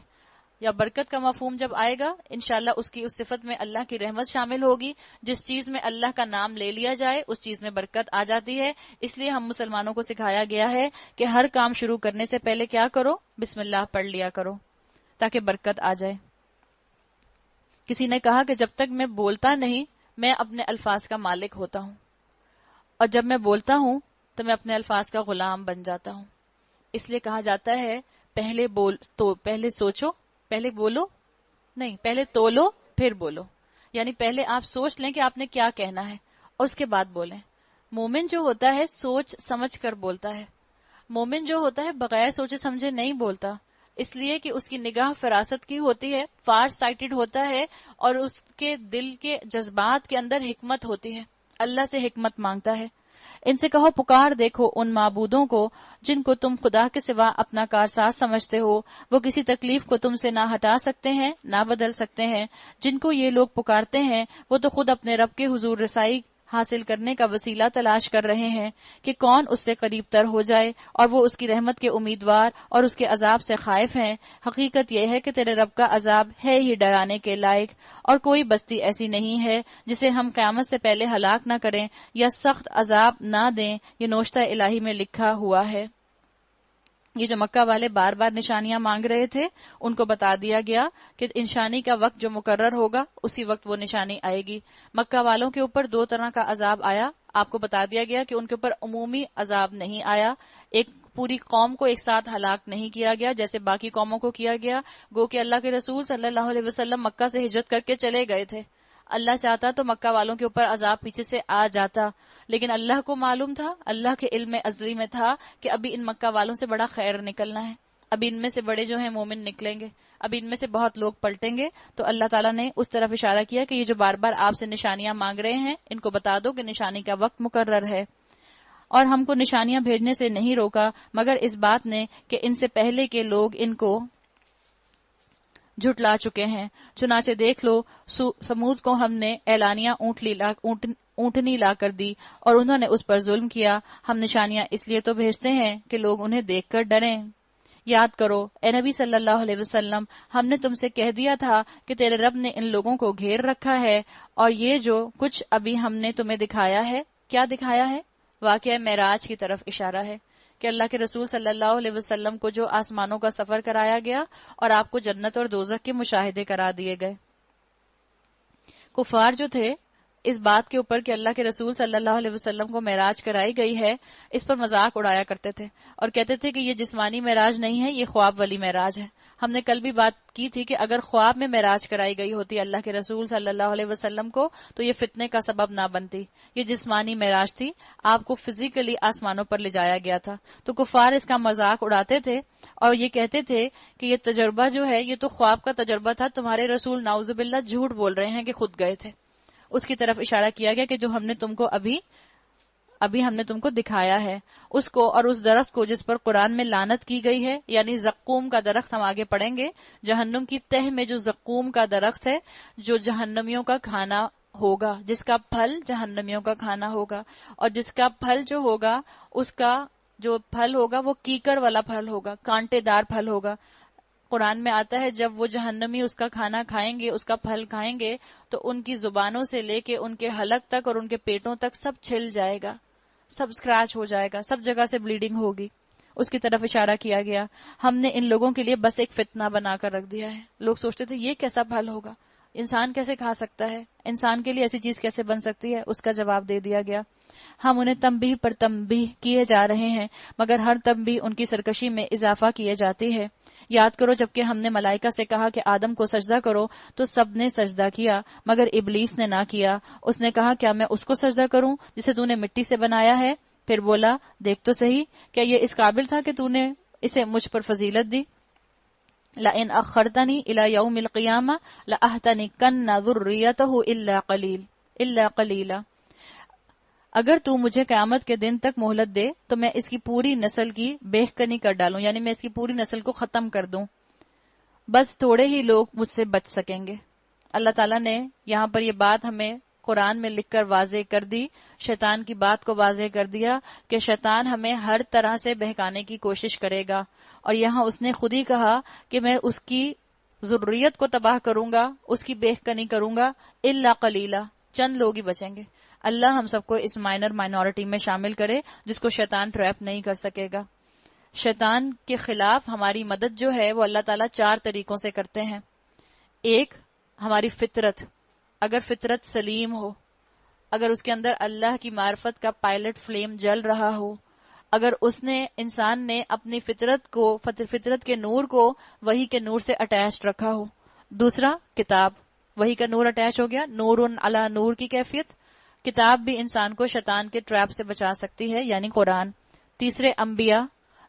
یا برکت کا مفہوم جب آئے گا انشاءاللہ اس کی اس صفت میں اللہ کی رحمت شامل ہوگی. جس چیز میں اللہ کا نام لے لیا جائے اس چیز میں برکت آ جاتی ہے. اس لیے ہم مسلمانوں کو سکھایا گیا ہے کہ ہر کام شروع کرنے سے پہلے کیا کرو, بسم اللہ پڑھ لیا کرو تاکہ برکت آ جائے. کسی نے کہا کہ جب تک میں بولتا نہیں میں اپنے الفاظ کا مالک ہوتا ہوں, اور جب میں بولتا ہوں تو میں اپنے الفاظ کا غلام بن جاتا ہوں. اس لیے کہا جاتا ہے پہلے سوچو, پہلے بولو نہیں, پہلے تولو پھر بولو. یعنی پہلے آپ سوچ لیں کہ آپ نے کیا کہنا ہے اور اس کے بعد بولیں. مومن جو ہوتا ہے سوچ سمجھ کر بولتا ہے. مومن جو ہوتا ہے بغیر سوچے سمجھے نہیں بولتا, اس لیے کہ اس کی نگاہ فراست کی ہوتی ہے, فار سائٹڈ ہوتا ہے, اور اس کے دل کے جذبات کے اندر حکمت ہوتی ہے, اللہ سے حکمت مانگتا ہے. ان سے کہو پکار دیکھو ان معبودوں کو جن کو تم خدا کے سوا اپنا کارساز سمجھتے ہو. وہ کسی تکلیف کو تم سے نہ ہٹا سکتے ہیں نہ بدل سکتے ہیں. جن کو یہ لوگ پکارتے ہیں وہ تو خود اپنے رب کے حضور رسائی حاصل کرنے کا وسیلہ تلاش کر رہے ہیں کہ کون اس سے قریب تر ہو جائے, اور وہ اس کی رحمت کے امیدوار اور اس کے عذاب سے خائف ہیں. حقیقت یہ ہے کہ تیرے رب کا عذاب ہے ہی ڈرانے کے لائق, اور کوئی بستی ایسی نہیں ہے جسے ہم قیامت سے پہلے ہلاک نہ کریں یا سخت عذاب نہ دیں. یہ نوشتہ الہی میں لکھا ہوا ہے. یہ جو مکہ والے بار بار نشانیاں مانگ رہے تھے ان کو بتا دیا گیا کہ نشانی کا وقت جو مقرر ہوگا اسی وقت وہ نشانی آئے گی. مکہ والوں کے اوپر 2 طرح کا عذاب آیا. آپ کو بتا دیا گیا کہ ان کے اوپر عمومی عذاب نہیں آیا, ایک پوری قوم کو ایک ساتھ ہلاک نہیں کیا گیا جیسے باقی قوموں کو کیا گیا. گو کہ اللہ کے رسول صلی اللہ علیہ وسلم مکہ سے ہجرت کر کے چلے گئے تھے. اللہ چاہتا تو مکہ والوں کے اوپر عذاب پیچھے سے آ جاتا, لیکن اللہ کو معلوم تھا, اللہ کے علم ازلی میں تھا کہ ابھی ان مکہ والوں سے بڑا خیر نکلنا ہے, ابھی ان میں سے بڑے جو ہیں مومن نکلیں گے, ابھی ان میں سے بہت لوگ پلٹیں گے. تو اللہ تعالیٰ نے اس طرف اشارہ کیا کہ یہ جو بار بار آپ سے نشانیاں مانگ رہے ہیں ان کو بتا دو کہ نشانی کا وقت مقرر ہے. اور ہم کو نشانیاں بھیجنے سے نہیں روکا مگر اس بات نے کہ ان سے پہلے کے لوگ ان کو جھٹلا چکے ہیں. چنانچہ دیکھ لو سمود کو ہم نے اعلانیہ اونٹنی لا کر دی اور انہوں نے اس پر ظلم کیا. ہم نشانیاں اس لیے تو بھیجتے ہیں کہ لوگ انہیں دیکھ کر ڈریں. یاد کرو اے نبی صلی اللہ علیہ وسلم, ہم نے تم سے کہہ دیا تھا کہ تیرے رب نے ان لوگوں کو گھیر رکھا ہے, اور یہ جو کچھ ابھی ہم نے تمہیں دکھایا ہے, کیا دکھایا ہے؟ واقعہ معراج کی طرف اشارہ ہے کہ اللہ کے رسول صلی اللہ علیہ وسلم کو جو آسمانوں کا سفر کرایا گیا اور آپ کو جنت اور دوزخ کے مشاہدے کرا دیے گئے. کفار جو تھے اس بات کے اوپر کہ اللہ کے رسول صلی اللہ علیہ وسلم کو معراج کرائی گئی ہے اس پر مذاق اڑایا کرتے تھے اور کہتے تھے کہ یہ جسمانی معراج نہیں ہے, یہ خواب والی معراج ہے. ہم نے کل بھی بات کی تھی کہ اگر خواب میں معراج کرائی گئی ہوتی اللہ کے رسول صلی اللہ علیہ وسلم کو تو یہ فتنے کا سبب نہ بنتی. یہ جسمانی معراج تھی, آپ کو فزیکلی آسمانوں پر لے جایا گیا تھا. تو کفار اس کا مذاق اڑاتے تھے اور یہ کہتے تھے کہ یہ تجربہ جو ہے یہ تو خواب کا تجربہ تھا, تمہارے رسول نعوذ باللہ جھوٹ بول رہے ہیں کہ خود گئے تھے. اس کی طرف اشارہ کیا گیا کہ جو ہم نے تم کو ابھی ہم نے تم کو دکھایا ہے اس کو, اور اس درخت کو جس پر قرآن میں لعنت کی گئی ہے, یعنی زقوم کا درخت. ہم آگے پڑھیں گے جہنم کی تہ میں جو زقوم کا درخت ہے جو جہنمیوں کا کھانا ہوگا, جس کا پھل جہنمیوں کا کھانا ہوگا, اور جس کا پھل جو ہوگا اس کا جو پھل ہوگا وہ کیکر والا پھل ہوگا, کانٹے دار پھل ہوگا. قرآن میں آتا ہے جب وہ جہنمی اس کا کھانا کھائیں گے, اس کا پھل کھائیں گے, تو ان کی زبانوں سے لے کے ان کے حلق تک اور ان کے پیٹوں تک سب چھل جائے گا, سب اسکریچ ہو جائے گا, سب جگہ سے بلیڈنگ ہوگی. اس کی طرف اشارہ کیا گیا. ہم نے ان لوگوں کے لیے بس ایک فتنہ بنا کر رکھ دیا ہے. لوگ سوچتے تھے یہ کیسا پھل ہوگا, انسان کیسے کھا سکتا ہے, انسان کے لیے ایسی چیز کیسے بن سکتی ہے. اس کا جواب دے دیا گیا. ہم انہیں تنبیہ پر تنبیہ کیے جا رہے ہیں مگر ہر تنبیہ ان کی سرکشی میں اضافہ کیے جاتی ہے. یاد کرو جبکہ ہم نے ملائکہ سے کہا کہ آدم کو سجدہ کرو تو سب نے سجدہ کیا مگر ابلیس نے نہ کیا. اس نے کہا کیا میں اس کو سجدہ کروں جسے تو نے مٹی سے بنایا ہے؟ پھر بولا دیکھ تو صحیح, کیا یہ اس قابل تھا کہ تو نے اسے مجھ پر فضیلت دی؟ لئن اخرتنی الی یوم القیامہ لاحتنکن ذریتہ الا قلیلا. اگر تو مجھے قیامت کے دن تک مہلت دے تو میں اس کی پوری نسل کی بہکنی کر ڈالوں, یعنی میں اس کی پوری نسل کو ختم کر دوں, بس تھوڑے ہی لوگ مجھ سے بچ سکیں گے. اللہ تعالیٰ نے یہاں پر یہ بات ہمیں قرآن میں لکھ کر واضح کر دی, شیطان کی بات کو واضح کر دیا کہ شیطان ہمیں ہر طرح سے بہکانے کی کوشش کرے گا, اور یہاں اس نے خود ہی کہا کہ میں اس کی ذریت کو تباہ کروں گا، اس کی بےکنی کروں گا، الا قلیلا، چند لوگ ہی بچیں گے۔ اللہ ہم سب کو اس مائنورٹی میں شامل کرے جس کو شیطان ٹریپ نہیں کر سکے گا۔ شیطان کے خلاف ہماری مدد جو ہے وہ اللہ تعالیٰ 4 طریقوں سے کرتے ہیں۔ ایک، ہماری فطرت، اگر فطرت سلیم ہو، اگر اس کے اندر اللہ کی معرفت کا پائلٹ فلیم جل رہا ہو، اگر انسان نے اپنی فطرت کے نور کو وحی کے نور سے اٹیچ رکھا ہو۔ دوسرا، کتاب، وحی کا نور اٹیچ ہو گیا، نور علی نور کی کیفیت۔ کتاب بھی انسان کو شیطان کے ٹریپ سے بچا سکتی ہے، یعنی قرآن۔ تیسرے،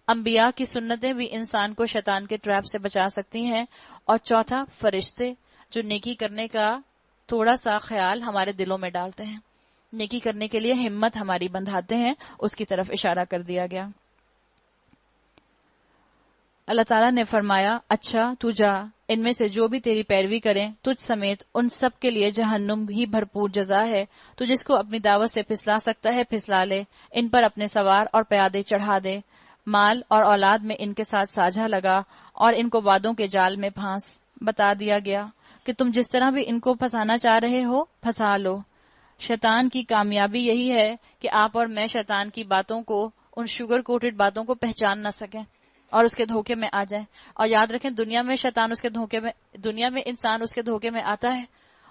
انبیاء کی سنتیں بھی انسان کو شیطان کے ٹریپ سے بچا سکتی ہیں۔ اور چوتھا، فرشتے جو نیکی کرنے کا تھوڑا سا خیال ہمارے دلوں میں ڈالتے ہیں، نیکی کرنے کے لیے ہمت ہماری بندھاتے ہیں، اس کی طرف اشارہ کر دیا گیا۔ اللہ تعالیٰ نے فرمایا، اچھا تو جا، ان میں سے جو بھی تیری پیروی کریں تجھ سمیت ان سب کے لیے جہنم ہی بھرپور جزا ہے۔ تو جس کو اپنی دعوت سے پھسلا سکتا ہے پھسلا لے، ان پر اپنے سوار اور پیادے چڑھا دے، مال اور اولاد میں ان کے ساتھ ساجھا لگا اور ان کو وعدوں کے جال میں پھانس۔ بتا دیا گیا کہ تم جس طرح بھی ان کو پھنسانا چاہ رہے ہو پھنسا لو۔ شیطان کی کامیابی یہی ہے کہ آپ اور میں شیطان کی باتوں کو، ان شوگر کوٹڈ باتوں کو پہچان نہ سکیں اور اس کے دھوکے میں آ جائیں۔ اور یاد رکھیں، دنیا میں انسان اس کے دھوکے میں آتا ہے،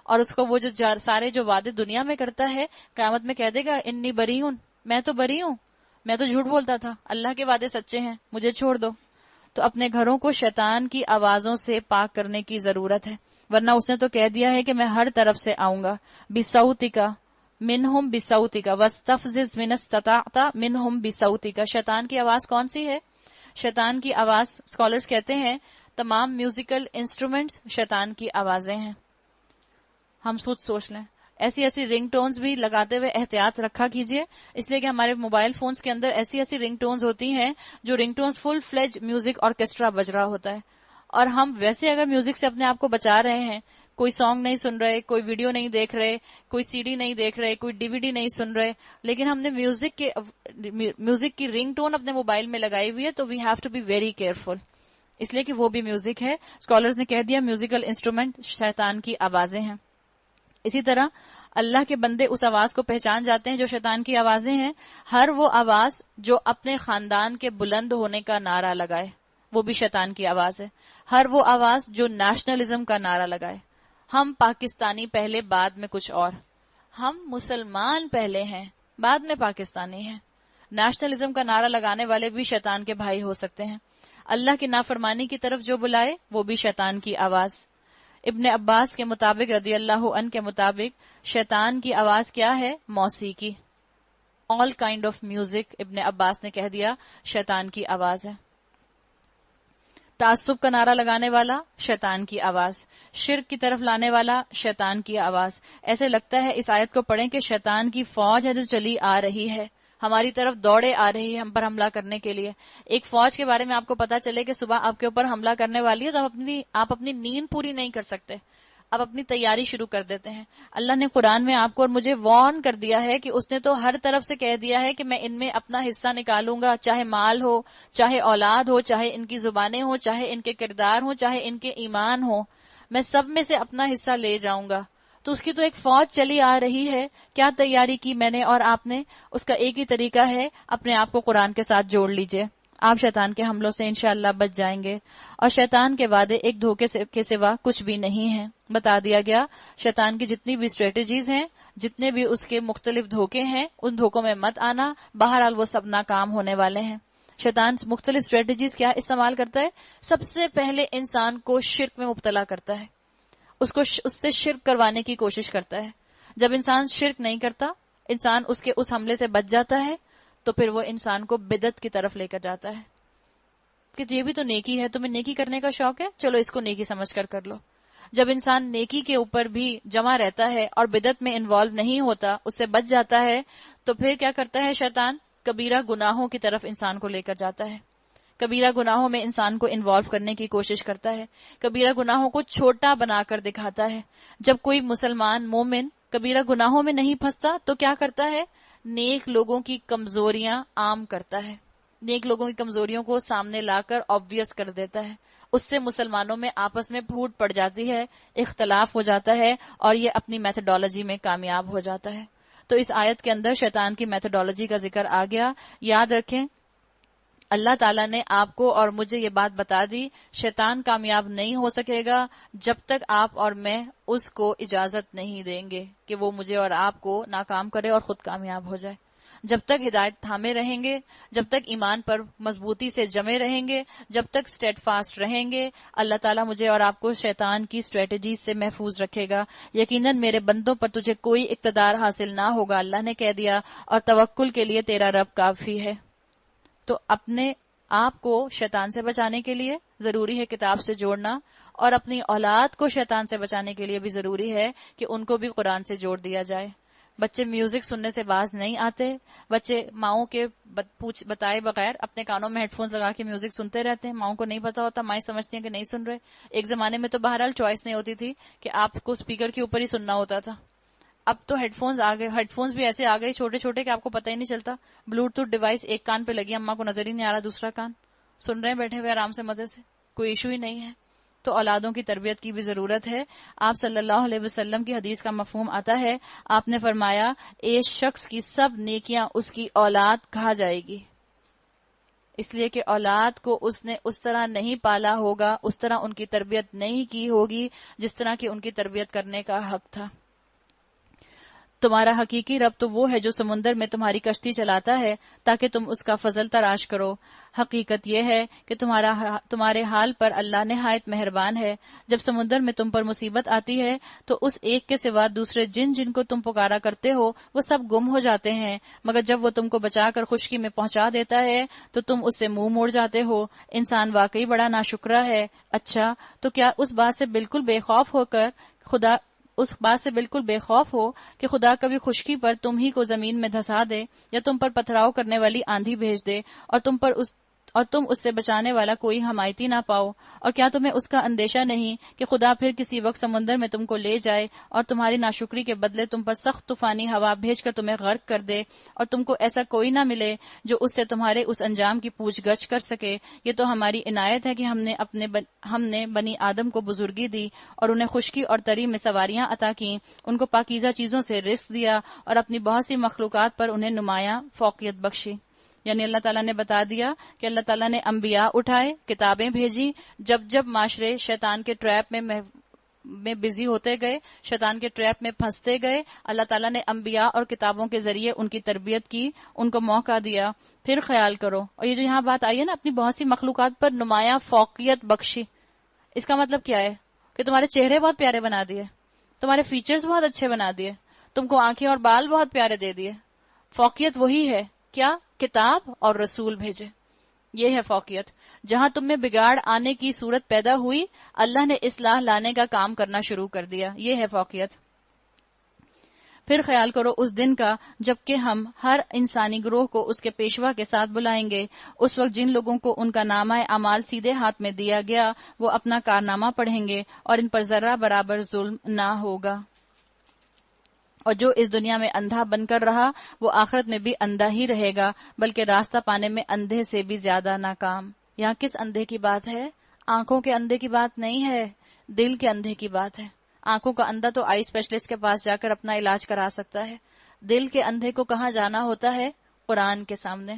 اور اس کو وہ سارے جو وعدے دنیا میں کرتا ہے، قیامت میں کہہ دے گا انی بری ہوں، میں تو بری ہوں، میں تو جھوٹ بولتا تھا، اللہ کے وعدے سچے ہیں، مجھے چھوڑ دو۔ تو اپنے گھروں کو شیطان کی آوازوں سے پاک کرنے کی ضرورت ہے، ورنہ اس نے تو کہہ دیا ہے کہ میں ہر طرف سے آؤں گا۔ بِصَوْتِكَ مِنْهُمْ بِصَوْتِكَ وَاسْتَفْزِزْ مِنَ اسْتَطَعْتَ مِنْهُمْ بِصَوْتِكَ۔ شیطان کی آواز کون سی ہے؟ شیطان کی آواز، اسکالرز کہتے ہیں تمام میوزیکل انسٹرومنٹس شیطان کی آوازیں ہیں۔ ہم سوچ لیں، ایسی رنگ ٹونز بھی لگاتے ہوئے احتیاط رکھا کیجئے، اس لیے کہ ہمارے موبائل فونز کے اندر ایسی رنگ ٹونز ہوتی ہیں جو رنگ ٹونز فل فلیج میوزک آرکیسٹرا بج رہا ہوتا ہے، اور ہم ویسے اگر میوزک سے اپنے آپ کو بچا رہے ہیں، کوئی سانگ نہیں سن رہے، کوئی ویڈیو نہیں دیکھ رہے، کوئی سی ڈی نہیں دیکھ رہے، کوئی ڈی وی ڈی نہیں سن رہے، لیکن ہم نے میوزک کی رنگ ٹون اپنے موبائل میں لگائی ہوئی ہے، تو we have to be very careful, اس لیے کہ وہ بھی میوزک ہے۔ اسکالرز نے کہہ دیا میوزیکل انسٹرومنٹ شیطان کی آوازیں ہیں۔ اسی طرح اللہ کے بندے اس آواز کو پہچان جاتے ہیں جو شیطان کی آوازیں ہیں۔ ہر وہ آواز جو اپنے خاندان کے بلند ہونے کا نعرہ لگائے وہ بھی شیطان کی آواز ہے۔ ہر وہ آواز جو نیشنلزم کا نعرہ لگائے، ہم پاکستانی پہلے بعد میں کچھ اور، ہم مسلمان پہلے ہیں بعد میں پاکستانی ہیں، نیشنلزم کا نعرہ لگانے والے بھی شیطان کے بھائی ہو سکتے ہیں۔ اللہ کی نافرمانی کی طرف جو بلائے وہ بھی شیطان کی آواز۔ ابن عباس کے مطابق رضی اللہ عنہ کے مطابق شیطان کی آواز کیا ہے؟ موسیقی، آل کائنڈ آف میوزک، ابن عباس نے کہہ دیا شیطان کی آواز ہے۔ تعصب کا نعرہ لگانے والا شیطان کی آواز، شرک کی طرف لانے والا شیطان کی آواز۔ ایسے لگتا ہے اس آیت کو پڑھیں کہ شیطان کی فوج ہے جو چلی آ رہی ہے، ہماری طرف دوڑے آ رہی ہے ہم پر حملہ کرنے کے لیے۔ ایک فوج کے بارے میں آپ کو پتا چلے کہ صبح آپ کے اوپر حملہ کرنے والی ہے تو آپ اپنی نیند پوری نہیں کر سکتے، آپ اپنی تیاری شروع کر دیتے ہیں۔ اللہ نے قرآن میں آپ کو اور مجھے وارن کر دیا ہے کہ اس نے تو ہر طرف سے کہہ دیا ہے کہ میں ان میں اپنا حصہ نکالوں گا، چاہے مال ہو، چاہے اولاد ہو، چاہے ان کی زبانیں ہوں، چاہے ان کے کردار ہوں، چاہے ان کے ایمان ہو، میں سب میں سے اپنا حصہ لے جاؤں گا۔ تو اس کی تو ایک فوج چلی آ رہی ہے، کیا تیاری کی میں نے اور آپ نے؟ اس کا ایک ہی طریقہ ہے، اپنے آپ کو قرآن کے ساتھ جوڑ لیجئے، آپ شیطان کے حملوں سے انشاءاللہ بچ جائیں گے۔ اور شیطان کے وعدے ایک دھوکے کے سوا کچھ بھی نہیں ہیں۔ بتا دیا گیا شیطان کی جتنی بھی اسٹریٹجیز ہیں، جتنے بھی اس کے مختلف دھوکے ہیں، ان دھوکوں میں مت آنا، بہرحال وہ سب ناکام ہونے والے ہیں۔ شیطان مختلف اسٹریٹجیز کیا استعمال کرتا ہے؟ سب سے پہلے انسان کو شرک میں مبتلا کرتا ہے، اس سے شرک کروانے کی کوشش کرتا ہے۔ جب انسان شرک نہیں کرتا، انسان اس کے اس حملے سے بچ جاتا ہے، تو پھر وہ انسان کو بدعت کی طرف لے کر جاتا ہے کہ یہ بھی تو نیکی ہے، تمہیں نیکی کرنے کا شوق ہے، چلو اس کو نیکی سمجھ کر لو۔ جب انسان نیکی کے اوپر بھی جمع رہتا ہے اور بدعت میں انوالو نہیں ہوتا، اس سے بچ جاتا ہے، تو پھر کیا کرتا ہے شیطان؟ کبیرہ گناہوں کی طرف انسان کو لے کر جاتا ہے، کبیرہ گناہوں میں انسان کو انوالو کرنے کی کوشش کرتا ہے، کبیرہ گناہوں کو چھوٹا بنا کر دکھاتا ہے۔ جب کوئی مسلمان مومن کبیرہ گناہوں میں نہیں پھنستا تو کیا کرتا ہے؟ نیک لوگوں کی کمزوریاں عام کرتا ہے، نیک لوگوں کی کمزوریوں کو سامنے لا کر آبویس کر دیتا ہے. اس سے مسلمانوں میں آپس میں پھوٹ پڑ جاتی ہے، اختلاف ہو جاتا ہے، اور یہ اپنی میتھڈالوجی میں کامیاب ہو جاتا ہے. تو اس آیت کے اندر شیطان کی میتھڈالوجی کا ذکر آ گیا. یاد رکھیں اللہ تعالیٰ نے آپ کو اور مجھے یہ بات بتا دی، شیطان کامیاب نہیں ہو سکے گا جب تک آپ اور میں اس کو اجازت نہیں دیں گے کہ وہ مجھے اور آپ کو ناکام کرے اور خود کامیاب ہو جائے. جب تک ہدایت تھامے رہیں گے، جب تک ایمان پر مضبوطی سے جمے رہیں گے، جب تک اسٹیڈ فاسٹ رہیں گے، اللہ تعالیٰ مجھے اور آپ کو شیطان کی اسٹریٹجیز سے محفوظ رکھے گا. یقیناً میرے بندوں پر تجھے کوئی اقتدار حاصل نہ ہوگا، اللہ نے کہہ دیا، اور توکل کے لیے تیرا رب کافی ہے. تو اپنے آپ کو شیطان سے بچانے کے لیے ضروری ہے کتاب سے جوڑنا، اور اپنی اولاد کو شیطان سے بچانے کے لیے بھی ضروری ہے کہ ان کو بھی قرآن سے جوڑ دیا جائے. بچے میوزک سننے سے باز نہیں آتے، بچے ماؤں کے بتائے بغیر اپنے کانوں میں ہیڈ فونز لگا کے میوزک سنتے رہتے ہیں. ماؤں کو نہیں پتا ہوتا، مائیں سمجھتی ہیں کہ نہیں سن رہے. ایک زمانے میں تو بہرحال چوائس نہیں ہوتی تھی کہ آپ کو اسپیکر کے اوپر ہی سننا ہوتا تھا. اب تو ہیڈ فونز آ گئے، ہیڈ فونز بھی ایسے آ گئے چھوٹے چھوٹے کہ آپ کو پتہ ہی نہیں چلتا. بلوٹوتھ ڈیوائس ایک کان پہ لگی، اماں کو نظر ہی نہیں آ رہا دوسرا کان، سن رہے ہیں بیٹھے ہوئے آرام سے مزے سے، کوئی ایشو ہی نہیں ہے. تو اولادوں کی تربیت کی بھی ضرورت ہے. آپ صلی اللہ علیہ وسلم کی حدیث کا مفہوم آتا ہے، آپ نے فرمایا ایک شخص کی سب نیکیاں اس کی اولاد کھا جائے گی، اس لیے کہ اولاد کو اس نے اس طرح نہیں پالا ہوگا، اس طرح ان کی تربیت نہیں کی ہوگی جس طرح کی ان کی تربیت کرنے کا حق تھا. تمہارا حقیقی رب تو وہ ہے جو سمندر میں تمہاری کشتی چلاتا ہے تاکہ تم اس کا فضل تراش کرو. حقیقت یہ ہے کہ تمہارے حال پر اللہ نہایت مہربان ہے. جب سمندر میں تم پر مصیبت آتی ہے تو اس ایک کے سوا دوسرے جن کو تم پکارا کرتے ہو وہ سب گم ہو جاتے ہیں، مگر جب وہ تم کو بچا کر خشکی میں پہنچا دیتا ہے تو تم اس سے منہ موڑ جاتے ہو. انسان واقعی بڑا ناشکرا ہے. اچھا تو کیا اس بات سے بالکل بے خوف ہو کہ خدا کبھی خشکی پر تم ہی کو زمین میں دھسا دے، یا تم پر پتھراؤ کرنے والی آندھی بھیج دے، اور تم اس سے بچانے والا کوئی حمایتی نہ پاؤ؟ اور کیا تمہیں اس کا اندیشہ نہیں کہ خدا پھر کسی وقت سمندر میں تم کو لے جائے اور تمہاری ناشکری کے بدلے تم پر سخت طوفانی ہوا بھیج کر تمہیں غرق کر دے، اور تم کو ایسا کوئی نہ ملے جو اس سے تمہارے اس انجام کی پوچھ گچھ کر سکے؟ یہ تو ہماری عنایت ہے کہ ہم نے بنی آدم کو بزرگی دی اور انہیں خشکی اور تری میں سواریاں عطا کیں، ان کو پاکیزہ چیزوں سے رزق دیا اور اپنی بہت سی مخلوقات پر انہیں نمایاں فوقیت بخشی. یعنی اللہ تعالیٰ نے بتا دیا کہ اللہ تعالیٰ نے انبیاء اٹھائے، کتابیں بھیجی. جب معاشرے شیطان کے ٹریپ میں بزی ہوتے گئے، شیطان کے ٹریپ میں پھنستے گئے، اللہ تعالیٰ نے انبیاء اور کتابوں کے ذریعے ان کی تربیت کی، ان کو موقع دیا. پھر خیال کرو، اور یہ جو یہاں بات آئی ہے نا اپنی بہت سی مخلوقات پر نمایاں فوقیت بخشی، اس کا مطلب کیا ہے؟ کہ تمہارے چہرے بہت پیارے بنا دیے، تمہارے فیچرز بہت اچھے بنا دیے، تم کو آنکھیں اور بال بہت پیارے دے دیے. فوقیت وہی ہے کیا؟ کتاب اور رسول بھیجے. یہ ہے فوقیت. جہاں تم میں بگاڑ آنے کی صورت پیدا ہوئی، اللہ نے اصلاح لانے کا کام کرنا شروع کر دیا. یہ ہے فوقیت. پھر خیال کرو اس دن کا جب کہ ہم ہر انسانی گروہ کو اس کے پیشوا کے ساتھ بلائیں گے. اس وقت جن لوگوں کو ان کا نامہ اعمال سیدھے ہاتھ میں دیا گیا وہ اپنا کارنامہ پڑھیں گے اور ان پر ذرہ برابر ظلم نہ ہوگا. اور جو اس دنیا میں اندھا بن کر رہا وہ آخرت میں بھی اندھا ہی رہے گا، بلکہ راستہ پانے میں اندھے سے بھی زیادہ ناکام. یہاں کس اندھے کی بات ہے؟ آنکھوں کے اندھے کی بات نہیں ہے، دل کے اندھے کی بات ہے. آنکھوں کا اندھا تو آئی اسپیشلسٹ کے پاس جا کر اپنا علاج کرا سکتا ہے. دل کے اندھے کو کہاں جانا ہوتا ہے؟ قرآن کے سامنے،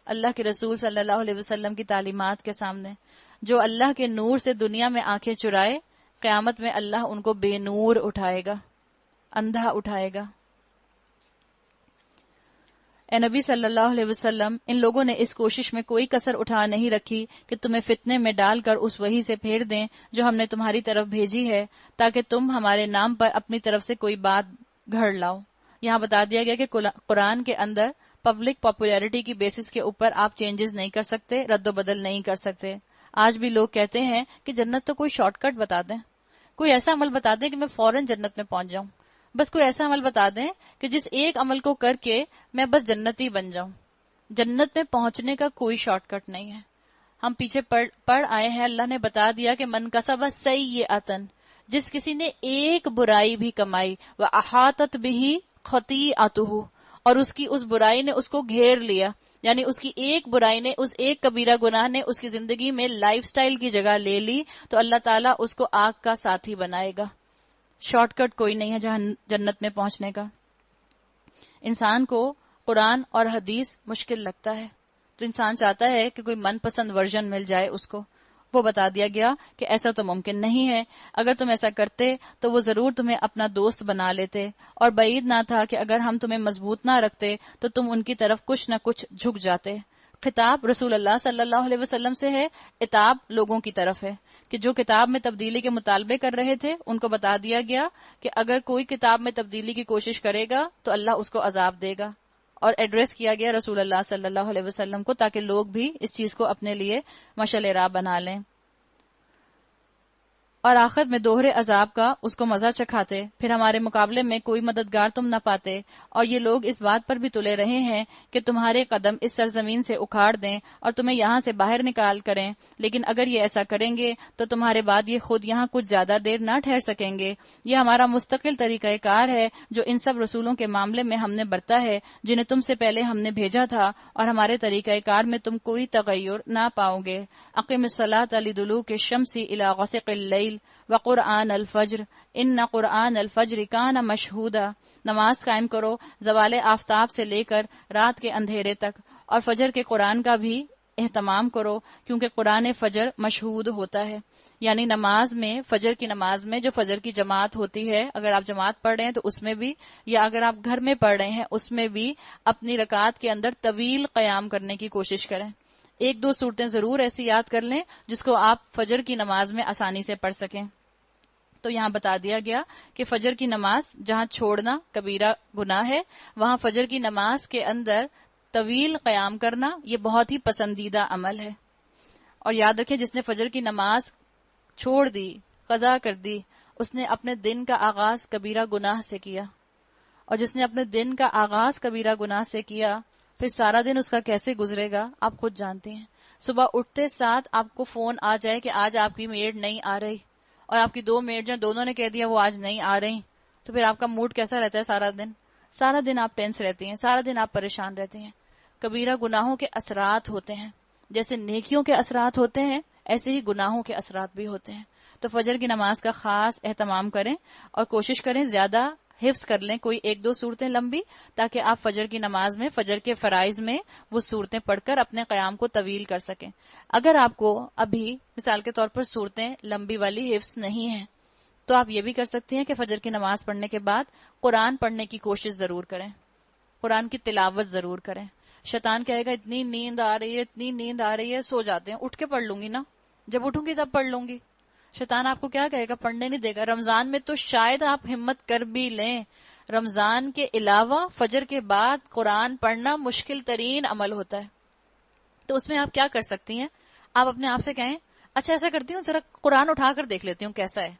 اللہ کے رسول صلی اللہ علیہ وسلم کی تعلیمات کے سامنے. جو اللہ کے نور سے دنیا میں آنکھیں چرائے، قیامت میں اللہ ان کو بے نور اٹھائے گا، اندھا اٹھائے گا. اے نبی صلی اللہ علیہ وسلم، ان لوگوں نے اس کوشش میں کوئی کسر اٹھا نہیں رکھی کہ تمہیں فتنے میں ڈال کر اس وحی سے پھیر دیں جو ہم نے تمہاری طرف بھیجی ہے، تاکہ تم ہمارے نام پر اپنی طرف سے کوئی بات گھڑ لاؤ. یہاں بتا دیا گیا کہ قرآن کے اندر پبلک پاپولیرٹی کی بیسس کے اوپر آپ چینجز نہیں کر سکتے، رد و بدل نہیں کر سکتے. آج بھی لوگ کہتے ہیں کہ جنت تو کوئی شارٹ کٹ بتا دیں، کوئی ایسا عمل بتا دیں کہ میں فوراً جنت میں پہنچ جاؤں، بس کوئی ایسا عمل بتا دیں کہ جس ایک عمل کو کر کے میں بس جنتی بن جاؤں. جنت میں پہنچنے کا کوئی شارٹ کٹ نہیں ہے. ہم پیچھے پڑھ آئے ہیں، اللہ نے بتا دیا کہ من کسب سیئۃ، جس کسی نے ایک برائی بھی کمائی، وَأَحَاطَتْ بِهِ خَطِیئَتُهُ، اور اس کی اس برائی نے اس کو گھیر لیا، یعنی اس کی ایک برائی نے، اس ایک کبیرہ گناہ نے اس کی زندگی میں لائف سٹائل کی جگہ لے لی تو اللہ تعالیٰ اس کو آگ کا ساتھی بنائے گا. شارٹ کٹ کوئی نہیں ہے جنت میں پہنچنے کا. انسان کو قرآن اور حدیث مشکل لگتا ہے تو انسان چاہتا ہے کہ کوئی من پسند ورژن مل جائے اس کو. وہ بتا دیا گیا کہ ایسا تو ممکن نہیں ہے. اگر تم ایسا کرتے تو وہ ضرور تمہیں اپنا دوست بنا لیتے، اور بعید نہ تھا کہ اگر ہم تمہیں مضبوط نہ رکھتے تو تم ان کی طرف کچھ نہ کچھ جھک جاتے. خطاب رسول اللہ صلی اللہ علیہ وسلم سے ہے، عتاب لوگوں کی طرف ہے کہ جو کتاب میں تبدیلی کے مطالبے کر رہے تھے ان کو بتا دیا گیا کہ اگر کوئی کتاب میں تبدیلی کی کوشش کرے گا تو اللہ اس کو عذاب دے گا. اور ایڈریس کیا گیا رسول اللہ صلی اللہ علیہ وسلم کو تاکہ لوگ بھی اس چیز کو اپنے لیے مشعل راہ بنا لیں. اور آخر میں دوہرے عذاب کا اس کو مزہ چکھاتے، پھر ہمارے مقابلے میں کوئی مددگار تم نہ پاتے. اور یہ لوگ اس بات پر بھی تلے رہے ہیں کہ تمہارے قدم اس سرزمین سے اکھاڑ دیں اور تمہیں یہاں سے باہر نکال کریں، لیکن اگر یہ ایسا کریں گے تو تمہارے بعد یہ خود یہاں کچھ زیادہ دیر نہ ٹھہر سکیں گے. یہ ہمارا مستقل طریقہ کار ہے جو ان سب رسولوں کے معاملے میں ہم نے برتا ہے جنہیں تم سے پہلے ہم نے بھیجا تھا، اور ہمارے طریقہ کار میں تم کوئی تغیر نہ پاؤ گے. اقم الصلاۃ لدلوک الشمس الی غسق اللیل وقرآن الفجر ان قرآن الفجر کان مشہودا. نماز قائم کرو زوال آفتاب سے لے کر رات کے اندھیرے تک، اور فجر کے قرآن کا بھی اہتمام کرو کیونکہ قرآن فجر مشہود ہوتا ہے. یعنی نماز میں، فجر کی نماز میں جو فجر کی جماعت ہوتی ہے، اگر آپ جماعت پڑھ رہے ہیں تو اس میں بھی، یا اگر آپ گھر میں پڑھ رہے ہیں اس میں بھی اپنی رکعت کے اندر طویل قیام کرنے کی کوشش کریں. ایک دو صورتیں ضرور ایسی یاد کر لیں جس کو آپ فجر کی نماز میں آسانی سے پڑھ سکیں. تو یہاں بتا دیا گیا کہ فجر کی نماز جہاں چھوڑنا کبیرہ گناہ ہے، وہاں فجر کی نماز کے اندر طویل قیام کرنا یہ بہت ہی پسندیدہ عمل ہے. اور یاد رکھیں جس نے فجر کی نماز چھوڑ دی، قضا کر دی، اس نے اپنے دن کا آغاز کبیرہ گناہ سے کیا. اور جس نے اپنے دن کا آغاز کبیرہ گناہ سے کیا پھر سارا دن اس کا کیسے گزرے گا آپ خود جانتے ہیں. صبح اٹھتے ساتھ آپ کو فون آ جائے کہ آج آپ کی میڈ نہیں آ رہی، اور آپ کی دو میڈ جو دونوں نے کہہ دیا وہ آج نہیں آ رہی، تو پھر آپ کا موڈ کیسا رہتا ہے سارا دن؟ سارا دن آپ ٹینس رہتے ہیں، سارا دن آپ پریشان رہتے ہیں. کبیرہ گناہوں کے اثرات ہوتے ہیں، جیسے نیکیوں کے اثرات ہوتے ہیں ایسے ہی گناہوں کے اثرات بھی ہوتے ہیں. تو فجر کی نماز کا خاص اہتمام کریں اور کوشش کریں زیادہ حفظ کر لیں کوئی ایک دو صورتیں لمبی، تاکہ آپ فجر کی نماز میں، فجر کے فرائض میں وہ صورتیں پڑھ کر اپنے قیام کو طویل کر سکیں. اگر آپ کو ابھی مثال کے طور پر صورتیں لمبی والی حفظ نہیں ہیں تو آپ یہ بھی کر سکتے ہیں کہ فجر کی نماز پڑھنے کے بعد قرآن پڑھنے کی کوشش ضرور کریں، قرآن کی تلاوت ضرور کریں. شیطان کہے گا اتنی نیند آ رہی ہے، اتنی نیند آ رہی ہے، سو جاتے ہیں، اٹھ کے پڑھ لوں گی نا، جب اٹھوں گی تب پڑھ لوں گی. شیطان آپ کو کیا کہے گا؟ پڑھنے نہیں دے گا. رمضان میں تو شاید آپ ہمت کر بھی لیں، رمضان کے علاوہ فجر کے بعد قرآن پڑھنا مشکل ترین عمل ہوتا ہے. تو اس میں آپ کیا کر سکتی ہیں؟ آپ اپنے آپ سے کہیں اچھا ایسا کرتی ہوں ذرا قرآن اٹھا کر دیکھ لیتی ہوں کیسا ہے.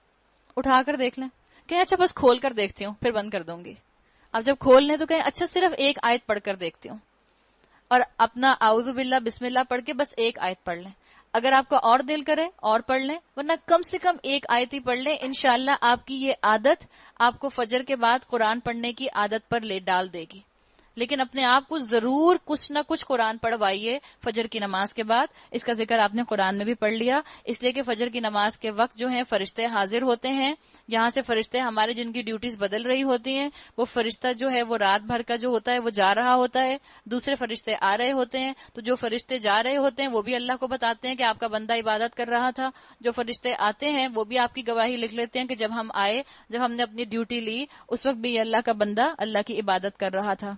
اٹھا کر دیکھ لیں، کہیں اچھا بس کھول کر دیکھتی ہوں پھر بند کر دوں گی. اب جب کھول لیں تو کہیں اچھا صرف ایک آیت پڑھ کر دیکھتی ہوں، اور اپنا اعوذ باللہ بسم اللہ پڑھ کے بس ایک آیت پڑھ لیں. اگر آپ کا اور دل کرے اور پڑھ لیں، ورنہ کم سے کم ایک آیت ہی پڑھ لیں. انشاءاللہ آپ کی یہ عادت آپ کو فجر کے بعد قرآن پڑھنے کی عادت پر لے ڈال دے گی. لیکن اپنے آپ کو ضرور کچھ نہ کچھ قرآن پڑھوائیے فجر کی نماز کے بعد. اس کا ذکر آپ نے قرآن میں بھی پڑھ لیا، اس لیے کہ فجر کی نماز کے وقت جو ہیں فرشتے حاضر ہوتے ہیں. یہاں سے فرشتے ہمارے جن کی ڈیوٹیز بدل رہی ہوتی ہیں، وہ فرشتہ جو ہے وہ رات بھر کا جو ہوتا ہے وہ جا رہا ہوتا ہے، دوسرے فرشتے آ رہے ہوتے ہیں. تو جو فرشتے جا رہے ہوتے ہیں وہ بھی اللہ کو بتاتے ہیں کہ آپ کا بندہ عبادت کر رہا تھا. جو فرشتے آتے ہیں وہ بھی آپ کی گواہی لکھ لیتے ہیں کہ جب ہم آئے، جب ہم نے اپنی ڈیوٹی لی، اس وقت بھی اللہ کا بندہ اللہ کی عبادت کر رہا تھا.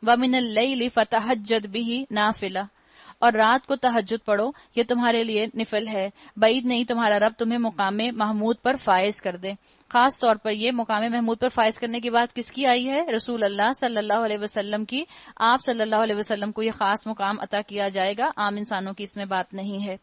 وَمِنَ اللَّيْلِ فَتَهَجَّدْ بِهِ نَافِلَةً، اور رات کو تہجد پڑھو، یہ تمہارے لیے نفل ہے. بعید نہیں تمہارا رب تمہیں مقام محمود پر فائز کر دے. خاص طور پر یہ مقام محمود پر فائز کرنے کی بات کس کی آئی ہے؟ رسول اللہ صلی اللہ علیہ وسلم کی. آپ صلی اللہ علیہ وسلم کو یہ خاص مقام عطا کیا جائے گا، عام انسانوں کی اس میں بات نہیں ہے.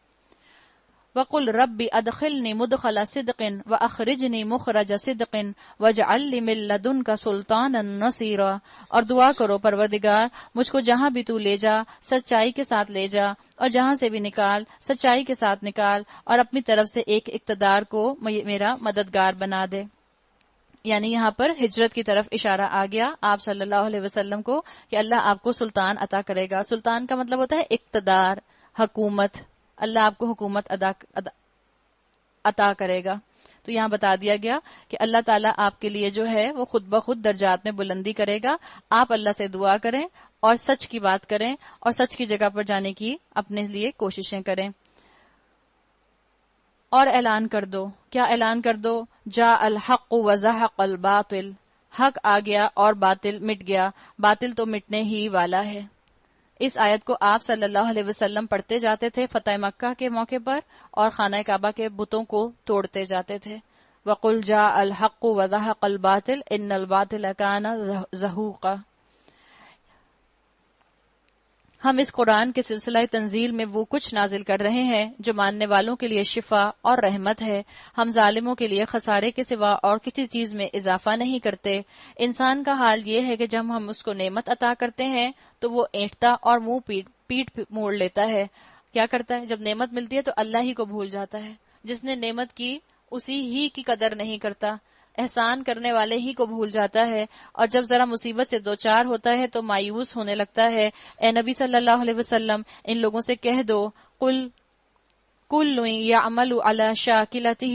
وَقُلْ رَبِّ أَدْخِلْنِي مُدْخَلَ صِدْقٍ وَأَخْرِجْنِي مُخْرَجَ صِدْقٍ وَاجْعَلْ لِي مِن لَّدُنْكَ سُلْطَانًا نَصِيرًا، اور دعا کرو پروردگار مجھ کو جہاں بھی تو لے جا سچائی کے ساتھ لے جا، اور جہاں سے بھی نکال سچائی کے ساتھ نکال، اور اپنی طرف سے ایک اقتدار کو میرا مددگار بنا دے. یعنی یہاں پر ہجرت کی طرف اشارہ آ گیا آپ صلی اللہ علیہ وسلم کو کہ اللہ آپ کو سلطان عطا کرے گا. سلطان کا مطلب ہوتا ہے اقتدار، حکومت. اللہ آپ کو حکومت عطا کرے گا. تو یہاں بتا دیا گیا کہ اللہ تعالیٰ آپ کے لیے جو ہے وہ خود بخود درجات میں بلندی کرے گا. آپ اللہ سے دعا کریں اور سچ کی بات کریں اور سچ کی جگہ پر جانے کی اپنے لیے کوششیں کریں. اور اعلان کر دو. کیا اعلان کر دو؟ جا الحق وزحق الباطل، حق آ گیا اور باطل مٹ گیا. باطل تو مٹنے ہی والا ہے. اس آیت کو آپ صلی اللہ علیہ وسلم پڑھتے جاتے تھے فتح مکہ کے موقع پر اور خانہ کعبہ کے بتوں کو توڑتے جاتے تھے. وَقُلْ جَاءَ الْحَقُّ وَزَهَقَ الْبَاطِلُ إِنَّ الْبَاطِلَ كَانَ زَهُوقًا. ہم اس قرآن کے سلسلہ تنزیل میں وہ کچھ نازل کر رہے ہیں جو ماننے والوں کے لیے شفا اور رحمت ہے. ہم ظالموں کے لیے خسارے کے سوا اور کسی چیز میں اضافہ نہیں کرتے. انسان کا حال یہ ہے کہ جب ہم اس کو نعمت عطا کرتے ہیں تو وہ اینٹتا اور منہ پیٹ موڑ لیتا ہے. کیا کرتا ہے؟ جب نعمت ملتی ہے تو اللہ ہی کو بھول جاتا ہے. جس نے نعمت کی اسی ہی کی قدر نہیں کرتا، احسان کرنے والے ہی کو بھول جاتا ہے. اور جب ذرا مصیبت سے دوچار ہوتا ہے تو مایوس ہونے لگتا ہے. اے نبی صلی اللہ علیہ وسلم، ان لوگوں سے کہہ دو قل کل یعمل علی شاکلتہ،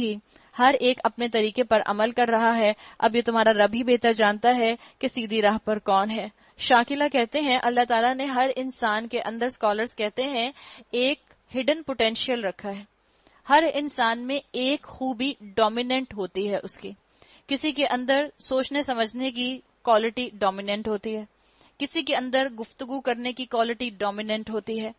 ہر ایک اپنے طریقے پر عمل کر رہا ہے. اب یہ تمہارا رب ہی بہتر جانتا ہے کہ سیدھی راہ پر کون ہے. شاکلہ کہتے ہیں اللہ تعالیٰ نے ہر انسان کے اندر، اسکالرز کہتے ہیں، ایک ہڈن پوٹینشیل رکھا ہے. ہر انسان میں ایک خوبی ڈومیننٹ ہوتی ہے اس کی. کسی کے اندر سوچنے سمجھنے کی کوالٹی ڈومیننٹ ہوتی ہے، کسی کے اندر گفتگو کرنے کی کوالٹی ڈومیننٹ ہوتی ہے،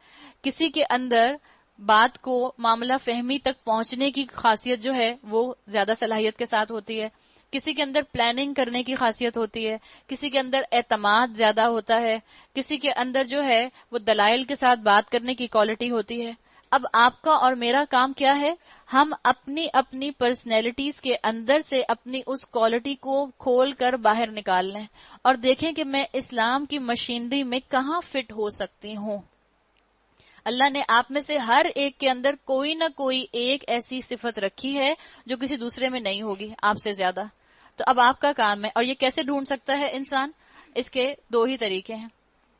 کسی کے اندر بات کو معاملہ فہمی تک پہنچنے کی خاصیت جو ہے وہ زیادہ صلاحیت کے ساتھ ہوتی ہے، کسی کے اندر پلاننگ کرنے کی خاصیت ہوتی ہے، کسی کے اندر اعتماد زیادہ ہوتا ہے، کسی کے اندر جو ہے وہ دلائل کے ساتھ بات کرنے کی کوالٹی ہوتی ہے. اب آپ کا اور میرا کام کیا ہے؟ ہم اپنی اپنی پرسنالٹیز کے اندر سے اپنی اس کوالٹی کو کھول کر باہر نکال لیں اور دیکھیں کہ میں اسلام کی مشینری میں کہاں فٹ ہو سکتی ہوں. اللہ نے آپ میں سے ہر ایک کے اندر کوئی نہ کوئی ایک ایسی صفت رکھی ہے جو کسی دوسرے میں نہیں ہوگی آپ سے زیادہ. تو اب آپ کا کام ہے. اور یہ کیسے ڈھونڈ سکتا ہے انسان؟ اس کے دو ہی طریقے ہیں.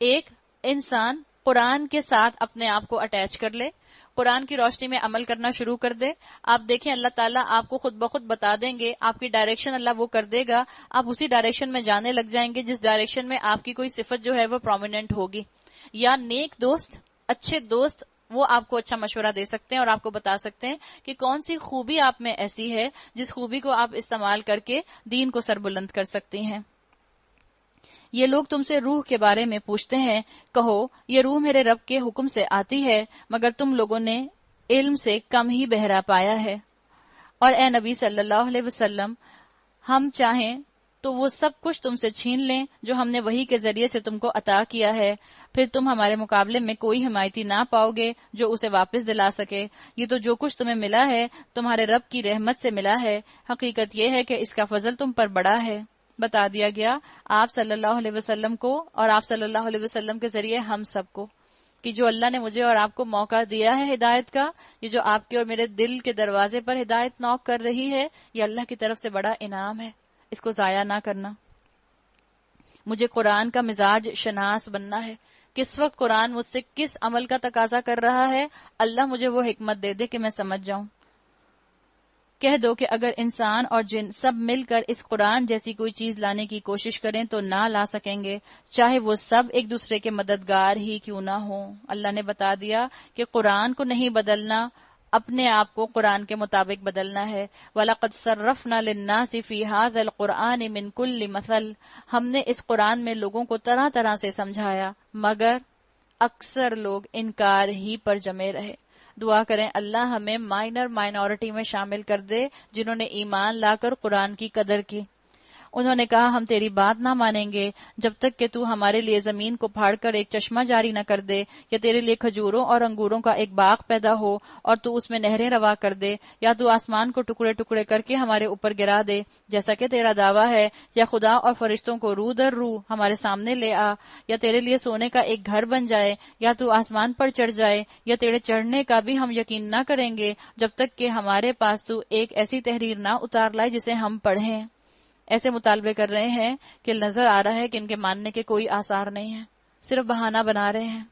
ایک، انسان قرآن کے ساتھ اپنے آپ کو اٹیچ کر لے، قرآن کی روشنی میں عمل کرنا شروع کر دے. آپ دیکھیں اللہ تعالیٰ آپ کو خود بخود بتا دیں گے، آپ کی ڈائریکشن اللہ وہ کر دے گا. آپ اسی ڈائریکشن میں جانے لگ جائیں گے جس ڈائریکشن میں آپ کی کوئی صفت جو ہے وہ پرومیننٹ ہوگی. یا نیک دوست، اچھے دوست، وہ آپ کو اچھا مشورہ دے سکتے ہیں اور آپ کو بتا سکتے ہیں کہ کون سی خوبی آپ میں ایسی ہے جس خوبی کو آپ استعمال کر کے دین کو سربلند کر سکتی ہیں. یہ لوگ تم سے روح کے بارے میں پوچھتے ہیں، کہو یہ روح میرے رب کے حکم سے آتی ہے، مگر تم لوگوں نے علم سے کم ہی بہرا پایا ہے. اور اے نبی صلی اللہ علیہ وسلم، ہم چاہیں تو وہ سب کچھ تم سے چھین لیں جو ہم نے وحی کے ذریعے سے تم کو عطا کیا ہے، پھر تم ہمارے مقابلے میں کوئی حمایتی نہ پاؤ گے جو اسے واپس دلا سکے. یہ تو جو کچھ تمہیں ملا ہے تمہارے رب کی رحمت سے ملا ہے. حقیقت یہ ہے کہ اس کا فضل تم پر بڑا ہے. بتا دیا گیا آپ صلی اللہ علیہ وسلم کو اور آپ صلی اللہ علیہ وسلم کے ذریعے ہم سب کو کہ جو اللہ نے مجھے اور آپ کو موقع دیا ہے ہدایت کا، یہ جو آپ کے اور میرے دل کے دروازے پر ہدایت نوک کر رہی ہے، یہ اللہ کی طرف سے بڑا انعام ہے. اس کو ضائع نہ کرنا. مجھے قرآن کا مزاج شناس بننا ہے. کس وقت قرآن مجھ سے کس عمل کا تقاضا کر رہا ہے، اللہ مجھے وہ حکمت دے دے کہ میں سمجھ جاؤں. کہہ دو کہ اگر انسان اور جن سب مل کر اس قرآن جیسی کوئی چیز لانے کی کوشش کریں تو نہ لا سکیں گے، چاہے وہ سب ایک دوسرے کے مددگار ہی کیوں نہ ہوں. اللہ نے بتا دیا کہ قرآن کو نہیں بدلنا، اپنے آپ کو قرآن کے مطابق بدلنا ہے. وَلَقَدْ صَرَّفْنَا لِلنَّاسِ فِي هَذَا الْقُرْآنِ مِنْ كُلِّ مَثَلٍ، ہم نے اس قرآن میں لوگوں کو طرح طرح سے سمجھایا، مگر اکثر لوگ انکار ہی پر جمے رہے. دعا کریں اللہ ہمیں مائنورٹی میں شامل کر دے جنہوں نے ایمان لا کر قرآن کی قدر کی. انہوں نے کہا ہم تیری بات نہ مانیں گے جب تک کہ تو ہمارے لیے زمین کو پھاڑ کر ایک چشمہ جاری نہ کر دے، یا تیرے لیے کھجوروں اور انگوروں کا ایک باغ پیدا ہو اور تو اس میں نہریں روا کر دے، یا تو آسمان کو ٹکڑے ٹکڑے کر کے ہمارے اوپر گرا دے جیسا کہ تیرا دعویٰ ہے، یا خدا اور فرشتوں کو رو در رو ہمارے سامنے لے آ، یا تیرے لیے سونے کا ایک گھر بن جائے، یا تو آسمان پر چڑھ جائے، یا تیرے چڑھنے کا بھی ہم یقین نہ کریں گے جب تک کہ ہمارے پاس تو ایک ایسی تحریر نہ اتار لائے جسے ہم پڑھیں. ایسے مطالبے کر رہے ہیں کہ نظر آ رہا ہے کہ ان کے ماننے کے کوئی آثار نہیں ہیں، صرف بہانہ بنا رہے ہیں۔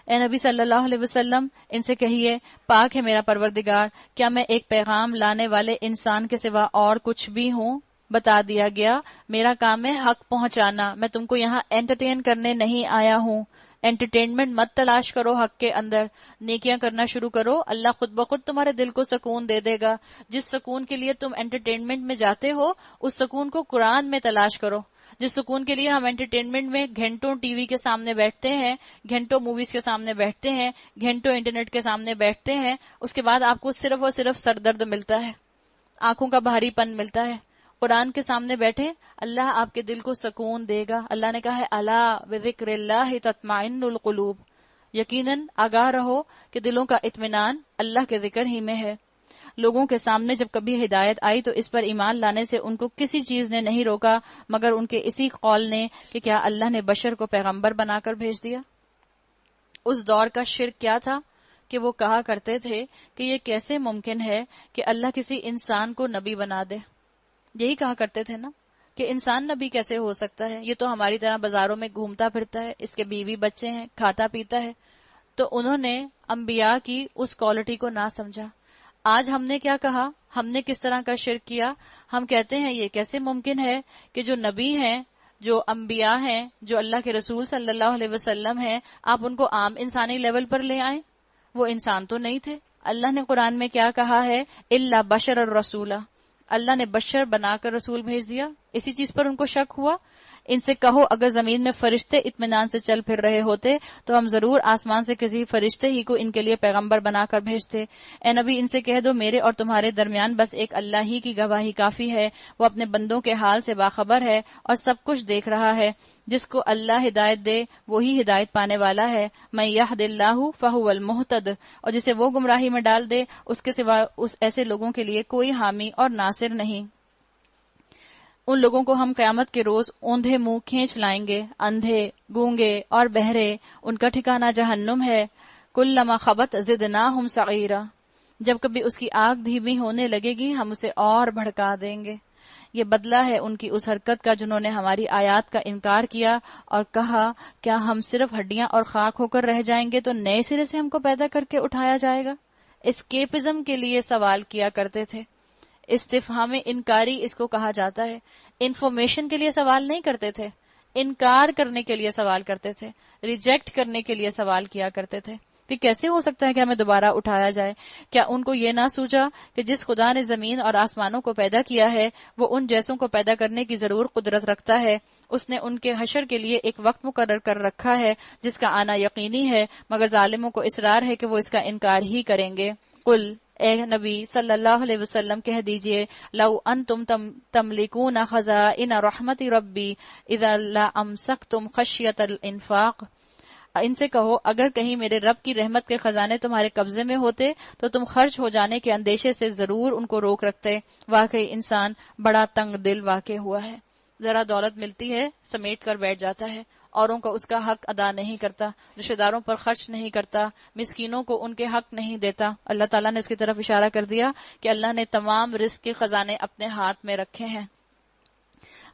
اے نبی صلی اللہ علیہ وسلم، ان سے کہیے پاک ہے میرا پروردگار، کیا میں ایک پیغام لانے والے انسان کے سوا اور کچھ بھی ہوں؟ بتا دیا گیا میرا کام ہے حق پہنچانا، میں تم کو یہاں انٹرٹین کرنے نہیں آیا ہوں۔ انٹرٹینمنٹ مت تلاش کرو حق کے اندر، نیکیاں کرنا شروع کرو، اللہ خود بخود تمہارے دل کو سکون دے دے گا۔ جس سکون کے لیے تم انٹرٹینمنٹ میں جاتے ہو اس سکون کو قرآن میں تلاش کرو۔ جس سکون کے لیے ہم انٹرٹینمنٹ میں گھنٹوں ٹی وی کے سامنے بیٹھتے ہیں، گھنٹوں موویز کے سامنے بیٹھتے ہیں، گھنٹوں انٹرنیٹ کے سامنے بیٹھتے ہیں، اس کے بعد آپ کو صرف اور صرف سر درد ملتا ہے، آنکھوں کا بھاری پن ملتا ہے۔ قرآن کے سامنے بیٹھے، اللہ آپ کے دل کو سکون دے گا۔ اللہ نے کہا ہے الا بذکر اللہ تطمئن القلوب، یقیناً آگاہ رہو کہ دلوں کا اطمینان اللہ کے ذکر ہی میں ہے۔ لوگوں کے سامنے جب کبھی ہدایت آئی تو اس پر ایمان لانے سے ان کو کسی چیز نے نہیں روکا مگر ان کے اسی قول نے کہ کیا اللہ نے بشر کو پیغمبر بنا کر بھیج دیا۔ اس دور کا شرک کیا تھا کہ وہ کہا کرتے تھے کہ یہ کیسے ممکن ہے کہ اللہ کسی انسان کو نبی بنا دے۔ یہی کہا کرتے تھے نا کہ انسان نبی کیسے ہو سکتا ہے، یہ تو ہماری طرح بازاروں میں گھومتا پھرتا ہے، اس کے بیوی بچے ہیں، کھاتا پیتا ہے۔ تو انہوں نے انبیاء کی اس کوالٹی کو نہ سمجھا۔ آج ہم نے کیا کہا، ہم نے کس طرح کا شرک کیا؟ ہم کہتے ہیں یہ کیسے ممکن ہے کہ جو نبی ہیں، جو انبیاء ہیں، جو اللہ کے رسول صلی اللہ علیہ وسلم ہیں، آپ ان کو عام انسانی لیول پر لے آئیں؟ وہ انسان تو نہیں تھے۔ اللہ نے قرآن میں کیا کہا ہے؟ الا بشر الرسول، اللہ نے بشر بنا کر رسول بھیج دیا۔ اسی چیز پر ان کو شک ہوا۔ ان سے کہو اگر زمین میں فرشتے اطمینان سے چل پھر رہے ہوتے تو ہم ضرور آسمان سے کسی فرشتے ہی کو ان کے لیے پیغمبر بنا کر بھیجتے۔ اے نبی ان سے کہہ دو میرے اور تمہارے درمیان بس ایک اللہ ہی کی گواہی کافی ہے، وہ اپنے بندوں کے حال سے باخبر ہے اور سب کچھ دیکھ رہا ہے۔ جس کو اللہ ہدایت دے وہی ہدایت پانے والا ہے۔ من یہد اللہ فہو المہتد، اور جسے وہ گمراہی میں ڈال دے اس کے سوا اس ایسے لوگوں کے لیے کوئی حامی اور ناصر نہیں۔ ان لوگوں کو ہم قیامت کے روز اوندھے منہ کھینچ لائیں گے، اندھے، گونگے اور بہرے، ان کا ٹھکانہ جہنم ہے۔ کلما خبت زدناہم سعیرا، جب کبھی اس کی آگ دھیمی ہونے لگے گی ہم اسے اور بھڑکا دیں گے۔ یہ بدلہ ہے ان کی اس حرکت کا جنہوں نے ہماری آیات کا انکار کیا اور کہا کیا ہم صرف ہڈیاں اور خاک ہو کر رہ جائیں گے تو نئے سرے سے ہم کو پیدا کر کے اٹھایا جائے گا۔ اسکیپزم کے لیے سوال کیا کرتے تھے، استفہام انکاری اس کو کہا جاتا ہے۔ انفارمیشن کے لیے سوال نہیں کرتے تھے، انکار کرنے کے لیے سوال کرتے تھے، ریجیکٹ کرنے کے لیے سوال کیا کرتے تھے کہ کیسے ہو سکتا ہے کہ ہمیں دوبارہ اٹھایا جائے۔ کیا ان کو یہ نہ سوچا کہ جس خدا نے زمین اور آسمانوں کو پیدا کیا ہے وہ ان جیسوں کو پیدا کرنے کی ضرور قدرت رکھتا ہے۔ اس نے ان کے حشر کے لیے ایک وقت مقرر کر رکھا ہے جس کا آنا یقینی ہے، مگر ظالموں کو اصرار ہے کہ وہ اس کا انکار ہی کریں گے۔ قل، اے نبی صلی اللہ علیہ وسلم کہہ دیجئے، لو انتم تملکون خزائن رحمت ربی اذا لامسکتم خشیت الانفاق، ان سے کہو اگر کہیں میرے رب کی رحمت کے خزانے تمہارے قبضے میں ہوتے تو تم خرچ ہو جانے کے اندیشے سے ضرور ان کو روک رکھتے۔ واقعی انسان بڑا تنگ دل واقع ہوا ہے، ذرا دولت ملتی ہے سمیٹ کر بیٹھ جاتا ہے، اوروں کا اس کا حق ادا نہیں کرتا، رشتہ داروں پر خرچ نہیں کرتا، مسکینوں کو ان کے حق نہیں دیتا۔ اللہ تعالیٰ نے اس کی طرف اشارہ کر دیا کہ اللہ نے تمام رزق کے خزانے اپنے ہاتھ میں رکھے ہیں۔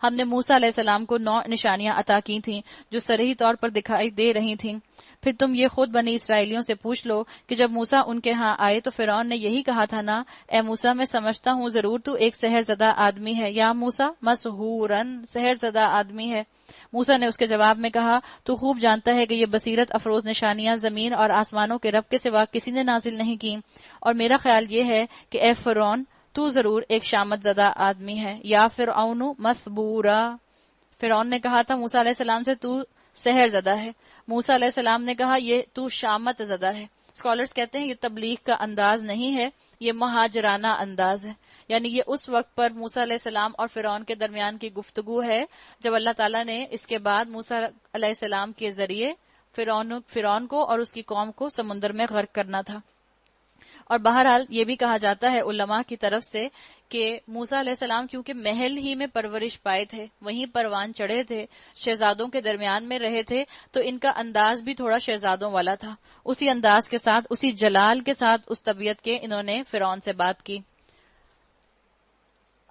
ہم نے موسیٰ علیہ السلام کو 9 نشانیاں عطا کی تھیں جو صریح طور پر دکھائی دے رہی تھیں۔ پھر تم یہ خود بنی اسرائیلیوں سے پوچھ لو کہ جب موسیٰ ان کے ہاں آئے تو فرعون نے یہی کہا تھا نا، اے موسیٰ میں سمجھتا ہوں ضرور تو ایک سحر زدہ آدمی ہے، یا موسیٰ مسحورن، سحر زدہ آدمی ہے۔ موسیٰ نے اس کے جواب میں کہا تو خوب جانتا ہے کہ یہ بصیرت افروز نشانیاں زمین اور آسمانوں کے رب کے سوا کسی نے نازل نہیں کی، اور میرا خیال یہ ہے کہ اے فرعون تو ضرور ایک شامت زدہ آدمی ہے، یا فرعون مسبورا۔ فرعون نے کہا تھا موسیٰ علیہ السلام سے تو سحر زدہ ہے، موسیٰ علیہ السلام نے کہا یہ تو شامت زدہ ہے۔ اسکالرز کہتے ہیں یہ تبلیغ کا انداز نہیں ہے، یہ مہاجرانہ انداز ہے، یعنی یہ اس وقت پر موسیٰ علیہ السلام اور فرعون کے درمیان کی گفتگو ہے جب اللہ تعالیٰ نے اس کے بعد موسیٰ علیہ السلام کے ذریعے فرعون کو اور اس کی قوم کو سمندر میں غرق کرنا تھا۔ اور بہرحال یہ بھی کہا جاتا ہے علماء کی طرف سے کہ موسیٰ علیہ السلام کیونکہ محل ہی میں پرورش پائے تھے، وہیں پروان چڑھے تھے، شہزادوں کے درمیان میں رہے تھے، تو ان کا انداز بھی تھوڑا شہزادوں والا تھا۔ اسی انداز کے ساتھ، اسی جلال کے ساتھ، اس طبیعت کے انہوں نے فرعون سے بات کی۔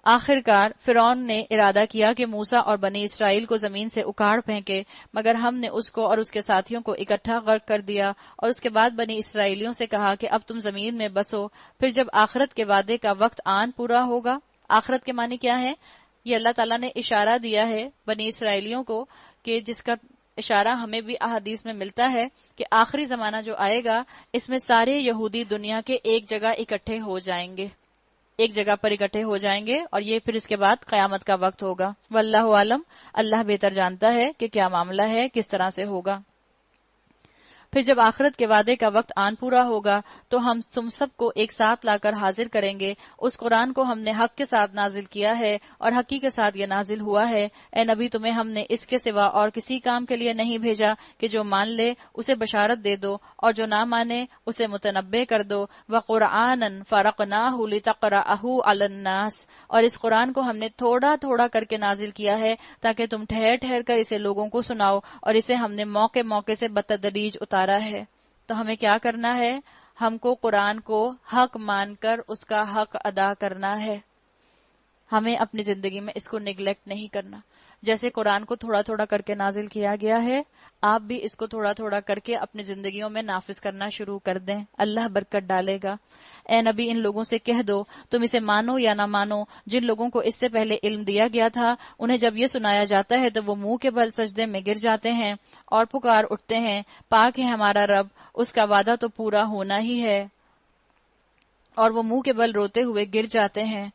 آخر کار فرعون نے ارادہ کیا کہ موسیٰ اور بنی اسرائیل کو زمین سے اکھاڑ پھینکے، مگر ہم نے اس کو اور اس کے ساتھیوں کو اکٹھا غرق کر دیا، اور اس کے بعد بنی اسرائیلیوں سے کہا کہ اب تم زمین میں بسو، پھر جب آخرت کے وعدے کا وقت آن پورا ہوگا۔ آخرت کے معنی کیا ہے؟ یہ اللہ تعالیٰ نے اشارہ دیا ہے بنی اسرائیلیوں کو، کہ جس کا اشارہ ہمیں بھی احادیث میں ملتا ہے کہ آخری زمانہ جو آئے گا اس میں سارے یہودی دنیا کے ایک جگہ اکٹھے ہو جائیں گے، ایک جگہ پر اکٹھے ہو جائیں گے، اور یہ پھر اس کے بعد قیامت کا وقت ہوگا۔ واللہ عالم، اللہ بہتر جانتا ہے کہ کیا معاملہ ہے، کس طرح سے ہوگا۔ پھر جب آخرت کے وعدے کا وقت آن پورا ہوگا تو ہم تم سب کو ایک ساتھ لا کر حاضر کریں گے۔ اس قرآن کو ہم نے حق کے ساتھ نازل کیا ہے اور حقی کے ساتھ یہ نازل ہوا ہے۔ اے نبی، تمہیں ہم نے اس کے سوا اور کسی کام کے لیے نہیں بھیجا کہ جو مان لے اسے بشارت دے دو اور جو نہ مانے اسے متنبہ کر دو۔ وَقُرْآنًا فَرَقْنَاهُ لِتَقْرَأَهُ عَلَى النَّاسِ، اور اس قرآن کو ہم نے تھوڑا تھوڑا کر کے نازل کیا ہے تاکہ تم ٹھہر ٹھہر کر اسے لوگوں کو سناؤ، اور اسے ہم نے موقع موقع سے بتدریج اتارا ہے۔ تو ہمیں کیا کرنا ہے؟ ہم کو قرآن کو حق مان کر اس کا حق ادا کرنا ہے، ہمیں اپنی زندگی میں اس کو نیگلیکٹ نہیں کرنا۔ جیسے قرآن کو تھوڑا تھوڑا کر کے نازل کیا گیا ہے، آپ بھی اس کو تھوڑا تھوڑا کر کے اپنی زندگیوں میں نافذ کرنا شروع کر دیں، اللہ برکت ڈالے گا۔ اے نبی، ان لوگوں سے کہہ دو تم اسے مانو یا نہ مانو، جن لوگوں کو اس سے پہلے علم دیا گیا تھا انہیں جب یہ سنایا جاتا ہے تو وہ منہ کے بل سجدے میں گر جاتے ہیں اور پکار اٹھتے ہیں، پاک ہے ہمارا رب، اس کا وعدہ تو پورا ہونا ہی ہے، اور وہ منہ کے بل روتے ہوئے گر جاتے ہیں۔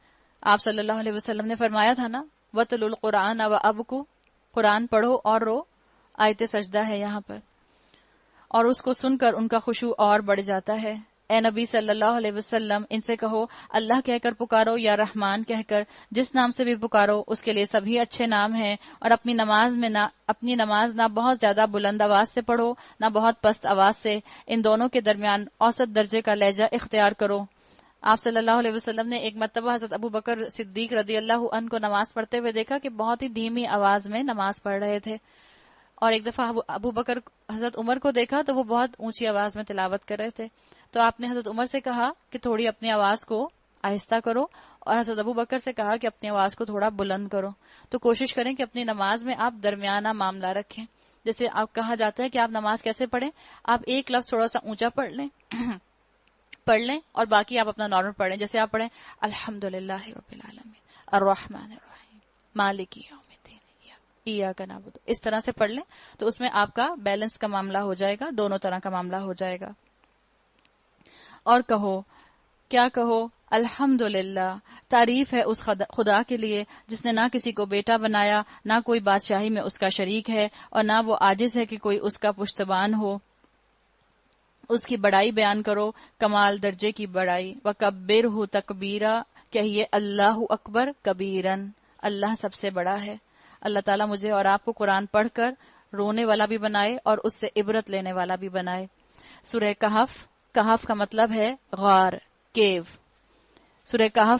آپ صلی اللہ علیہ وسلم نے فرمایا تھا نا، وَاتْلُوا الْقُرْآنَ وَأَبْكُوا، قرآن پڑھو اور رو، آیت سجدہ ہے یہاں پر، اور اس کو سن کر ان کا خشوع اور بڑھ جاتا ہے۔ اے نبی صلی اللہ علیہ وسلم، ان سے کہو اللہ کہہ کر پکارو یا رحمان کہہ کر، جس نام سے بھی پکارو اس کے لیے سبھی اچھے نام ہیں، اور اپنی نماز نہ بہت زیادہ بلند آواز سے پڑھو نہ بہت پست آواز سے، ان دونوں کے درمیان اوسط درجے کا لہجہ اختیار کرو۔ آپ صلی اللہ علیہ وسلم نے ایک مرتبہ حضرت ابو بکر صدیق رضی اللہ عنہ کو نماز پڑھتے ہوئے دیکھا کہ بہت ہی دھیمی آواز میں نماز پڑھ رہے تھے، اور ایک دفعہ ابو بکر حضرت عمر کو دیکھا تو وہ بہت اونچی آواز میں تلاوت کر رہے تھے، تو آپ نے حضرت عمر سے کہا کہ تھوڑی اپنی آواز کو آہستہ کرو، اور حضرت ابو بکر سے کہا کہ اپنی آواز کو تھوڑا بلند کرو۔ تو کوشش کریں کہ اپنی نماز میں آپ درمیانہ معاملہ رکھیں۔ جیسے آپ کہا جاتا ہے کہ آپ نماز کیسے پڑھیں، آپ ایک لفظ تھوڑا سا اونچا پڑھ لیں اور باقی آپ اپنا نارمل پڑھیں۔ جیسے آپ پڑھیں الحمدللہ رب العالمین الرحمن الرحیم مالک یوم الدین ایاک نعبد، اس طرح سے پڑھ لیں تو اس میں آپ کا بیلنس کا معاملہ ہو جائے گا، دونوں طرح کا معاملہ ہو جائے گا۔ اور کہو، کیا کہو؟ الحمدللہ، تعریف ہے اس خدا کے لیے جس نے نہ کسی کو بیٹا بنایا، نہ کوئی بادشاہی میں اس کا شریک ہے، اور نہ وہ عاجز ہے کہ کوئی اس کا پشتبان ہو۔ اس کی بڑائی بیان کرو، کمال درجے کی بڑائی۔ وَكَبِّرْهُ تَكْبِيرًا، کہیے اللہ اکبر کبیرن، اللہ سب سے بڑا ہے۔ اللہ تعالیٰ مجھے اور آپ کو قرآن پڑھ کر رونے والا بھی بنائے اور اس سے عبرت لینے والا بھی بنائے۔ سورہ کہف، کہف کا مطلب ہے غار، کیو۔ سورہ کہف